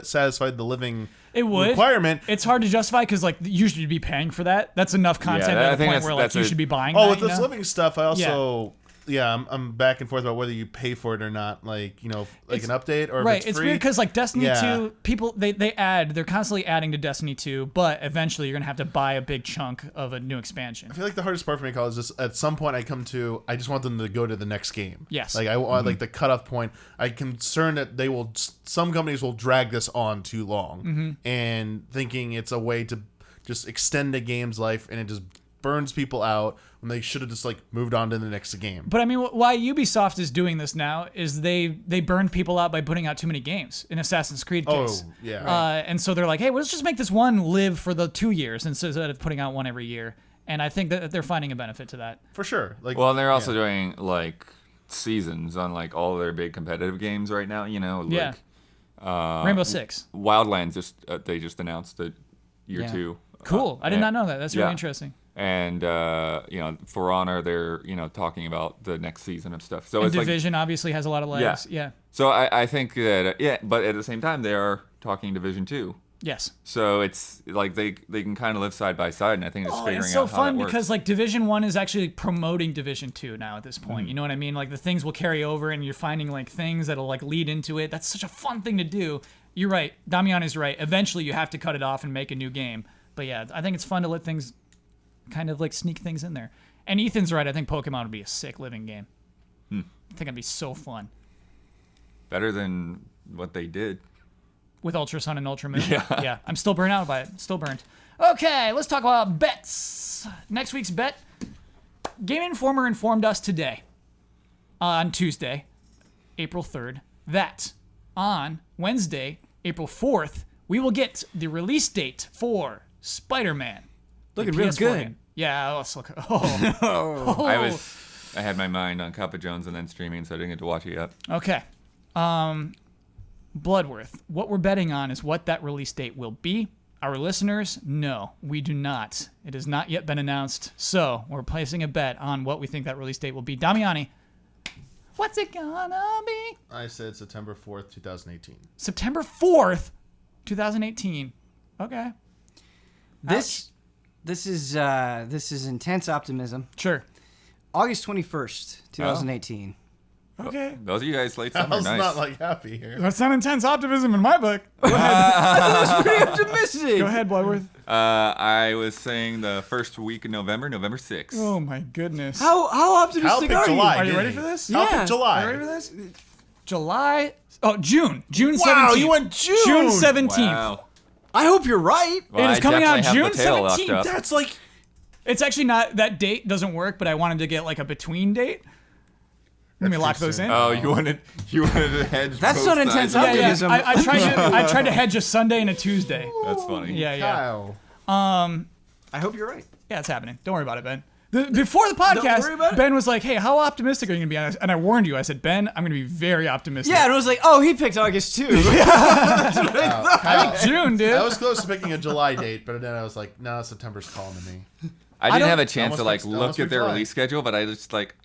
[SPEAKER 4] satisfy the living requirement?
[SPEAKER 1] It's hard to justify because like you should be paying for that. That's enough content at the point where like you should be buying.
[SPEAKER 4] Oh, with this living stuff, I also I'm back and forth about whether you pay for it or not. Like an update or
[SPEAKER 1] right.
[SPEAKER 4] If it's free.
[SPEAKER 1] Weird because like Destiny 2, people they're constantly adding to Destiny 2, but eventually you're gonna have to buy a big chunk of a new expansion.
[SPEAKER 4] I feel like the hardest part for me, Carl, is just at some point I just want them to go to the next game.
[SPEAKER 1] Yes.
[SPEAKER 4] Like I want like the cutoff point. I'm concerned that some companies will drag this on too long and thinking it's a way to just extend a game's life, and it just burns people out when they should have just like moved on to the next game.
[SPEAKER 1] But I mean, why Ubisoft is doing this now is they burned people out by putting out too many games in Assassin's Creed case.
[SPEAKER 4] Oh, yeah.
[SPEAKER 1] And so they're like, hey, let's just make this one live for the 2 years instead of putting out one every year. And I think that they're finding a benefit to that.
[SPEAKER 4] For sure. Like,
[SPEAKER 2] well, and they're also doing like seasons on like all their big competitive games right now. You know, like
[SPEAKER 1] Rainbow Six,
[SPEAKER 2] Wildlands. They just announced the year 2.
[SPEAKER 1] Cool. I did not know that. That's really interesting.
[SPEAKER 2] And For Honor, they're talking about the next season of stuff. So
[SPEAKER 1] and
[SPEAKER 2] it's
[SPEAKER 1] Division obviously has a lot of legs. Yeah.
[SPEAKER 2] So I think that but at the same time they are talking Division 2.
[SPEAKER 1] Yes.
[SPEAKER 2] So it's like they can kind of live side by side, and I think it's figuring
[SPEAKER 1] it's so
[SPEAKER 2] out how
[SPEAKER 1] fun
[SPEAKER 2] that works.
[SPEAKER 1] because like Division 1 is actually promoting Division 2 now at this point. You know what I mean? Like the things will carry over, and you're finding like things that'll like lead into it. That's such a fun thing to do. You're right. Damian is right. Eventually you have to cut it off and make a new game. But yeah, I think it's fun to let things kind of like sneak things in there. And Ethan's right. I think Pokemon would be a sick living game. I think it'd be so fun.
[SPEAKER 2] Better than what they did.
[SPEAKER 1] With Ultra Sun and Ultra Moon?
[SPEAKER 2] Yeah.
[SPEAKER 1] I'm still burnt out by it. Still burnt. Okay, let's talk about bets. Next week's bet. Game Informer informed us today, on Tuesday, April 3rd, that on Wednesday, April 4th, we will get the release date for Spider-Man.
[SPEAKER 3] Looking real
[SPEAKER 1] PS4
[SPEAKER 3] good.
[SPEAKER 1] game. Yeah, let's look. Oh.
[SPEAKER 2] I had my mind on Kappa Jones and then streaming, so I didn't get to watch it yet.
[SPEAKER 1] Okay. Bloodworth. What we're betting on is what that release date will be. Our listeners, no, we do not. It has not yet been announced. So we're placing a bet on what we think that release date will be. Damiani, what's it gonna be?
[SPEAKER 4] I said September 4th, 2018.
[SPEAKER 1] September 4th, 2018. Okay.
[SPEAKER 3] This is intense optimism.
[SPEAKER 1] Sure.
[SPEAKER 3] August 21st, 2018.
[SPEAKER 1] Okay.
[SPEAKER 2] Those of you guys late
[SPEAKER 4] I
[SPEAKER 2] summer,
[SPEAKER 4] was
[SPEAKER 2] nice.
[SPEAKER 4] not like happy here.
[SPEAKER 1] That's not intense optimism in my book.
[SPEAKER 3] That's pretty optimistic.
[SPEAKER 1] Go ahead, Bloodworth.
[SPEAKER 2] I was saying the first week in November 6th.
[SPEAKER 1] Oh my goodness.
[SPEAKER 3] How
[SPEAKER 4] Hal
[SPEAKER 3] optimistic
[SPEAKER 4] picked
[SPEAKER 3] are
[SPEAKER 4] July.
[SPEAKER 3] you?
[SPEAKER 1] Are you
[SPEAKER 4] didn't
[SPEAKER 1] ready
[SPEAKER 4] he?
[SPEAKER 1] for this?
[SPEAKER 4] Hal
[SPEAKER 3] Yeah.
[SPEAKER 4] picked July.
[SPEAKER 1] Are you ready for this? July. Oh, June. June 17th.
[SPEAKER 4] Wow, you went June.
[SPEAKER 1] June 17th.
[SPEAKER 2] Wow.
[SPEAKER 3] I hope you're right.
[SPEAKER 2] Well,
[SPEAKER 1] It is
[SPEAKER 2] I
[SPEAKER 1] coming out
[SPEAKER 2] definitely have
[SPEAKER 1] June
[SPEAKER 2] the tail locked
[SPEAKER 1] 17th.
[SPEAKER 2] up.
[SPEAKER 4] That's like
[SPEAKER 1] It's actually not, that date doesn't work, but I wanted to get like a between date. Let me lock
[SPEAKER 4] too
[SPEAKER 1] those
[SPEAKER 4] soon.
[SPEAKER 1] in.
[SPEAKER 2] Oh, you wanted to hedge.
[SPEAKER 3] That's
[SPEAKER 2] both
[SPEAKER 3] not intense
[SPEAKER 2] sides.
[SPEAKER 3] optimism.
[SPEAKER 1] I tried to hedge a Sunday and a Tuesday.
[SPEAKER 2] That's funny.
[SPEAKER 1] Yeah.
[SPEAKER 4] Kyle.
[SPEAKER 3] I hope you're right.
[SPEAKER 1] Yeah, it's happening. Don't worry about it, Ben. Before the podcast,
[SPEAKER 3] worry about it.
[SPEAKER 1] Ben was like, hey, how optimistic are you going to be on this? And I warned you. I said, Ben, I'm going to be very optimistic.
[SPEAKER 3] Yeah, and I was like, oh, he picked August too.
[SPEAKER 1] I think June, dude.
[SPEAKER 4] I was close to picking a July date, but then I was like, no, September's calling to me.
[SPEAKER 2] I didn't
[SPEAKER 1] don't-
[SPEAKER 2] have a chance to
[SPEAKER 4] Almost
[SPEAKER 2] like
[SPEAKER 4] like-
[SPEAKER 2] look
[SPEAKER 4] almost
[SPEAKER 2] at their
[SPEAKER 4] July.
[SPEAKER 2] release schedule, but I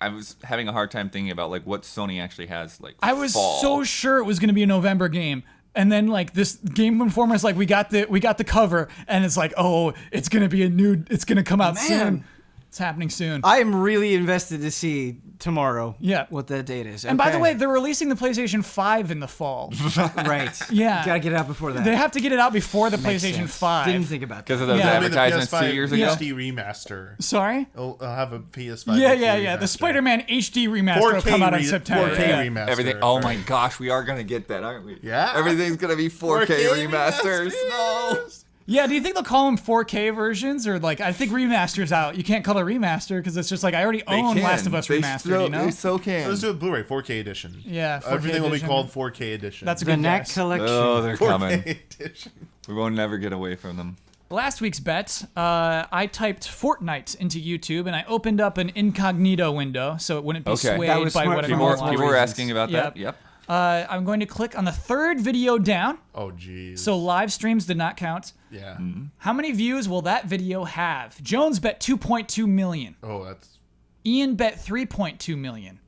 [SPEAKER 2] was having a hard time thinking about like what Sony actually has like.
[SPEAKER 1] I was
[SPEAKER 2] fall.
[SPEAKER 1] so sure it was going to be a November game. And then like this Game Informer's like, we got the cover, and it's like, oh, it's going to be it's going to come out soon. It's happening soon.
[SPEAKER 3] I am really invested to see tomorrow
[SPEAKER 1] Yeah.
[SPEAKER 3] what that date is.
[SPEAKER 1] And by the
[SPEAKER 3] Okay.
[SPEAKER 1] way, they're releasing the PlayStation 5 in the fall.
[SPEAKER 3] right.
[SPEAKER 1] Yeah.
[SPEAKER 3] Gotta get it out before that.
[SPEAKER 1] They have to get it out before the
[SPEAKER 3] Makes
[SPEAKER 1] PlayStation
[SPEAKER 3] sense.
[SPEAKER 1] 5.
[SPEAKER 3] Didn't think about that.
[SPEAKER 2] Because of those
[SPEAKER 1] Yeah.
[SPEAKER 2] advertisements
[SPEAKER 4] The PS5
[SPEAKER 2] 2 years ago.
[SPEAKER 4] HD remaster.
[SPEAKER 1] Sorry?
[SPEAKER 4] I'll have a PS5.
[SPEAKER 1] Yeah,
[SPEAKER 4] HD
[SPEAKER 1] yeah, yeah. The
[SPEAKER 4] remaster.
[SPEAKER 1] Spider-Man HD remaster will come out in September.
[SPEAKER 4] 4K
[SPEAKER 1] Yeah.
[SPEAKER 4] remaster.
[SPEAKER 2] Everything. Oh my gosh, we are gonna get that, aren't we?
[SPEAKER 4] Yeah.
[SPEAKER 2] Everything's gonna be 4K remasters. No.
[SPEAKER 1] Yeah, do you think they'll call them 4K versions? Or, like, I think remaster's out. You can't call it remaster because it's just like, I already own Last of Us Remastered, you know?
[SPEAKER 2] They so can.
[SPEAKER 4] Let's do a Blu-ray 4K edition.
[SPEAKER 1] Yeah, 4K
[SPEAKER 4] Everything will be
[SPEAKER 1] edition.
[SPEAKER 4] called 4K edition.
[SPEAKER 1] That's a
[SPEAKER 3] The
[SPEAKER 1] good
[SPEAKER 3] Knack
[SPEAKER 1] guess.
[SPEAKER 3] Collection.
[SPEAKER 2] Oh, they're
[SPEAKER 4] 4K
[SPEAKER 2] coming.
[SPEAKER 4] edition.
[SPEAKER 2] We won't never get away from them.
[SPEAKER 1] Last week's bet, I typed Fortnite into YouTube and I opened up an incognito window so it wouldn't be
[SPEAKER 2] Okay.
[SPEAKER 1] swayed
[SPEAKER 3] That was
[SPEAKER 1] by
[SPEAKER 3] smart
[SPEAKER 1] whatever
[SPEAKER 3] for
[SPEAKER 1] you
[SPEAKER 3] more
[SPEAKER 1] want.
[SPEAKER 2] People were
[SPEAKER 3] reasons.
[SPEAKER 2] asking about
[SPEAKER 1] Yep.
[SPEAKER 2] that. Yep.
[SPEAKER 1] I'm going to click on the third video down,
[SPEAKER 4] Oh, jeez.
[SPEAKER 1] so live streams did not count.
[SPEAKER 4] yeah.
[SPEAKER 1] How many views will that video have? Jones bet 2.2 million.
[SPEAKER 4] Oh, that's
[SPEAKER 1] Ian bet 3.2 million.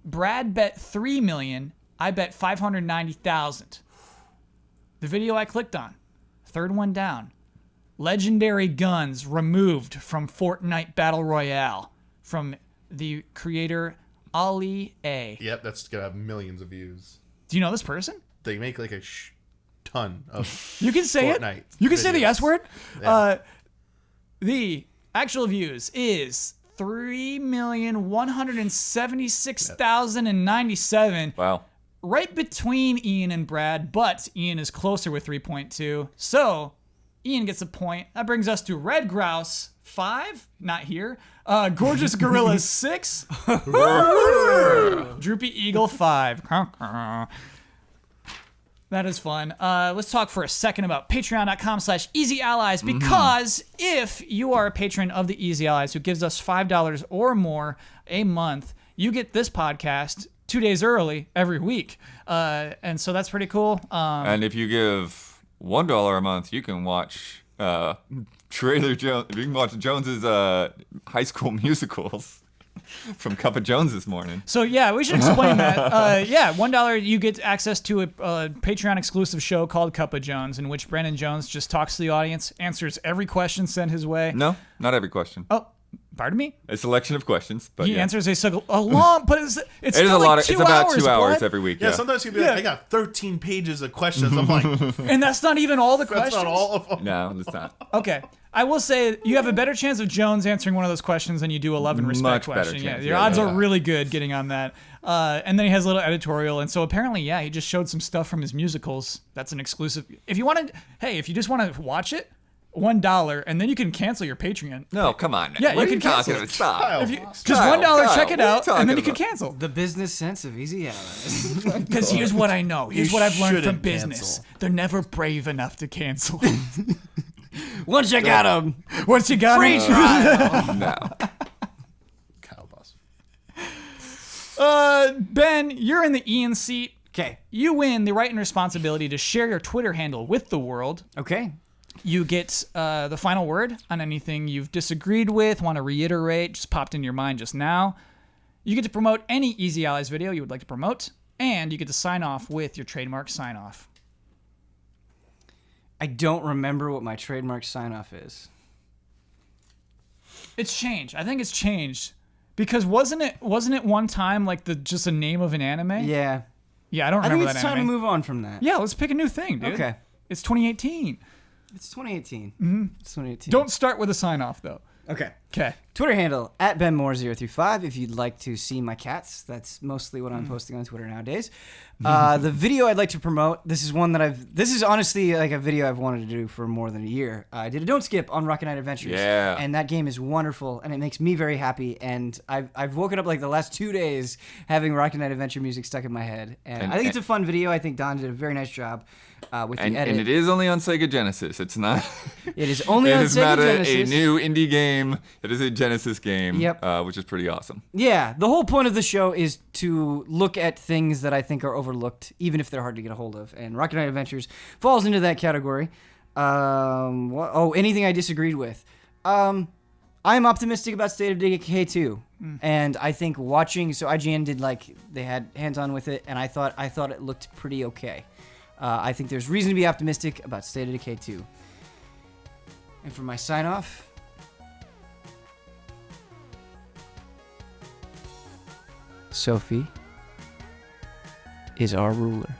[SPEAKER 1] Brad bet 3 million. I bet 590,000. The video I clicked on, third one down. Legendary guns removed from Fortnite Battle Royale from the creator Ali A.
[SPEAKER 4] Yep, that's gonna have millions of views.
[SPEAKER 1] Do you know this person?
[SPEAKER 4] They make like a ton of.
[SPEAKER 1] You can say
[SPEAKER 4] Fortnite
[SPEAKER 1] it. You can say the
[SPEAKER 4] videos.
[SPEAKER 1] S word.
[SPEAKER 4] Yeah.
[SPEAKER 1] The actual views is 3,176,097.
[SPEAKER 2] Wow.
[SPEAKER 1] Right between Ian and Brad, but Ian is closer with 3.2. So Ian gets a point. That brings us to Red Grouse 5, not here. Gorgeous Gorilla 6. Droopy Eagle 5. That is fun. Let's talk for a second about patreon.com/easyallies because if you are a patron of the Easy Allies who gives us $5 or more a month, you get this podcast 2 days early every week. And so that's pretty cool.
[SPEAKER 2] And if you give $1 a month, you can watch Trailer Jones. You can watch Jones's high school musicals from Cup of Jones this morning.
[SPEAKER 1] So yeah, we should explain that. Yeah, $1 you get access to a Patreon exclusive show called Cup of Jones, in which Brandon Jones just talks to the audience, answers every question sent his way.
[SPEAKER 2] No, not every question.
[SPEAKER 1] Oh, pardon me.
[SPEAKER 2] A selection of questions, but
[SPEAKER 1] He
[SPEAKER 2] yeah.
[SPEAKER 1] answers a long, but it's
[SPEAKER 2] It
[SPEAKER 1] still
[SPEAKER 2] is a
[SPEAKER 1] like
[SPEAKER 2] lot.
[SPEAKER 1] two
[SPEAKER 2] It's about
[SPEAKER 1] hours,
[SPEAKER 2] 2 hours
[SPEAKER 1] what?
[SPEAKER 2] every week.
[SPEAKER 4] Yeah,
[SPEAKER 2] Yeah.
[SPEAKER 4] sometimes he'll be like, I got 13 pages of questions. I'm like,
[SPEAKER 1] And that's not even all the
[SPEAKER 4] that's
[SPEAKER 1] questions.
[SPEAKER 4] not all of them.
[SPEAKER 2] No, it's not.
[SPEAKER 1] Okay. I will say you have a better chance of Jones answering one of those questions than you do a love and respect
[SPEAKER 2] Much better
[SPEAKER 1] question. Yeah,
[SPEAKER 2] chance,
[SPEAKER 1] your
[SPEAKER 2] yeah,
[SPEAKER 1] odds
[SPEAKER 2] yeah.
[SPEAKER 1] are really good getting on that. And then he has a little editorial, and so apparently, yeah, he just showed some stuff from his musicals. That's an exclusive. If you just want to watch it, $1, and then you can cancel your Patreon.
[SPEAKER 2] No, come on.
[SPEAKER 1] Yeah,
[SPEAKER 2] what
[SPEAKER 1] you
[SPEAKER 2] are you
[SPEAKER 1] can
[SPEAKER 2] talking
[SPEAKER 1] cancel.
[SPEAKER 2] about? Stop.
[SPEAKER 4] Kyle,
[SPEAKER 1] If you,
[SPEAKER 4] Kyle,
[SPEAKER 1] just $1,
[SPEAKER 2] Kyle,
[SPEAKER 1] check it
[SPEAKER 2] what are you
[SPEAKER 1] out, and then you
[SPEAKER 2] talking
[SPEAKER 1] can
[SPEAKER 2] about?
[SPEAKER 1] cancel.
[SPEAKER 3] The business sense of Easy Allies.
[SPEAKER 1] Because here's what I know. Here's what I've learned from
[SPEAKER 4] shouldn't
[SPEAKER 1] business.
[SPEAKER 4] cancel.
[SPEAKER 1] They're never brave enough to cancel.
[SPEAKER 3] Once you got them,
[SPEAKER 1] Once you got
[SPEAKER 3] free
[SPEAKER 1] it.
[SPEAKER 3] trial.
[SPEAKER 2] No.
[SPEAKER 4] Kyle Boss.
[SPEAKER 1] Ben, you're in the Ian seat.
[SPEAKER 3] Okay.
[SPEAKER 1] You win the right and responsibility to share your Twitter handle with the world.
[SPEAKER 3] Okay.
[SPEAKER 1] You get the final word on anything you've disagreed with, want to reiterate, just popped in your mind just now. You get to promote any Easy Allies video you would like to promote, and you get to sign off with your trademark sign off.
[SPEAKER 3] I don't remember what my trademark sign off is.
[SPEAKER 1] It's changed. I think it's changed. Because wasn't it one time like just a name of an anime?
[SPEAKER 3] Yeah.
[SPEAKER 1] Yeah, I don't
[SPEAKER 3] I
[SPEAKER 1] remember
[SPEAKER 3] think it's
[SPEAKER 1] that
[SPEAKER 3] time
[SPEAKER 1] anime.
[SPEAKER 3] to move on from that.
[SPEAKER 1] Yeah, let's pick a new thing, dude.
[SPEAKER 3] Okay.
[SPEAKER 1] It's 2018.
[SPEAKER 3] It's 2018. Mm-hmm. It's 2018.
[SPEAKER 1] Don't start with a sign off though.
[SPEAKER 3] Okay.
[SPEAKER 1] Okay.
[SPEAKER 3] Twitter handle @BenMoore035 if you'd like to see my cats. That's mostly what I'm posting on Twitter nowadays. The video I'd like to promote, this is honestly like a video I've wanted to do for more than a year. I did a Don't Skip on Rocket Knight Adventures.
[SPEAKER 2] Yeah.
[SPEAKER 3] And that game is wonderful and it makes me very happy. And I've woken up like the last 2 days having Rocket Knight Adventure music stuck in my head. And I think it's a fun video. I think Don did a very nice job with the edit.
[SPEAKER 2] And it is only on Sega Genesis. It's not.
[SPEAKER 3] It is only on
[SPEAKER 2] It is
[SPEAKER 3] Sega
[SPEAKER 2] not a
[SPEAKER 3] Genesis.
[SPEAKER 2] new indie game. It is a Genesis game.
[SPEAKER 3] Yep.
[SPEAKER 2] Which is pretty awesome.
[SPEAKER 3] Yeah, the whole point of the show is to look at things that I think are overlooked, even if they're hard to get a hold of. And Rocket Knight Adventures falls into that category. Anything I disagreed with. I'm optimistic about State of Decay 2. And I think watching, so IGN did they had hands-on with it, and I thought it looked pretty okay. I think there's reason to be optimistic about State of Decay 2. And for my sign-off, Sophie is our ruler.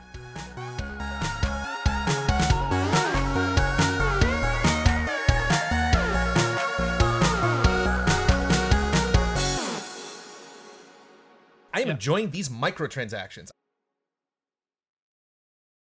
[SPEAKER 6] I am enjoying these microtransactions.